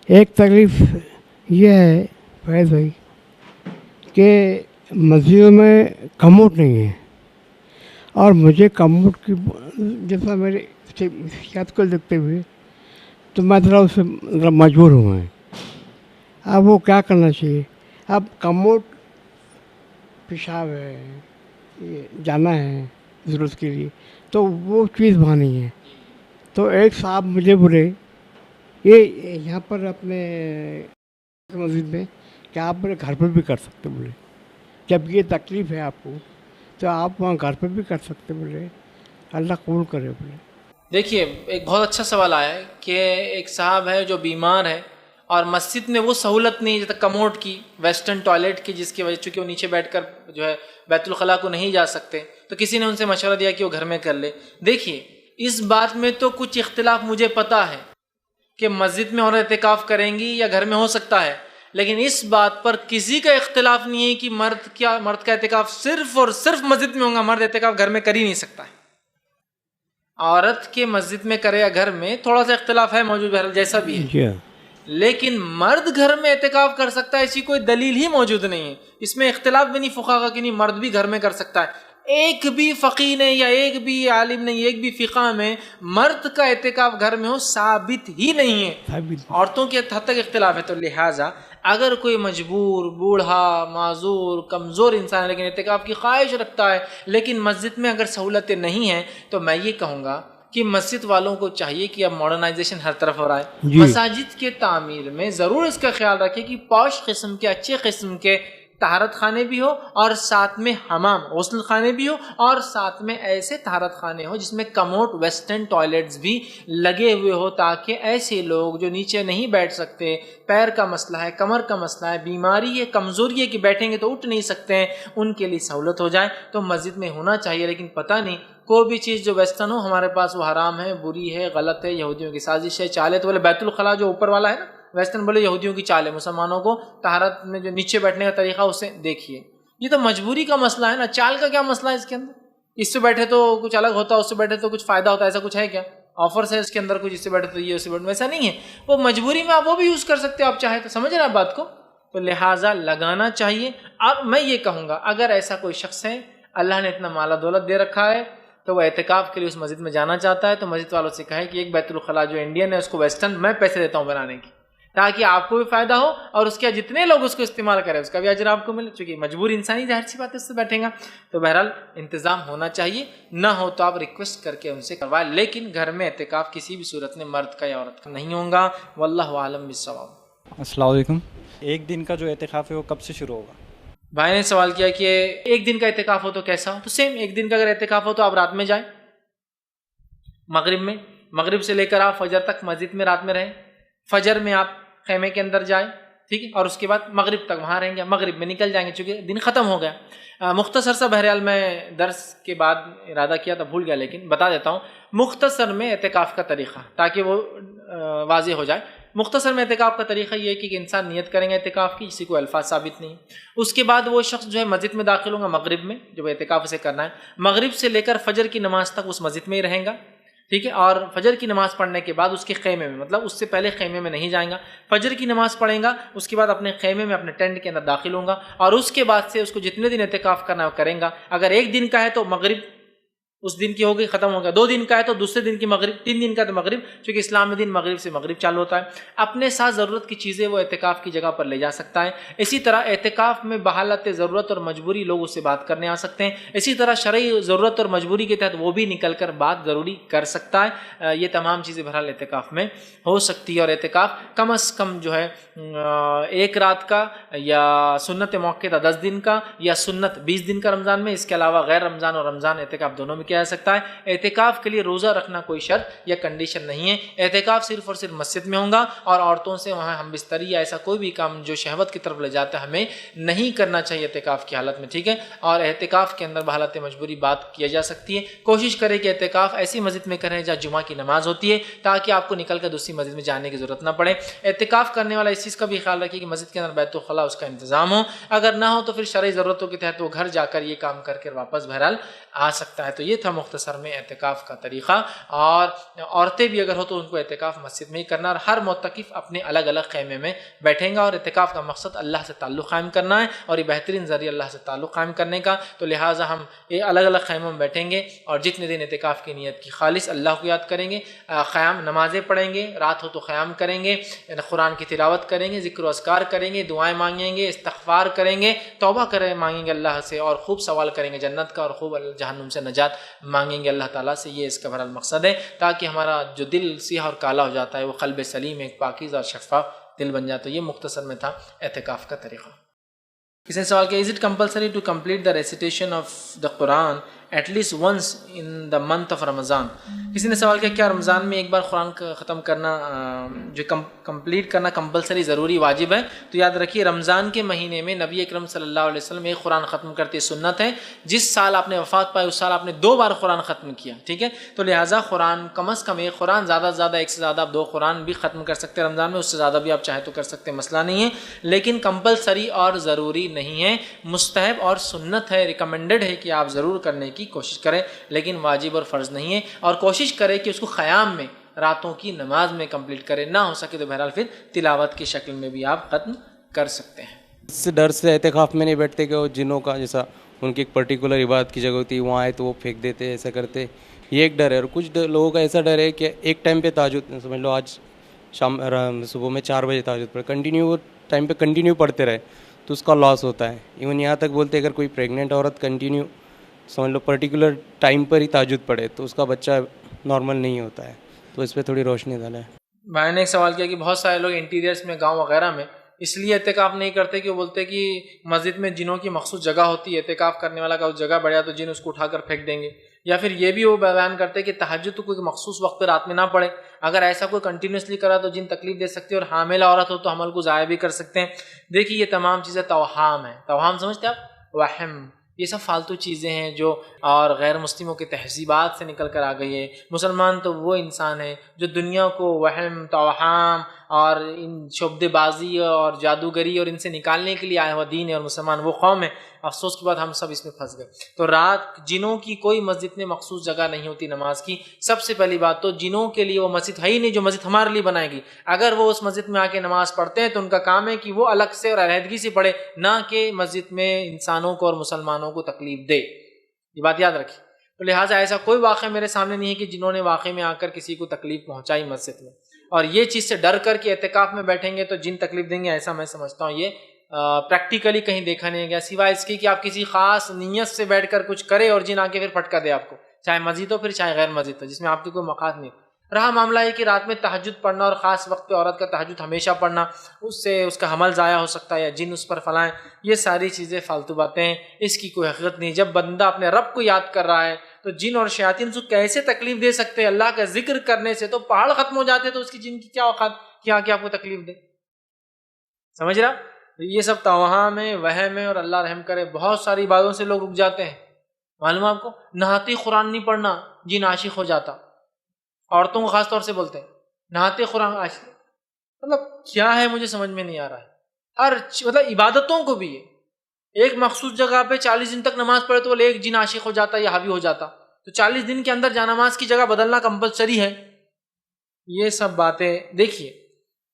ایک تکلیف یہ ہے فیض بھائی کہ مسجدوں میں کموڈ نہیں ہے، اور مجھے کموڈ کی جیسا میرے صحت کو دیکھتے ہوئے تو میں ذرا اس سے مجبور ہوا ہے۔ اب وہ کیا کرنا چاہیے؟ اب کموڈ پیشاب ہے، یہ جانا ہے ضرورت کے لیے، تو وہ چیز وہاں نہیں ہے۔ تو ایک صاحب مجھے بولے یہ یہاں پر اپنے مسجد میں کہ آپ میرے گھر پر بھی کر سکتے، بولے جب یہ تکلیف ہے آپ کو تو آپ وہاں گھر پہ بھی کر سکتے، بولے اللہ قبول کرے۔ بولے دیکھیے ایک بہت اچھا سوال آیا ہے کہ ایک صاحب ہے جو بیمار ہے اور مسجد میں وہ سہولت نہیں جیسے کموڈ کی، ویسٹرن ٹوائلٹ کی، جس کی وجہ چونکہ وہ نیچے بیٹھ کر جو ہے بیت الخلاء کو نہیں جا سکتے، تو کسی نے ان سے مشورہ دیا کہ وہ گھر میں کر لے۔ دیکھیے اس بات میں تو کچھ اختلاف مجھے پتہ ہے کہ مسجد میں عورت اعتکاف کریں گی یا گھر میں ہو سکتا ہے، لیکن اس بات پر کسی کا اختلاف نہیں ہے کہ مرد کا اعتکاف صرف اور صرف مسجد میں ہوگا، مرد اعتکاف گھر میں کر ہی نہیں سکتا ہے۔ عورت کے مسجد میں کرے یا گھر میں تھوڑا سا اختلاف ہے موجود، بہرحال جیسا بھی ہے، لیکن مرد گھر میں اعتکاف کر سکتا ہے ایسی کوئی دلیل ہی موجود نہیں ہے۔ اس میں اختلاف بھی نہیں فقہا کا کہ نہیں مرد بھی گھر میں کر سکتا ہے۔ ایک بھی فقیہ نے یا ایک بھی عالم نے، ایک بھی فقہ میں مرد کا اعتکاف گھر میں ہو ثابت ہی نہیں ہے، عورتوں کے حد تک اختلاف ہے۔ تو لہٰذا اگر کوئی مجبور، بوڑھا، معذور، کمزور انسان ہے لیکن اعتکاف کی خواہش رکھتا ہے، لیکن مسجد میں اگر سہولتیں نہیں ہیں، تو میں یہ کہوں گا کہ مسجد والوں کو چاہیے کہ اب ماڈرنائزیشن ہر طرف ہو رہا ہے، مساجد کے تعمیر میں ضرور اس کا خیال رکھے کہ پوش قسم کے، اچھے قسم کے طہارت خانے بھی ہو، اور ساتھ میں حمام غسل خانے بھی ہو، اور ساتھ میں ایسے طہارت خانے ہو جس میں کموڈ ویسٹرن ٹوائلٹس بھی لگے ہوئے ہو، تاکہ ایسے لوگ جو نیچے نہیں بیٹھ سکتے، پیر کا مسئلہ ہے، کمر کا مسئلہ ہے، بیماری ہے، کمزوری ہے کہ بیٹھیں گے تو اٹھ نہیں سکتے ہیں، ان کے لیے سہولت ہو جائے۔ تو مسجد میں ہونا چاہیے، لیکن پتہ نہیں کوئی بھی چیز جو ویسٹرن ہو ہمارے پاس وہ حرام ہے، بری ہے، غلط ہے، یہودیوں کی سازش ہے، چال ہے۔ تو بولے بیت الخلاء جو اوپر والا ہے نا ویسٹرن، بولے یہودیوں کی چال ہے، مسلمانوں کو طہارت میں جو نیچے بیٹھنے کا طریقہ اسے دیکھیے۔ یہ تو مجبوری کا مسئلہ ہے نا، چال کا کیا مسئلہ ہے اس کے اندر؟ اس سے بیٹھے تو کچھ الگ ہوتا ہے، اس سے بیٹھے تو کچھ فائدہ ہوتا ہے، ایسا کچھ ہے کیا؟ آفرس ہے اس کے اندر کچھ، اس سے بیٹھے تو یہ، اس سے بیٹھے ویسا نہیں ہے۔ وہ مجبوری میں آپ وہ بھی یوز کر سکتے ہو آپ چاہیں تو، سمجھ رہے ہیں آپ بات کو؟ تو لہٰذا لگانا چاہیے۔ اور میں یہ کہوں گا اگر ایسا کوئی شخص ہے اللہ نے اتنا مال و دولت دے رکھا ہے تو وہ اعتکاف کے لیے اس مسجد میں جانا چاہتا ہے، تو مسجد والوں سے کہے کہ ایک بیت الخلاء جو انڈین ہے اس کو ویسٹرن میں پیسے دیتا ہوں بنانے کی، تاکہ آپ کو بھی فائدہ ہو اور اس کے جتنے لوگ اس کو استعمال کریں اس کا بھی اجر آپ کو ملے، چونکہ مجبور انسانی ظاہر سی بات ہے اس سے بیٹھیں گا۔ تو بہرحال انتظام ہونا چاہیے، نہ ہو تو آپ ریکویسٹ کر کے ان سے کروائیں، لیکن گھر میں اعتکاف کسی بھی صورت میں مرد کا یا عورت کا نہیں ہوگا۔ واللہ عالم بالصواب۔ السلام علیکم۔ ایک دن کا جو اعتکاف ہے وہ کب سے شروع ہوگا؟ بھائی نے سوال کیا کہ ایک دن کا اعتکاف ہو تو کیسا ہو؟ تو سیم ایک دن کا اگر اعتکاف ہو تو آپ رات میں جائیں، مغرب سے لے کر آپ فجر تک مسجد میں رات میں رہیں، فجر میں آپ خیمے کے اندر جائیں، ٹھیک ہے، اور اس کے بعد مغرب تک وہاں رہیں گے، مغرب میں نکل جائیں گے چونکہ دن ختم ہو گیا۔ مختصر سا بہرحال میں درس کے بعد ارادہ کیا تھا بھول گیا، لیکن بتا دیتا ہوں مختصر میں اعتکاف کا طریقہ تاکہ وہ واضح ہو جائے۔ مختصر میں اعتکاف کا طریقہ یہ ہے کہ انسان نیت کریں گے اعتکاف کی، کسی کو الفاظ ثابت نہیں۔ اس کے بعد وہ شخص جو ہے مسجد میں داخل ہوگا مغرب میں، جب اعتکاف اسے کرنا ہے، مغرب سے لے کر فجر کی نماز تک اس مسجد میں ہی رہیں گا، ٹھیک ہے، اور فجر کی نماز پڑھنے کے بعد اس کے خیمے میں، مطلب اس سے پہلے خیمے میں نہیں جائیں گا، فجر کی نماز پڑھیں گا، اس کے بعد اپنے خیمے میں اپنے ٹینٹ کے اندر داخل ہوں گا، اور اس کے بعد سے اس کو جتنے دن اعتکاف کرنا ہے وہ کریں گا۔ اگر ایک دن کا ہے تو مغرب اس دن کی ہو گئی، ختم ہو گیا۔ 2 دن کا ہے تو دوسرے دن کی مغرب، 3 دن کا تو مغرب، چونکہ اسلام میں دن مغرب سے مغرب چالو ہوتا ہے۔ اپنے ساتھ ضرورت کی چیزیں وہ اعتکاف کی جگہ پر لے جا سکتا ہے۔ اسی طرح اعتکاف میں بحالت ضرورت اور مجبوری لوگ اس سے بات کرنے آ سکتے ہیں، اسی طرح شرعی ضرورت اور مجبوری کے تحت وہ بھی نکل کر بات ضروری کر سکتا ہے۔ یہ تمام چیزیں بہرحال اعتکاف میں ہو سکتی ہے، اور اعتکاف کم از کم جو ہے 1 رات کا، یا سنت موقع 10 دن کا، یا سنت 20 دن کا رمضان میں، اس کے علاوہ غیر رمضان اور رمضان اعتکاف دونوں میں کیا جا سکتا ہے۔ اعتکاف کے لیے روزہ رکھنا کوئی شرط یا کنڈیشن نہیں ہے، اعتکاف صرف اور صرف مسجد میں ہوگا، اور عورتوں سے وہاں ہم بستری یا ایسا کوئی بھی کام جو شہوت کی طرف لے جاتا ہے ہمیں نہیں کرنا چاہیے اعتکاف کی حالت میں، ٹھیک ہے۔ اور اعتکاف کے اندر بحالت مجبوری بات کیا جا سکتی ہے، کوشش کریں کہ اعتکاف ایسی مسجد میں کریں جہاں جمعہ کی نماز ہوتی ہے تاکہ آپ کو نکل کر دوسری مسجد میں جانے کی ضرورت نہ پڑے۔ اعتکاف کرنے والا اس چیز کا بھی خیال رکھے کہ مسجد کے اندر بیت الخلاء اس کا انتظام ہو، اگر نہ ہو تو پھر شرعی ضرورتوں کے تحت وہ گھر جا کر یہ کام کر کے واپس بہرحال آ سکتا ہے۔ تو یہ تھا مختصر میں اعتکاف کا طریقہ، اور عورتیں بھی اگر ہو تو ان کو اعتکاف مسجد میں ہی کرنا، اور ہر معتکف اپنے الگ الگ خیمے میں بیٹھیں گا، اور اعتکاف کا مقصد اللہ سے تعلق قائم کرنا ہے، اور یہ بہترین ذریعہ اللہ سے تعلق قائم کرنے کا، تو لہٰذا ہم یہ الگ الگ خیموں میں بیٹھیں گے، اور جتنے دن اعتکاف کی نیت کی خالص اللہ کو یاد کریں گے، قیام نمازیں پڑھیں گے، رات ہو تو قیام کریں گے، قرآن کی تلاوت کریں گے، ذکر و اذکار کریں گے، دعائیں مانگیں گے، استغفار کریں گے، توبہ کریں مانگیں گے اللہ سے، اور خوب سوال کریں گے جنت کا، اور خوب جہنم سے نجات مانگیں گے اللہ تعالیٰ سے۔ یہ اس کا بہرحال مقصد ہے، تاکہ ہمارا جو دل سیاہ اور کالا ہو جاتا ہے وہ قلب سلیم ایک پاکیزہ اور شفاف دل بن جاتا ہے۔ یہ مختصر میں تھا اعتکاف کا طریقہ۔ کسی نے سوال کیا، is it compulsory to complete the recitation of the Quran at least once in the month of Ramadan? کسی نے سوال کیا کیا رمضان میں ایک بار قرآن ختم کرنا جو کمپلیٹ کرنا کمپلسری ضروری واجب ہے؟ تو یاد رکھیے رمضان کے مہینے میں نبی اکرم صلی اللہ علیہ وسلم ایک قرآن ختم کرتے سنت ہے، جس سال آپ نے وفات پائی اس سال آپ نے 2 بار قرآن ختم کیا، ٹھیک ہے؟ تو لہٰذا قرآن کم از کم ایک قرآن، زیادہ سے زیادہ ایک سے زیادہ آپ 2 قرآن بھی ختم کر سکتے ہیں رمضان میں، اس سے زیادہ بھی آپ چاہیں تو کر سکتے ہیں، مسئلہ نہیں ہے، لیکن کمپلسری اور ضروری نہیں ہے، مستحب اور سنت ہے، ریکمینڈڈ ہے کہ آپ ضرور کرنے کی کوشش کریں، لیکن واجب اور فرض نہیں ہے، اور کوشش کریں کہ اس کو قیام میں راتوں کی نماز میں کمپلیٹ کریں، نہ ہو سکے تو بہرحال پھر تلاوت کی شکل میں بھی آپ ختم کر سکتے ہیں۔ اس سے ڈر سے اعتکاف میں نہیں بیٹھتے کہ وہ جنوں کا جیسا ان کی ایک پرٹیکولر عبادت کی جگہ ہوتی ہے، وہاں آئے تو وہ پھینک دیتے، ایسا کرتے، یہ ایک ڈر ہے۔ اور کچھ لوگوں کا ایسا ڈر ہے کہ ایک ٹائم پہ تہجد، سمجھ لو آج صبح میں 4 بجے تہجد پڑھے، کنٹینیو ٹائم پہ کنٹینیو پڑھتے رہے تو اس کا لاس ہوتا ہے۔ ایون یہاں تک بولتے اگر کوئی پریگننٹ عورت کنٹینیو سمجھ لو پرٹیکولر ٹائم پر ہی تہجد پڑھے تو اس کا بچہ نارمل نہیں ہوتا ہے، تو اس پہ تھوڑی روشنی ڈالیں۔ بھائی نے ایک سوال کیا کہ بہت سارے لوگ انٹیریئرس میں گاؤں وغیرہ میں اس لیے اعتکاف نہیں کرتے کہ وہ بولتے کہ مسجد میں جنوں کی مخصوص جگہ ہوتی ہے، اعتکاف کرنے والا کا اس جگہ بڑھ جائے تو جن اس کو اٹھا کر پھینک دیں گے، یا پھر یہ بھی وہ بیان کرتے کہ تہجد تو کوئی مخصوص وقت پہ رات میں نہ پڑھے، اگر ایسا کوئی کنٹینیوسلی کرا تو جن تکلیف دے سکتے ہیں، اور حاملہ عورت ہو تو حمل کو ضائع بھی کر سکتے ہیں۔ دیکھیے یہ تمام چیزیں توہام ہیں، توہام سمجھتے ہیں آپ، وہم، یہ سب فالتو چیزیں ہیں جو اور غیر مسلموں کی تہذیبات سے نکل کر آ گئی ہے۔ مسلمان تو وہ انسان ہے جو دنیا کو وہم، توہام اور ان شعبدے بازی اور جادوگری اور ان سے نکالنے کے لیے آیا ہوا دین ہے، اور مسلمان وہ قوم ہے۔ افسوس کی بات ہم سب اس میں پھنس گئے۔ تو رات جنوں کی کوئی مسجد میں مخصوص جگہ نہیں ہوتی نماز کی۔ سب سے پہلی بات تو جنوں کے لیے وہ مسجد ہے ہی نہیں جو مسجد ہمارے لیے بنائے گی۔ اگر وہ اس مسجد میں آ کے نماز پڑھتے ہیں تو ان کا کام ہے کہ وہ الگ سے اور علیحدگی سے پڑھے، نہ کہ مسجد میں انسانوں کو اور مسلمانوں کو تکلیف دے۔ یہ بات یاد رکھیے۔ تو لہٰذا ایسا کوئی واقعہ میرے سامنے نہیں ہے کہ جنہوں نے واقعے میں آ کر کسی کو تکلیف پہنچائی مسجد میں، اور یہ چیز سے ڈر کر کے اعتکاف میں بیٹھیں گے تو جن تکلیف دیں گے، ایسا میں سمجھتا ہوں یہ پریکٹیکلی کہیں دیکھا نہیں گیا، سوائے اس کی کہ آپ کسی خاص نیت سے بیٹھ کر کچھ کرے اور جن آ کے پھر پھٹکا دے آپ کو، چاہے مسجد ہو پھر چاہے غیر مسجد ہو، جس میں آپ کی کوئی مقاصد نہیں ہو۔ رہا معاملہ ہے کہ رات میں تہجد پڑھنا اور خاص وقت پہ عورت کا تہجد ہمیشہ پڑھنا، اس سے اس کا حمل ضائع ہو سکتا ہے یا جن اس پر فلائیں، یہ ساری چیزیں فالتو باتیں ہیں، اس کی کوئی حقیقت نہیں۔ جب بندہ اپنے رب کو یاد کر رہا ہے تو جن اور شیاطین اس کو کیسے تکلیف دے سکتے ہیں؟ اللہ کا ذکر کرنے سے تو پہاڑ ختم ہو جاتے، تو اس کی جن کی کیا اوقات کیا آپ کو تکلیف دے؟ سمجھ رہا؟ یہ سب توہام ہے، وہم ہے، اور اللہ رحم کرے بہت ساری باتوں سے لوگ رک جاتے ہیں۔ معلوم ہے آپ کو، نہاتے قرآن نہیں پڑھنا جن عاشق ہو جاتا، عورتوں کو خاص طور سے بولتے ہیں نہاتے قرآن عاشق، مطلب کیا ہے مجھے سمجھ میں نہیں آ رہا ہے۔ مطلب عبادتوں کو بھی ہے، ایک مخصوص جگہ پہ 40 دن تک نماز پڑھے تو وہ ایک جن عاشق ہو جاتا یا حاوی ہو جاتا، تو 40 دن کے اندر جانماز کی جگہ بدلنا کمپلسری ہے۔ یہ سب باتیں دیکھیے،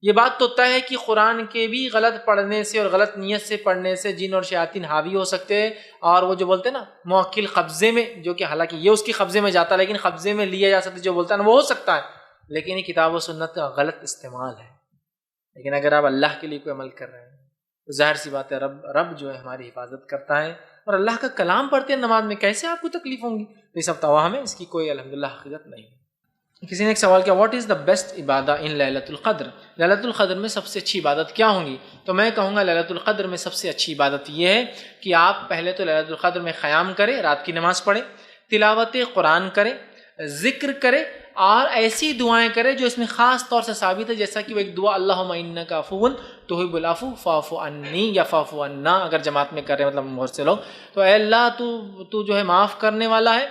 یہ بات تو طے ہے کہ قرآن کے بھی غلط پڑھنے سے اور غلط نیت سے پڑھنے سے جن اور شیاطین حاوی ہو سکتے ہیں، اور وہ جو بولتے ہیں نا موکل قبضے میں، جو کہ حالانکہ یہ اس کی قبضے میں جاتا لیکن قبضے میں لیا جا سکتا جو بولتا ہے نا وہ ہو سکتا ہے، لیکن یہ کتاب و سنت کا غلط استعمال ہے۔ لیکن اگر آپ اللہ کے لیے کوئی عمل کر رہے ہیں تو ظاہر سی بات ہے رب جو ہے ہماری حفاظت کرتا ہے، اور اللہ کا کلام پڑھتے ہیں نماز میں، کیسے آپ کو تکلیف ہوں گی؟ یہ سب توہم ہے، اس کی کوئی الحمدللہ حقیقت نہیں۔ کسی نے ایک سوال کیا، واٹ از دا بیسٹ عبادہ ان لیلۃ القدر؟ لیلۃ القدر میں سب سے اچھی عبادت کیا ہوں گی؟ تو میں کہوں گا لیلۃ القدر میں سب سے اچھی عبادت یہ ہے کہ آپ پہلے تو لیلۃ القدر میں قیام کریں، رات کی نماز پڑھیں، تلاوت قرآن کرے، ذکر کرے اور ایسی دعائیں کرے جو اس میں خاص طور سے ثابت ہے، جیسا کہ وہ ایک دعا اللہم انک عفو تحب العفو فاعف عنی یا فاعف عنا، اگر جماعت میں کر رہے ہیں مطلب بہت سے لوگ، تو اے اللہ تو جو ہے معاف کرنے والا ہے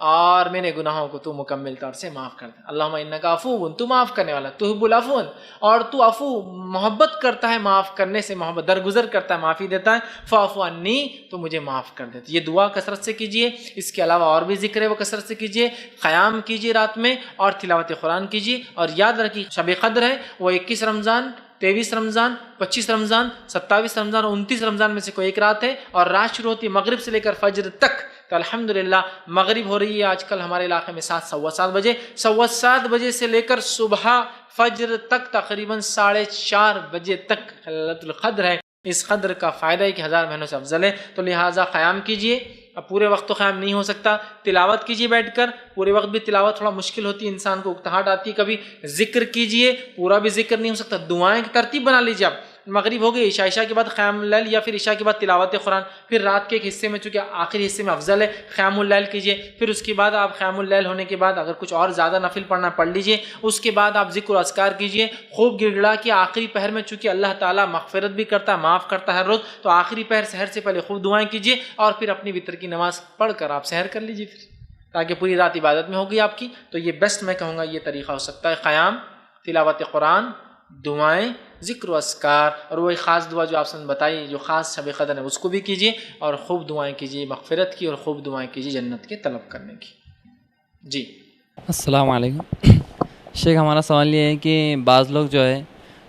اور میرے گناہوں کو تو مکمل طور سے معاف کر دے۔ اللہم انک عفو، تو معاف کرنے والا، تحب العفو، اور تو عفو محبت کرتا ہے، معاف کرنے سے محبت درگزر کرتا ہے، معافی دیتا ہے، فاعف عنی، تو مجھے معاف کر دے۔ یہ دعا کثرت سے کیجئے، اس کے علاوہ اور بھی ذکر ہے وہ کثرت سے کیجئے، قیام کیجئے رات میں اور تلاوت قرآن کیجئے، اور یاد رکھیے شب قدر ہے وہ 21 رمضان، 23 رمضان، 25 رمضان، 27 رمضان اور 29 رمضان میں سے کوئی ایک رات ہے، اور رات شروع ہوتی ہے مغرب سے لے کر فجر تک۔ تو الحمدللہ مغرب ہو رہی ہے آج کل ہمارے علاقے میں 7، 7:15 بجے، 7:15 بجے سے لے کر صبح فجر تک تقریباً 4:30 بجے تک ليلۃ القدر ہے۔ اس قدر کا فائدہ ہے کہ 1000 مہینوں سے افضل ہے، تو لہٰذا قیام کیجئے۔ اب پورے وقت تو قیام نہیں ہو سکتا، تلاوت کیجئے بیٹھ کر، پورے وقت بھی تلاوت تھوڑا مشکل ہوتی ہے، انسان کو اکتاہٹ آتی ہے کبھی، ذکر کیجئے، پورا بھی ذکر نہیں ہو سکتا، دعائیں کی ترتیب بنا لیجئے آپ، مغرب ہو گئی، عشاء کے بعد قیام اللیل یا پھر عشاء کے بعد تلاوت قرآن، پھر رات کے ایک حصے میں چونکہ آخری حصے میں افضل ہے قیام اللیل کیجئے، پھر اس کے بعد آپ قیام اللیل ہونے کے بعد اگر کچھ اور زیادہ نفل پڑھنا پڑھ لیجئے، اس کے بعد آپ ذکر و اذکار کیجئے، خوب گڑ گڑا کے آخری پہر میں چونکہ اللہ تعالیٰ مغفرت بھی کرتا ہے، معاف کرتا ہے ہر روز، تو آخری پہر سحر سے پہلے خوب دعائیں کیجئے، اور پھر اپنی وتر کی نماز پڑھ کر آپ سحر کر لیجئے، پھر تاکہ پوری رات عبادت میں ہوگی آپ کی۔ تو یہ بیسٹ میں کہوں گا یہ طریقہ ہو سکتا ہے، قیام، تلاوت قرآن، دعائیں، ذکر و اذکار، اور وہی خاص دعا جو آپ سے بتائی جو خاص شب قدر ہے اس کو بھی کیجیے، اور خوب دعائیں کیجیے مغفرت کی، اور خوب دعائیں کیجیے جنت کے طلب کرنے کی۔ جی السلام علیکم شیخ، ہمارا سوال یہ ہے کہ بعض لوگ جو ہے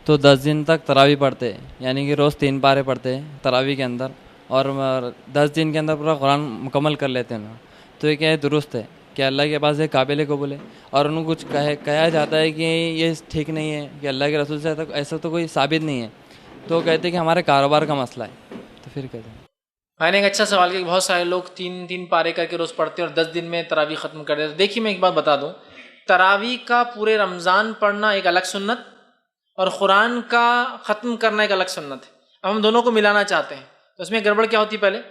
تو 10 دن تک تراویح پڑھتے ہیں، یعنی کہ روز 3 پارے پڑھتے ہیں تراویح کے اندر، اور 10 دن کے اندر پورا قرآن مکمل کر لیتے ہیں، تو یہ کیا ہے درست ہے کہ اللہ کے پاس ایک قابل قبول ہے؟ اور انہوں کو کچھ کہا جاتا ہے کہ یہ ٹھیک نہیں ہے کہ اللہ کے رسول سے ایسا تو کوئی ثابت نہیں ہے، تو کہتے ہیں کہ ہمارے کاروبار کا مسئلہ ہے، تو پھر کہتے ہیں۔ میں نے ایک اچھا سوال کیا کہ بہت سارے لوگ 3 پارے کر کے روز پڑھتے ہیں اور 10 دن میں تراویح ختم کر دیتے ہیں۔ دیکھیے میں ایک بات بتا دوں، تراویح کا پورے رمضان پڑھنا ایک الگ سنت، اور قرآن کا ختم کرنا ایک الگ سنت ہے۔ اب ہم دونوں کو ملانا چاہتے ہیں، تو اس میں گڑبڑ کیا ہوتی ہے؟ پہلے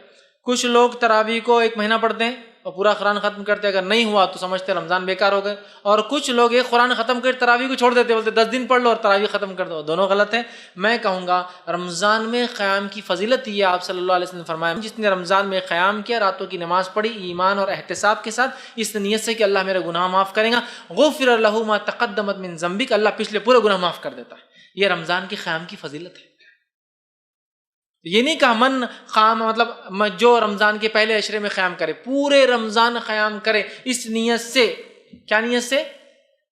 کچھ لوگ تراویح کو 1 مہینہ پڑھتے ہیں اور پورا قرآن ختم کرتے ہیں، اگر نہیں ہوا تو سمجھتے ہیں رمضان بیکار ہو گئے، اور کچھ لوگ ایک قرآن ختم کر تراویح کو چھوڑ دیتے، بولتے 10 دن پڑھ لو اور تراویح ختم کر دو، دونوں غلط ہیں۔ میں کہوں گا رمضان میں قیام کی فضیلت یہ آپ صلی اللہ علیہ وسلم نے فرمایا، جس نے رمضان میں قیام کیا، راتوں کی نماز پڑھی ایمان اور احتساب کے ساتھ، اس نیت سے کہ اللہ میرے گناہ معاف کرے گا، غفر لہ ما تقدمت من ذنبک، اللہ پچھلے پورے گناہ معاف کر دیتا ہے۔ یہ رمضان کی قیام کی فضیلت ہے۔ یہ نہیں کہا من قام مطلب جو رمضان کے پہلے عشرے میں قیام کرے، پورے رمضان قیام کرے اس نیت سے، کیا نیت سے؟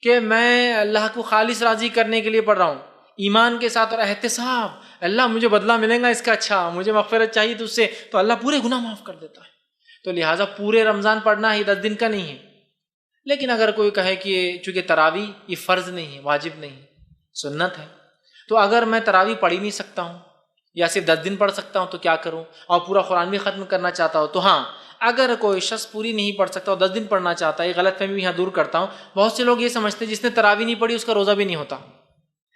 کہ میں اللہ کو خالص راضی کرنے کے لیے پڑھ رہا ہوں، ایمان کے ساتھ اور احتساب، اللہ مجھے بدلہ ملے گا اس کا، اچھا مجھے مغفرت چاہیے تو اس سے، تو اللہ پورے گناہ معاف کر دیتا ہے۔ تو لہٰذا پورے رمضان پڑھنا ہی 10 دن کا نہیں ہے۔ لیکن اگر کوئی کہے کہ چونکہ تراویح یہ فرض نہیں ہے، واجب نہیں ہے، سنت ہے، تو اگر میں تراویح پڑھ ہی نہیں سکتا ہوں یا صرف 10 دن پڑھ سکتا ہوں تو کیا کروں، اور پورا قرآن بھی ختم کرنا چاہتا ہوں، تو ہاں اگر کوئی شخص پوری نہیں پڑھ سکتا اور 10 دن پڑھنا چاہتا ہے، یہ غلط فہمی یہاں دور کرتا ہوں۔ بہت سے لوگ یہ سمجھتے ہیں جس نے تراویح نہیں پڑھی اس کا روزہ بھی نہیں ہوتا،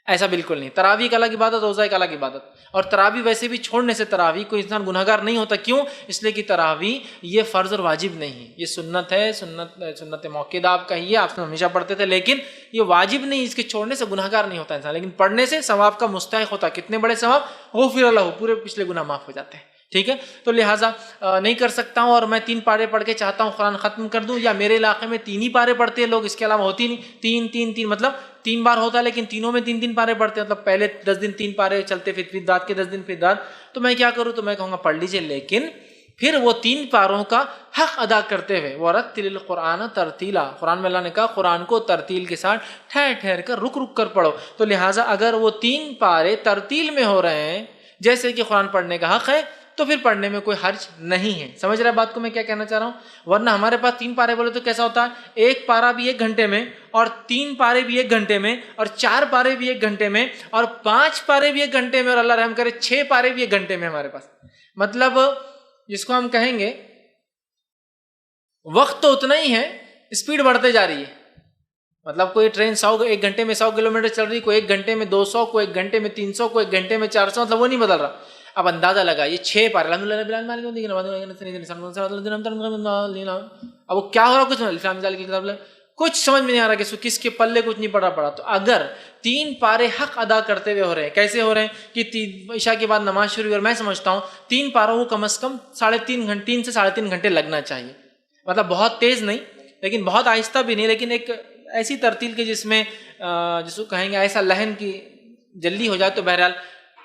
ایسا بالکل نہیں۔ تراویح ایک الگ عبادت، روزہ ایک الگ عبادت، اور تراویح ویسے بھی چھوڑنے سے تراویح کوئی انسان گناہگار نہیں ہوتا۔ کیوں؟ اس لیے کہ تراویح یہ فرض اور واجب نہیں ہے، یہ سنت ہے، سنت موقعہ آپ کہیے، آپ ہمیشہ پڑھتے تھے، لیکن یہ واجب نہیں، اس کے چھوڑنے سے گناہگار نہیں ہوتا انسان، لیکن پڑھنے سے ثواب کا مستحق ہوتا ہے۔ کتنے بڑے ثواب، غفر لہ، پورے پچھلے گناہ معاف ہو جاتے ہیں۔ ٹھیک ہے، تو لہٰذا نہیں کر سکتا ہوں اور میں 3 پارے پڑھ کے چاہتا ہوں قرآن ختم کر دوں، یا میرے علاقے میں 3 ہی پارے پڑھتے ہیں لوگ، اس کے علاوہ ہوتی نہیں، 3 مطلب 3 بار ہوتا ہے، لیکن تینوں میں 3 پارے پڑھتے ہیں، مطلب پہلے 10 دن 3 پارے چلتے، پھر رات کے 10 دن پھر رات، تو میں کیا کروں؟ تو میں کہوں گا پڑھ لیجئے، لیکن پھر وہ 3 پاروں کا حق ادا کرتے ہوئے، وَرَتِّلِ الْقُرْآنَ تَرْتِيلًا، قرآن میں اللہ نے کہا قرآن کو ترتیل کے ساتھ ٹھہر کر رک کر پڑھو، تو لہٰذا اگر وہ 3 پارے ترتیل میں ہو رہے ہیں جیسے کہ قرآن پڑھنے کا حق ہے، تو پھر پڑھنے میں کوئی حرج نہیں ہے۔ سمجھ رہے بات کو میں کیا کہنا چاہ رہا ہوں؟ ورنہ ہمارے پاس 3 پارے بولے تو کیسا ہوتا ہے، 1 پارا بھی 1 گھنٹے میں، اور 3 پارے بھی 1 گھنٹے میں، اور 4 پارے بھی 1 گھنٹے میں، اور 5 پارے بھی 1 گھنٹے میں، اور اللہ رحم کرے 6 پارے بھی 1 گھنٹے میں ہمارے پاس۔ مطلب جس کو ہم کہیں گے وقت تو اتنا ہی ہے، اسپیڈ بڑھتے جا رہی ہے۔ مطلب کوئی ٹرین 1 گھنٹے میں 100 کلومیٹر چل رہی، کوئی 1 گھنٹے میں 200، کوئی 1 گھنٹے میں 300، کوئی 1 گھنٹے میں 400، مطلب وہ نہیں بدل رہا۔ اب اندازہ لگائیے 6 پارے اب وہ کیا ہو رہا کچھ سمجھ میں نہیں آ رہا کہ کس کے پلے کچھ نہیں پڑا. تو اگر 3 پارے حق ادا کرتے ہوئے ہو رہے ہیں, کیسے ہو رہے ہیں کہ عشاء کے بعد نماز شروع ہوئی اور میں سمجھتا ہوں 3 پاروں کو کم از کم 3.5 گھنٹے 3 سے 3.5 گھنٹے لگنا چاہیے. مطلب بہت تیز نہیں لیکن بہت آہستہ بھی نہیں, لیکن ایک ایسی ترتیل کے جس میں جس کو کہیں گے ایسا لہن کی جلدی ہو جائے. تو بہرحال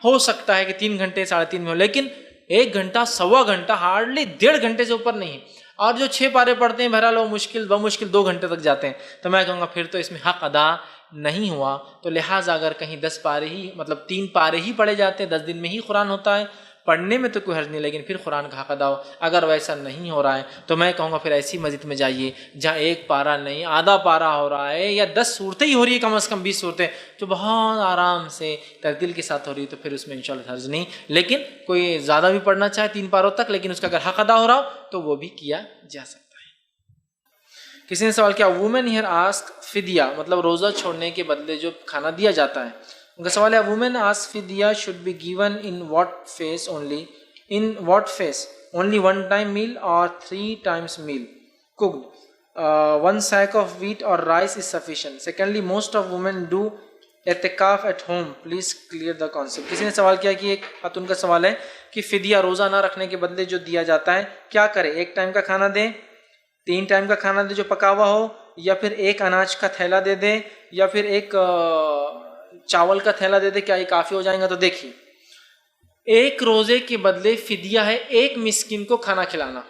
ہو سکتا ہے کہ 3 گھنٹے 3.5 میں ہو, لیکن 1 گھنٹہ 1.25 گھنٹہ ہارڈلی 1.5 گھنٹے سے اوپر نہیں ہے. اور جو 6 پارے پڑھتے ہیں بہرحال وہ بمشکل 2 گھنٹے تک جاتے ہیں. تو میں کہوں گا پھر تو اس میں حق ادا نہیں ہوا. تو لہٰذا اگر کہیں 10 پارے ہی مطلب 3 پارے ہی پڑھے جاتے ہیں, 10 دن میں ہی قرآن ہوتا ہے, پڑھنے میں تو کوئی حرج نہیں, لیکن پھر قرآن کا حق ادا ہو. اگر ویسا نہیں ہو رہا ہے تو میں کہوں گا پھر ایسی مسجد میں جائیے جہاں 1 پارا نہیں آدھا پارا ہو رہا ہے, یا 10 صورتیں ہی ہو رہی ہے, کم از کم 20 صورتیں جو بہت آرام سے ترتیل کے ساتھ ہو رہی ہے, تو پھر اس میں انشاءاللہ حرج نہیں. لیکن کوئی زیادہ بھی پڑھنا چاہے 3 پاروں تک, لیکن اس کا اگر حق ادا ہو رہا ہو تو وہ بھی کیا جا سکتا ہے. کسی نے سوال کیا وومن ہیئر آسک فدیہ مطلب روزہ چھوڑنے کے بدلے جو کھانا دیا جاتا ہے, ان کا سوال ہے وومن آسک فدیہ should be given in what fees only 1 time meal or 3 times meal cooked, 1 sack of wheat or rice is sufficient. Secondly, most of women do اعتکاف at home, please clear the concept. کسی نے سوال کیا کہ ایک خاتون کا سوال ہے کہ فدیہ روزہ نہ رکھنے کے بدلے جو دیا جاتا ہے کیا کرے, 1 ٹائم کا کھانا دیں, 3 ٹائم کا کھانا دے جو پکا ہوا ہو, یا پھر 1 اناج کا تھیلا دے دیں, یا پھر 1 چاول کا تھیلا دے دے, کیا یہ کافی ہو جائیں گا؟ تو دیکھیے 1 روزے کے بدلے فدیہ ہے 1 مسکین کو کھانا کھلانا.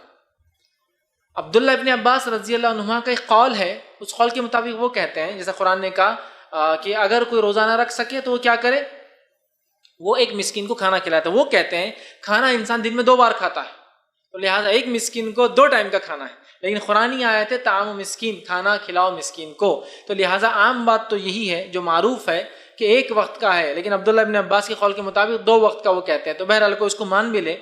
عبداللہ ابن عباس رضی اللہ عنہما کا ایک قول ہے, اس قول کے مطابق وہ کہتے ہیں جیسا قرآن نے کہا کہ اگر کوئی روزہ نہ رکھ سکے تو وہ کیا کرے, وہ 1 مسکین کو کھانا کھلاتا ہے. وہ کہتے ہیں کھانا انسان دن میں 2 بار کھاتا ہے, تو لہٰذا 1 مسکین کو 2 ٹائم کا کھانا ہے. لیکن قرآنی آیت ہے طعام مسکین, کھانا کھلاؤ مسکین کو, تو لہٰذا عام بات تو یہی ہے جو معروف ہے کہ 1 وقت کا ہے, لیکن عبداللہ ابن عباس کے قول کے مطابق 2 وقت کا وہ کہتے ہیں. تو بہرحال کو اس کو مان بھی لے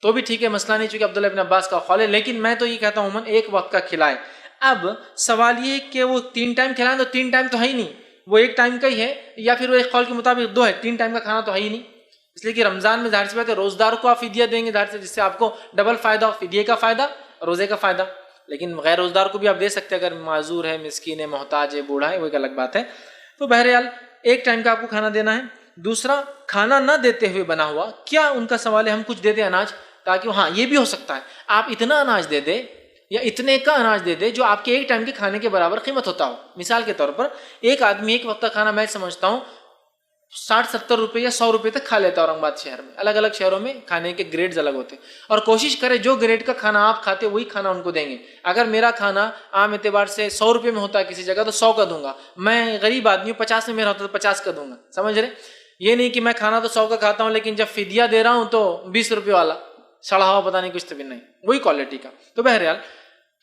تو بھی ٹھیک ہے, مسئلہ نہیں, چونکہ عبداللہ ابن عباس کا قول ہے. لیکن میں تو یہ کہتا ہوں عموماً 1 وقت کا کھلائے. اب سوال یہ کہ وہ 3 ٹائم کھلائیں, تو 3 ٹائم تو ہے ہی نہیں, وہ 1 ٹائم کا ہی ہے, یا پھر وہ ایک قول کے مطابق 2 ہے, 3 ٹائم کا کھانا تو ہے ہی نہیں. اس لیے کہ رمضان میں ظاہر سی بات ہے روزدار کو آپ فدیہ دیں گے ظاہر سے, جس سے آپ کو ڈبل فائدہ ہو, فدیے کا فائدہ, روزے کا فائدہ. لیکن غیر روزدار کو بھی آپ دے سکتے ہیں اگر معذور ہے, مسکین ہے, محتاج ہے, بوڑھا ہے, وہ ایک الگ بات ہے. تو بہرحال 1 ٹائم کا آپ کو کھانا دینا ہے. دوسرا, کھانا نہ دیتے ہوئے بنا ہوا, کیا ان کا سوال ہے ہم کچھ دے دیں اناج, تاکہ ہاں یہ بھی ہو سکتا ہے آپ اتنا اناج دے دے یا اتنے کا اناج دے دے جو آپ کے 1 ٹائم کے کھانے کے برابر قیمت ہوتا ہو. مثال کے طور پر ایک آدمی 1 وقت کا کھانا میں سمجھتا ہوں 60-70 روپے یا 100 روپے تک کھا لیتا ہے. اورنگ آباد شہر میں الگ الگ شہروں میں کھانے کے گریڈز الگ ہوتے ہیں, اور کوشش کرے جو گریڈ کا کھانا آپ کھاتے وہی کھانا ان کو دیں گے. اگر میرا کھانا عام اعتبار سے 100 روپے میں ہوتا ہے کسی جگہ, تو 100 کا دوں گا. میں غریب آدمی ہوں, 50 میں میرا ہوتا ہے تو 50 کا دوں گا. سمجھ رہے, یہ نہیں کہ میں کھانا تو 100 کا کھاتا ہوں لیکن جب فدیہ دے رہا ہوں تو 20 روپے والا سڑا ہوا پتہ نہیں کچھ تو بھی نہیں, وہی کوالٹی کا. تو بہرحال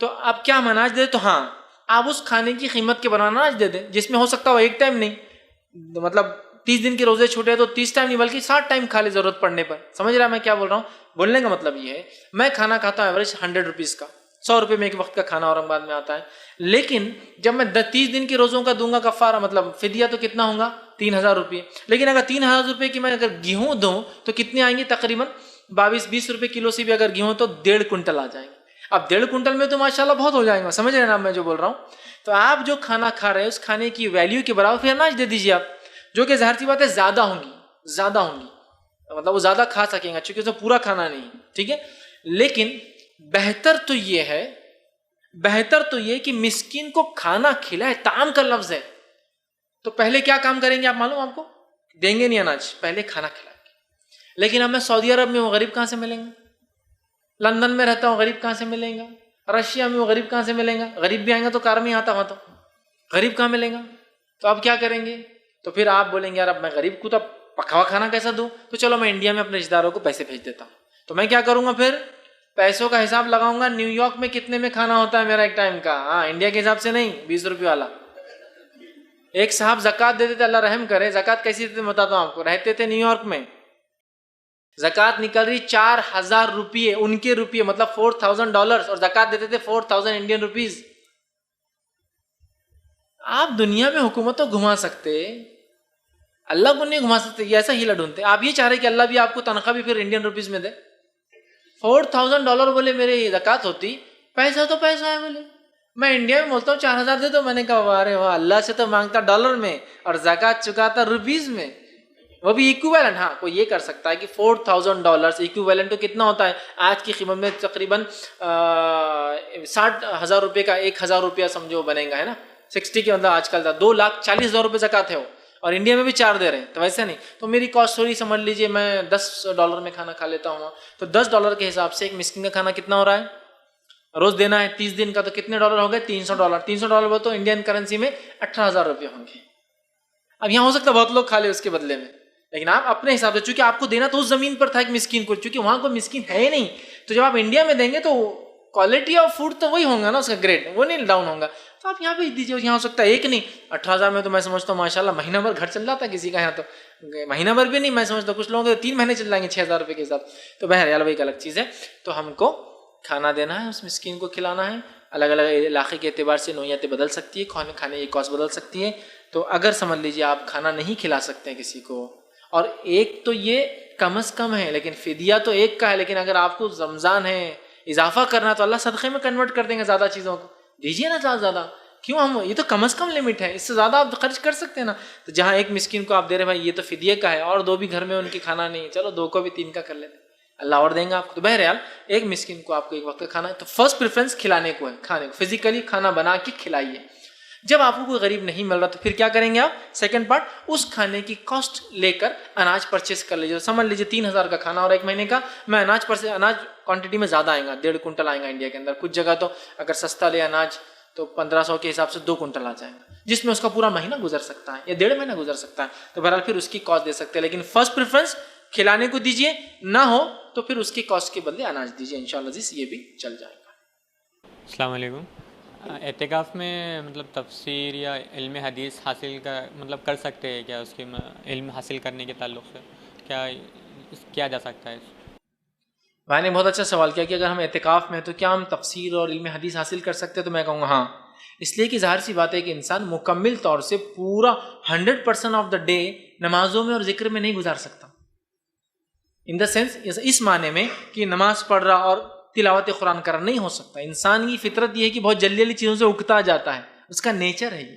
تو اب کیا ہم اناج دے, تو ہاں آپ اس کھانے کی قیمت کے بنانا اناج دے دیں, جس میں ہو سکتا ہے 1 ٹائم نہیں, مطلب 30 دن کے روزے چھوٹے تو 30 ٹائم نہیں بلکہ 60 ٹائم کھا لے ضرورت پڑنے پر. سمجھ رہا ہے میں کیا بول رہا ہوں؟ بولنے کا مطلب یہ ہے میں کھانا کھاتا ہوں ایوریج 100 روپیز کا, 100 روپے میں 1 وقت کا کھانا اورنگ آباد میں آتا ہے. لیکن جب میں 30 دن کے روزوں کا دوں گا کفارہ, مطلب فدیہ, تو کتنا ہوگا 3000 روپے. لیکن اگر 3000 روپے کی میں اگر گیہوں دوں تو کتنے آئیں گے, تقریباً 22-20 روپے کلو سے بھی اگر گیہوں تو 1.5 کنٹل آ جائیں گے. اب 1.5 کنٹل میں تو ماشاءاللہ بہت ہو جائیں گا. سمجھ رہے ہیں نا میں جو بول رہا ہوں؟ تو آپ جو کھانا کھا رہے ہیں اس کھانے کی ویلیو کے برابر پھر اناج دے دیجیے آپ, جو کہ ظاہر سی بات ہے زیادہ ہوں گی, مطلب وہ زیادہ کھا سکیں گا چونکہ اس میں پورا کھانا نہیں, ٹھیک ہے. لیکن بہتر تو یہ کہ مسکین کو کھانا کھلائے. طعام کا لفظ ہے, تو پہلے کیا کام کریں گے آپ معلوم آپ کو؟ دیں گے نہیں اناج, پہلے کھانا کھلائیں گے. لیکن اب میں سعودی عرب میں وہ غریب کہاں سے ملیں گے, لندن میں رہتا ہوں غریب کہاں سے ملیں گا, رشیا میں وہ غریب کہاں سے ملیں گا, غریب بھی آئیں گا تو کار میں آتا ہوا, تو غریب کہاں ملیں گا. تو آپ کیا کریں گے, تو پھر آپ بولیں گے یار اب میں غریب کو تو پکا ہوا کھانا کیسا دوں, تو چلو میں انڈیا میں اپنے رشتہ داروں کو پیسے بھیج دیتا ہوں. تو میں کیا کروں گا, پھر پیسوں کا حساب لگاؤں گا, نیو یارک میں کتنے میں کھانا ہوتا ہے میرا 1 ٹائم کا, ہاں انڈیا کے حساب سے نہیں, 20 روپے والا. ایک صاحب زکوٰۃ دیتے تھے, اللہ رحم کرے, زکوٰۃ کیسی دیتے بتاتا ہوں آپ کو. رہتے تھے نیو یارک میں, زکوٰۃ نکل رہی 4000 روپیے, ان کے روپیے مطلب $4000, اور زکوٰۃ دیتے تھے 4000 انڈین روپیز. آپ دنیا میں حکومت تو گھما سکتے, اللہ کو نہیں گھما سکتے, یہ ایسا ہیلا ڈھونڈتے. آپ یہ چاہ رہے کہ اللہ بھی آپ کو تنخواہ بھی پھر انڈین روپیز میں دے. $4,000 بولے میرے زکوٰۃ ہوتی, پیسہ تو پیسہ ہے بولے. میں انڈیا میں بولتا ہوں 4,000 دے دو, میں نے کہا ارے واہ, اللہ سے تو مانگتا ڈالر میں اور زکوٰۃ چکاتا روپیز میں, وہ بھی ایکویلنٹ. ہاں کوئی یہ کر سکتا ہے کہ $4,000 ایکویلنٹ تو کتنا ہوتا ہے آج کی قیمت میں, تقریباً 60,000 روپے کا 1,000 روپیہ سمجھو بنے گا, ہے نا. 60 کے مطلب آج کل تھا 2,40,000 روپے زکوٰۃ ہے وہ, اور انڈیا میں بھی 4 دے رہے ہیں. تو ویسے نہیں, تو میری کاسٹ تھوڑی سمجھ لیجئے, میں $10 میں کھانا کھا لیتا ہوں, تو $10 کے حساب سے ایک مسکین کا کھانا کتنا ہو رہا ہے, روز دینا ہے 30 دن کا, تو کتنے ڈالر ہو گئے, $300. $300 تو انڈین کرنسی میں 18,000 روپے ہوں گے. اب یہاں ہو سکتا ہے بہت لوگ کھا لے اس کے بدلے میں, لیکن آپ اپنے حساب سے, چونکہ آپ کو دینا تو اس زمین پر تھا ایک مسکین کو, چونکہ وہاں کوئی مسکین ہے ہی نہیں, تو جب آپ انڈیا میں دیں گے تو کوالٹی آف فوڈ تو وہی ہوگا نا, اس کا گریڈ وہ نہیں ڈاؤن ہوگا, تو آپ یہاں بھیج دیجیے. یہاں ہو سکتا ہے ایک نہیں, 18,000 میں تو میں سمجھتا ہوں ماشاء اللہ مہینہ بھر گھر چل جاتا ہے کسی کا, یہاں تو مہینہ بھر بھی نہیں, میں سمجھتا ہوں کچھ لوگوں کے 3 مہینے چل جائیں گے 6,000 روپے کے حساب. تو بہرحال وہ ایک الگ چیز ہے. تو ہم کو کھانا دینا ہے, اس مسکین کو کھلانا ہے. الگ الگ علاقے کے اعتبار سے نوعیتیں بدل سکتی ہے, کھانے کی کاسٹ بدل سکتی ہے. تو اگر سمجھ لیجیے آپ کھانا نہیں کھلا سکتے ہیں کسی کو, اور ایک تو یہ کم از کم ہے, لیکن فدیہ تو ایک کا ہے, لیکن اگر آپ کو رمضان ہے اضافہ کرنا تو اللہ صدقے میں کنورٹ کر دیں گے, زیادہ چیزوں کو دیجیے نا, زیادہ کیوں, ہم یہ تو کم از کم لمٹ ہے, اس سے زیادہ آپ خرچ کر سکتے ہیں نا. تو جہاں ایک مسکین کو آپ دے رہے بھائی یہ تو فدیے کا ہے, اور 2 بھی گھر میں ان کی کھانا نہیں, چلو 2 کو بھی 3 کا کر لیتے, اللہ اور دیں گے آپ کو. تو بہرحال ایک مسکین کو آپ کو ایک وقت کا کھانا ہے, تو فرسٹ پریفرنس کھلانے کو ہے, کھانے کو فزیکلی کھانا بنا کے کھلائیے. جب آپ کو کوئی غریب نہیں مل رہا تو پھر کیا کریں گے آپ, سیکنڈ پارٹ, اس کھانے کی کاسٹ لے کر اناج پرچیز کر لیجیے. سمجھ لیجیے 3,000 کا کھانا اور 1 مہینے کا, میں اناج کوانٹٹی میں زیادہ آئے گا, 1.5 کنٹل آئے گا انڈیا کے اندر. کچھ جگہ تو اگر سستا لے اناج تو 1,500 کے حساب سے 2 کنٹل آ جائے گا, جس میں اس کا پورا مہینہ گزر سکتا ہے یا 1.5 مہینہ گزر سکتا ہے. تو بہرحال پھر اس کی کاسٹ دے سکتے ہیں, لیکن فرسٹ پریفرنس کھلانے کو دیجیے, نہ ہو تو پھر اس کی کاسٹ کے بدلے اناج دیجیے, انشاءاللہ جس یہ بھی چل جائے گا. السلام علیکم. اعتکاف میں مطلب تفسیر یا علم حدیث حاصل کر سکتے ہیں کیا, اس کے علم حاصل کرنے کے تعلق سے کیا کیا جا سکتا ہے؟ بھائی نے بہت اچھا سوال کیا کہ اگر ہم اعتکاف میں ہیں تو کیا ہم تفسیر اور علم حدیث حاصل کر سکتے ہیں, تو میں کہوں گا ہاں, اس لیے کہ ظاہر سی بات ہے کہ انسان مکمل طور سے پورا 100% آف دا ڈے نمازوں میں اور ذکر میں نہیں گزار سکتا. ان دا سینس اس معنی میں کہ نماز پڑھ رہا اور تلاوت قرآن کرنا نہیں ہو سکتا. انسان کی فطرت یہ ہے کہ بہت جلدی چیزوں سے اگتا جاتا ہے, اس کا نیچر ہے یہ.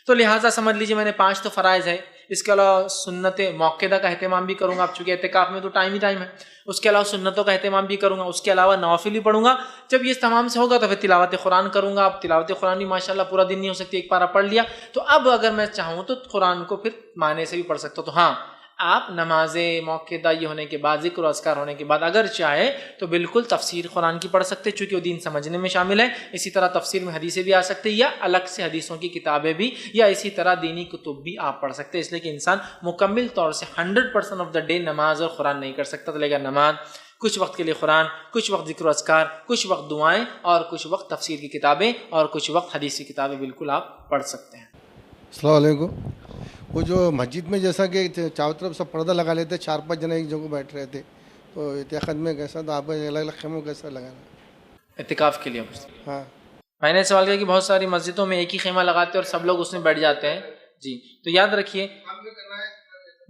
تو لہٰذا سمجھ لیجیے میں نے 5 تو فرائض ہے, اس کے علاوہ سنت موقعہ کا اہتمام بھی کروں گا, اب چونکہ اعتکاف میں تو ٹائم ہے, اس کے علاوہ سنتوں کا اہتمام بھی کروں گا, اس کے علاوہ نوافل بھی پڑھوں گا. جب یہ تمام سے ہوگا تو پھر تلاوت قرآن کروں گا. اب تلاوت قرآن بھی ماشاءاللہ پورا دن نہیں ہو سکتی, ایک پارہ پڑھ لیا, تو اب اگر میں چاہوں تو قرآن کو پھر معنی سے بھی پڑھ سکتا ہوں. تو ہاں, آپ نماز موقعہ یہ ہونے کے بعد, ذکر و اذکار ہونے کے بعد اگر چاہے تو بالکل تفسیر قرآن کی پڑھ سکتے, چونکہ وہ دین سمجھنے میں شامل ہے. اسی طرح تفسیر میں حدیثیں بھی آ سکتے, یا الگ سے حدیثوں کی کتابیں بھی, یا اسی طرح دینی کتب بھی آپ پڑھ سکتے. اس لیے کہ انسان مکمل طور سے 100% آف دا ڈے نماز اور قرآن نہیں کر سکتا. تو لے گا نماز, کچھ وقت کے لیے قرآن, کچھ وقت ذکر و اذکار, کچھ وقت دعائیں, اور کچھ وقت تفسیر کی کتابیں, اور کچھ وقت حدیث کی کتابیں بالکل آپ پڑھ سکتے ہیں. السلام علیکم. وہ جو مسجد میں جیسا کہ چاروں طرف سب پردہ لگا لیتے, 4-5 جنے ایک جگہ بیٹھ رہے تھے, تو اعتکاف میں کیسا, تو آپ الگ الگ خیموں کیسا لگانا اعتکاف کے لیے؟ ہاں, میں نے سوال کیا کہ بہت ساری مسجدوں میں ایک ہی خیمہ لگاتے ہیں اور سب لوگ اس میں بیٹھ جاتے ہیں. جی, تو یاد رکھیے,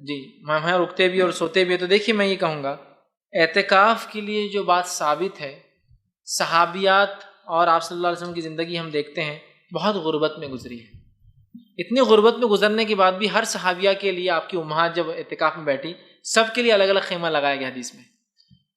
جی وہاں رکتے بھی اور سوتے بھی. تو دیکھیے میں یہ کہوں گا, اعتکاف کے لیے جو بات ثابت ہے, صحابیات اور آپ صلی اللہ علیہ وسلم کی زندگی ہم دیکھتے ہیں بہت غربت میں گزری ہے. اتنی غربت میں گزرنے کے بعد بھی ہر صحابیہ کے لیے آپ کی امہات جب اعتکاف میں بیٹھی, سب کے لیے الگ الگ خیمہ لگایا گیا حدیث میں.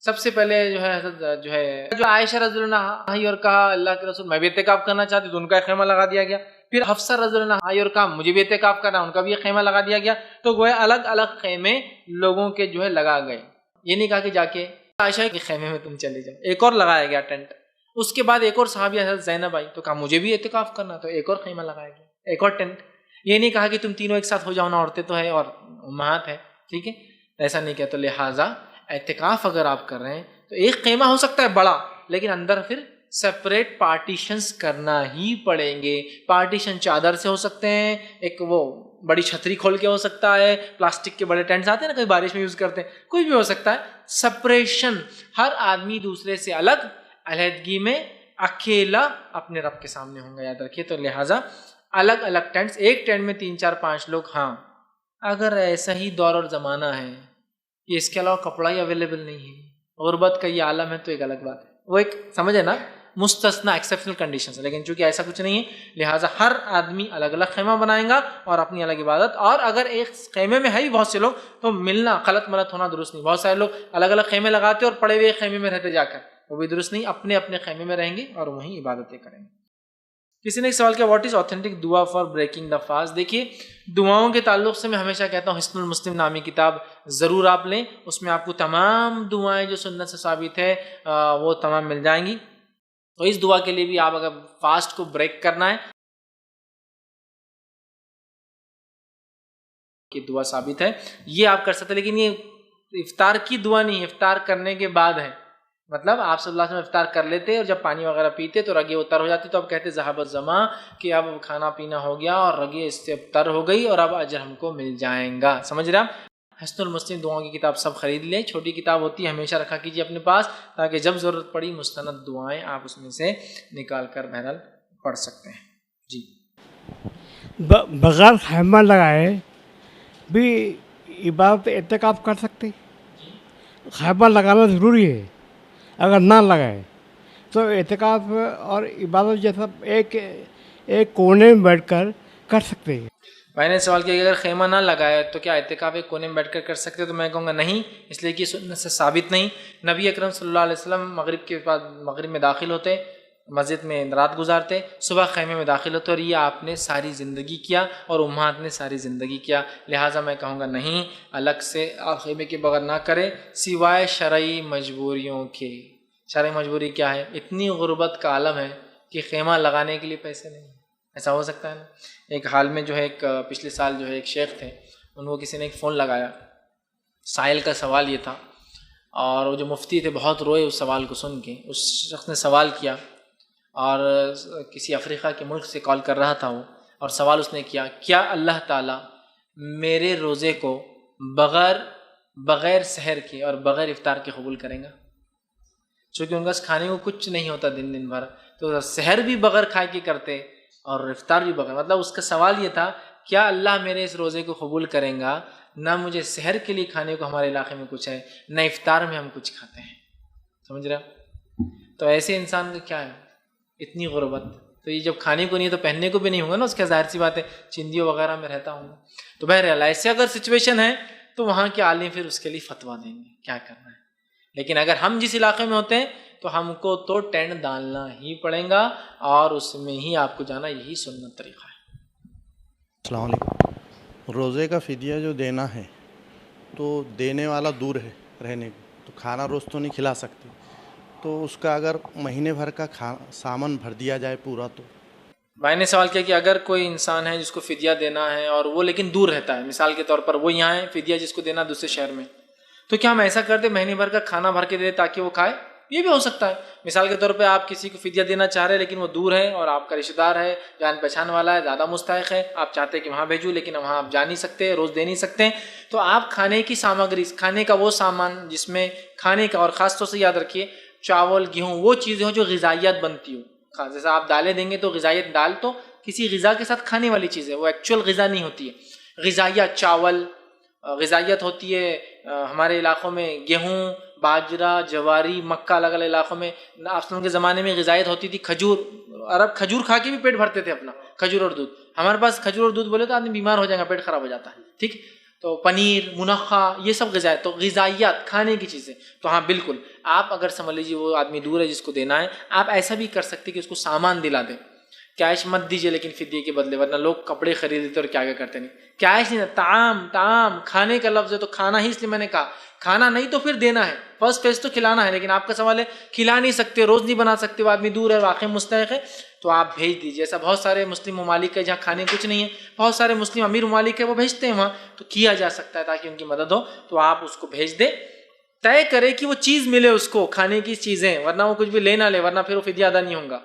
سب سے پہلے جو عائشہ رضی اللہ عنہا آئی اور کہا اللہ کے رسول میں بھی اعتکاف کرنا چاہتی, تو ان کا خیمہ لگا دیا گیا. پھر حفصہ رضی اللہ عنہا آئی اور کہا مجھے بھی اعتکاف کرنا, ان کا بھی خیمہ لگا دیا گیا. تو وہ الگ الگ خیمے لوگوں کے لگا گئے. یہ نہیں کہا کہ جا کے عائشہ کے خیمے میں تم چلے جاؤ, ایک اور لگایا گیا ٹینٹ. اس کے بعد ایک اور صحابیہ حضرت زینب آئی, تو کہا مجھے بھی اعتکاف کرنا, تو ایک اور خیمہ لگایا گیا, ایک اور ٹینٹ. یہ نہیں کہا کہ تم تینوں ایک ساتھ ہو جاؤ نا, عورتیں تو ہے اور امہات ہے, ٹھیک ہے, ایسا نہیں کیا. تو لہٰذا اعتکاف اگر آپ کر رہے ہیں تو ایک خیمہ ہو سکتا ہے بڑا, لیکن اندر پھر سپریٹ پارٹیشنز کرنا ہی پڑیں گے. پارٹیشن چادر سے ہو سکتے ہیں, ایک وہ بڑی چھتری کھول کے ہو سکتا ہے, پلاسٹک کے بڑے ٹینٹس آتے ہیں نا, کبھی بارش میں یوز کرتے ہیں, کوئی بھی ہو سکتا ہے. سپریشن, ہر آدمی دوسرے سے الگ, علیحدگی میں اکیلا اپنے رب کے سامنے ہوں گا, یاد رکھیے. تو لہٰذا الگ الگ ٹینٹس, ایک ٹینٹ میں 3-4-5 لوگ, ہاں اگر ایسا ہی دور اور زمانہ ہے کہ اس کے علاوہ کپڑا ہی اویلیبل نہیں ہے، غربت کا یہ عالم ہے، تو ایک الگ بات ہے، وہ ایک سمجھے نا مستثنا ایکسیپشنل کنڈیشنز ہے. لیکن چونکہ ایسا کچھ نہیں ہے لہٰذا ہر آدمی الگ الگ خیمہ بنائیں گا اور اپنی الگ عبادت. اور اگر ایک خیمے میں ہے بھی بہت سے لوگ تو ملنا خلط ملط ہونا درست نہیں. بہت سارے لوگ الگ الگ خیمے لگاتے اور پڑے ہوئے خیمے میں رہتے جا کر، وہ بھی درست نہیں. اپنے اپنے خیمے میں رہیں گے اور وہیں عبادتیں کریں گے. کسی نے ایک سوال کیا واٹ از آتھینٹک دعا فار بریکنگ دا فاسٹ. دیکھیے دعاؤں کے تعلق سے میں ہمیشہ کہتا ہوں حصن المسلم نامی کتاب ضرور آپ لیں، اس میں آپ کو تمام دعائیں جو سنت سے ثابت ہے وہ تمام مل جائیں گی. تو اس دعا کے لیے بھی آپ اگر فاسٹ کو بریک کرنا ہے کہ دعا ثابت ہے یہ آپ کر سکتے ہیں. لیکن یہ افطار کی دعا نہیں، افطار کرنے کے بعد ہے. مطلب آپ صلی اللہ علیہ وسلم افطار کر لیتے اور جب پانی وغیرہ پیتے تو رگیں اتر ہو جاتی تو اب کہتے ذہب الظما کہ اب کھانا پینا ہو گیا اور رگیں اس سے اتر ہو گئی اور اب اجر ہم کو مل جائیں گا. سمجھ رہے آپ؟ حصن المسلم دعاؤں کی کتاب سب خرید لیں، چھوٹی کتاب ہوتی ہے ہمیشہ رکھا کیجیے اپنے پاس تاکہ جب ضرورت پڑی مستند دعائیں آپ اس میں سے نکال کر بہرحال پڑھ سکتے ہیں. جی بغیر خیمہ لگائے بھی عبادت اعتکاف کر سکتے؟ خیمہ لگانا ضروری ہے، اگر نہ لگائے تو اعتکاف اور عبادت جیسا ایک کونے میں بیٹھ کر سکتے ہیں. میں نے سوال کیا کہ اگر خیمہ نہ لگایا تو کیا اعتکاف ایک کونے میں بیٹھ کر سکتے؟ تو میں کہوں گا نہیں، اس لیے کہ سنت سے ثابت نہیں. نبی اکرم صلی اللہ علیہ وسلم مغرب کے بعد مغرب میں داخل ہوتے، مسجد میں رات گزارتے، صبح خیمے میں داخل ہوتے، اور یہ آپ نے ساری زندگی کیا اور امہات نے ساری زندگی کیا. لہٰذا میں کہوں گا نہیں، الگ سے آپ خیمے کے بغیر نہ کریں سوائے شرعی مجبوریوں کے. شرعی مجبوری کیا ہے؟ اتنی غربت کا عالم ہے کہ خیمہ لگانے کے لیے پیسے نہیں. ایسا ہو سکتا ہے نا. ایک حال میں جو ہے ایک پچھلے سال جو ہے ایک شیخ تھے، ان کو کسی نے ایک فون لگایا، سائل کا سوال یہ تھا، اور وہ جو مفتی تھے بہت روئے اس سوال کو سن کے. اس شخص نے سوال کیا اور کسی افریقہ کے ملک سے کال کر رہا تھا وہ، اور سوال اس نے کیا اللہ تعالیٰ میرے روزے کو بغیر سحر کے اور بغیر افطار کے قبول کریں گا؟ چونکہ ان کا کھانے کو کچھ نہیں ہوتا دن بھر، تو سحر بھی بغیر کھائے کے کرتے اور افطار بھی بغیر. مطلب اس کا سوال یہ تھا کیا اللہ میرے اس روزے کو قبول کریں گا؟ نہ مجھے سحر کے لیے کھانے کو ہمارے علاقے میں کچھ ہے، نہ افطار میں ہم کچھ کھاتے ہیں. سمجھ رہے ہیں؟ تو ایسے انسان کا کیا ہے اتنی غربت. تو یہ جب کھانے کو نہیں ہے تو پہننے کو بھی نہیں ہوگا نا، اس کا ظاہر سی بات ہے چندیوں وغیرہ میں رہتا ہوں. تو بہرحال ایسے اگر سچویشن ہے تو وہاں کے عالم پھر اس کے لیے فتویٰ دیں گے کیا کرنا ہے. لیکن اگر ہم جس علاقے میں ہوتے ہیں تو ہم کو تو ٹینٹ ڈالنا ہی پڑے گا اور اس میں ہی آپ کو جانا، یہی سنت طریقہ ہے. السلام علیکم. روزے کا فدیہ جو دینا ہے تو دینے والا دور ہے رہنے کو، تو کھانا روز تو نہیں کھلا سکتے، تو اس کا اگر مہینے بھر کا سامان بھر دیا جائے پورا تو. میں نے سوال کیا کہ اگر کوئی انسان ہے جس کو فدیہ دینا ہے اور وہ لیکن دور رہتا ہے، مثال کے طور پر وہ یہاں ہے، فدیہ جس کو دینا دوسرے شہر میں، تو کیا ہم ایسا کر دیں مہینے بھر کا کھانا بھر کے دے تاکہ وہ کھائے؟ یہ بھی ہو سکتا ہے. مثال کے طور پہ آپ کسی کو فدیہ دینا چاہ رہے ہیں لیکن وہ دور ہے اور آپ کا رشتہ دار ہے، جان پہچان والا ہے، زیادہ مستحق ہے، آپ چاہتے ہیں کہ وہاں بھیجوں لیکن وہاں آپ جا نہیں سکتے، روز دے نہیں سکتے، تو آپ کھانے کی سامگری، کھانے کا وہ سامان جس میں کھانے کا، اور خاص طور سے یاد رکھیے چاول گیہوں وہ چیزیں ہوں جو غذائیت بنتی ہو. جیسا آپ دالیں دیں گے تو غذائیت، دال تو کسی غذا کے ساتھ کھانے والی چیز ہے، وہ ایکچوئل غذا نہیں ہوتی ہے. غذائیت چاول، غذائیت ہوتی ہے ہمارے علاقوں میں گیہوں، باجرہ، جواری، مکہ. الگ الگ علاقوں میں آسمان کے زمانے میں غذائیت ہوتی تھی کھجور. عرب کھجور کھا کے بھی پیٹ بھرتے تھے اپنا، کھجور اور دودھ. ہمارے پاس کھجور اور دودھ بولے تو آدمی بیمار ہو جائے گا، پیٹ خراب ہو جاتا ہے. ٹھیک، تو پنیر، منقع، یہ سب غذائیت، تو غذائیت کھانے کی چیزیں. تو ہاں بالکل آپ اگر سمجھ لیجیے وہ آدمی دور ہے جس کو دینا ہے، آپ ایسا بھی کر سکتے کہ اس کو سامان دلا دیں. کیش مت دیجیے لیکن فدیے کے بدلے، ورنہ لوگ کپڑے خرید لیتے اور کیا کرتے نہیں. کیش نہیں، طعام کھانے کا لفظ ہے تو کھانا ہی، اس لیے میں نے کہا کھانا نہیں تو پھر دینا ہے. فرسٹ فیز تو کھلانا ہے، لیکن آپ کا سوال ہے کھلا نہیں سکتے، روز نہیں بنا سکتے، وہ آدمی دور ہے، واقعی مستحق ہے، تو آپ بھیج دیجیے. ایسا بہت سارے مسلم ممالک ہے جہاں کھانے کچھ نہیں ہے، بہت سارے مسلم امیر ممالک ہے وہ بھیجتے ہیں وہاں، تو کیا جا سکتا ہے تاکہ ان کی مدد ہو. تو آپ اس کو بھیج دیں، طے کرے کہ وہ چیز ملے اس کو، کھانے کی چیزیں، ورنہ وہ کچھ بھی لے نہ لے، ورنہ پھر وہ فدیہ ادا نہیں ہوگا.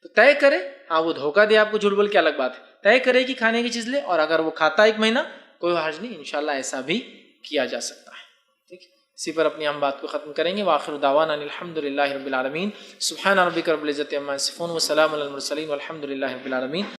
تو طے کرے، ہاں وہ دھوکہ دے آپ کو جھوٹ بول کے الگ بات ہے، طے کرے کہ کھانے کی چیز لے، اور اگر وہ کھاتا ہے 1 مہینہ کوئی حرج نہیں، انشاءاللہ ایسا بھی کیا جا سکتا ہے. ٹھیک، اسی پر اپنی ہم بات کو ختم کریں گے. وآخر دعوانا الحمدللہ رب العالمین. سبحان ربک رب العزۃ عما یصفون وسلام علی المرسلین والحمد للہ رب العالمین.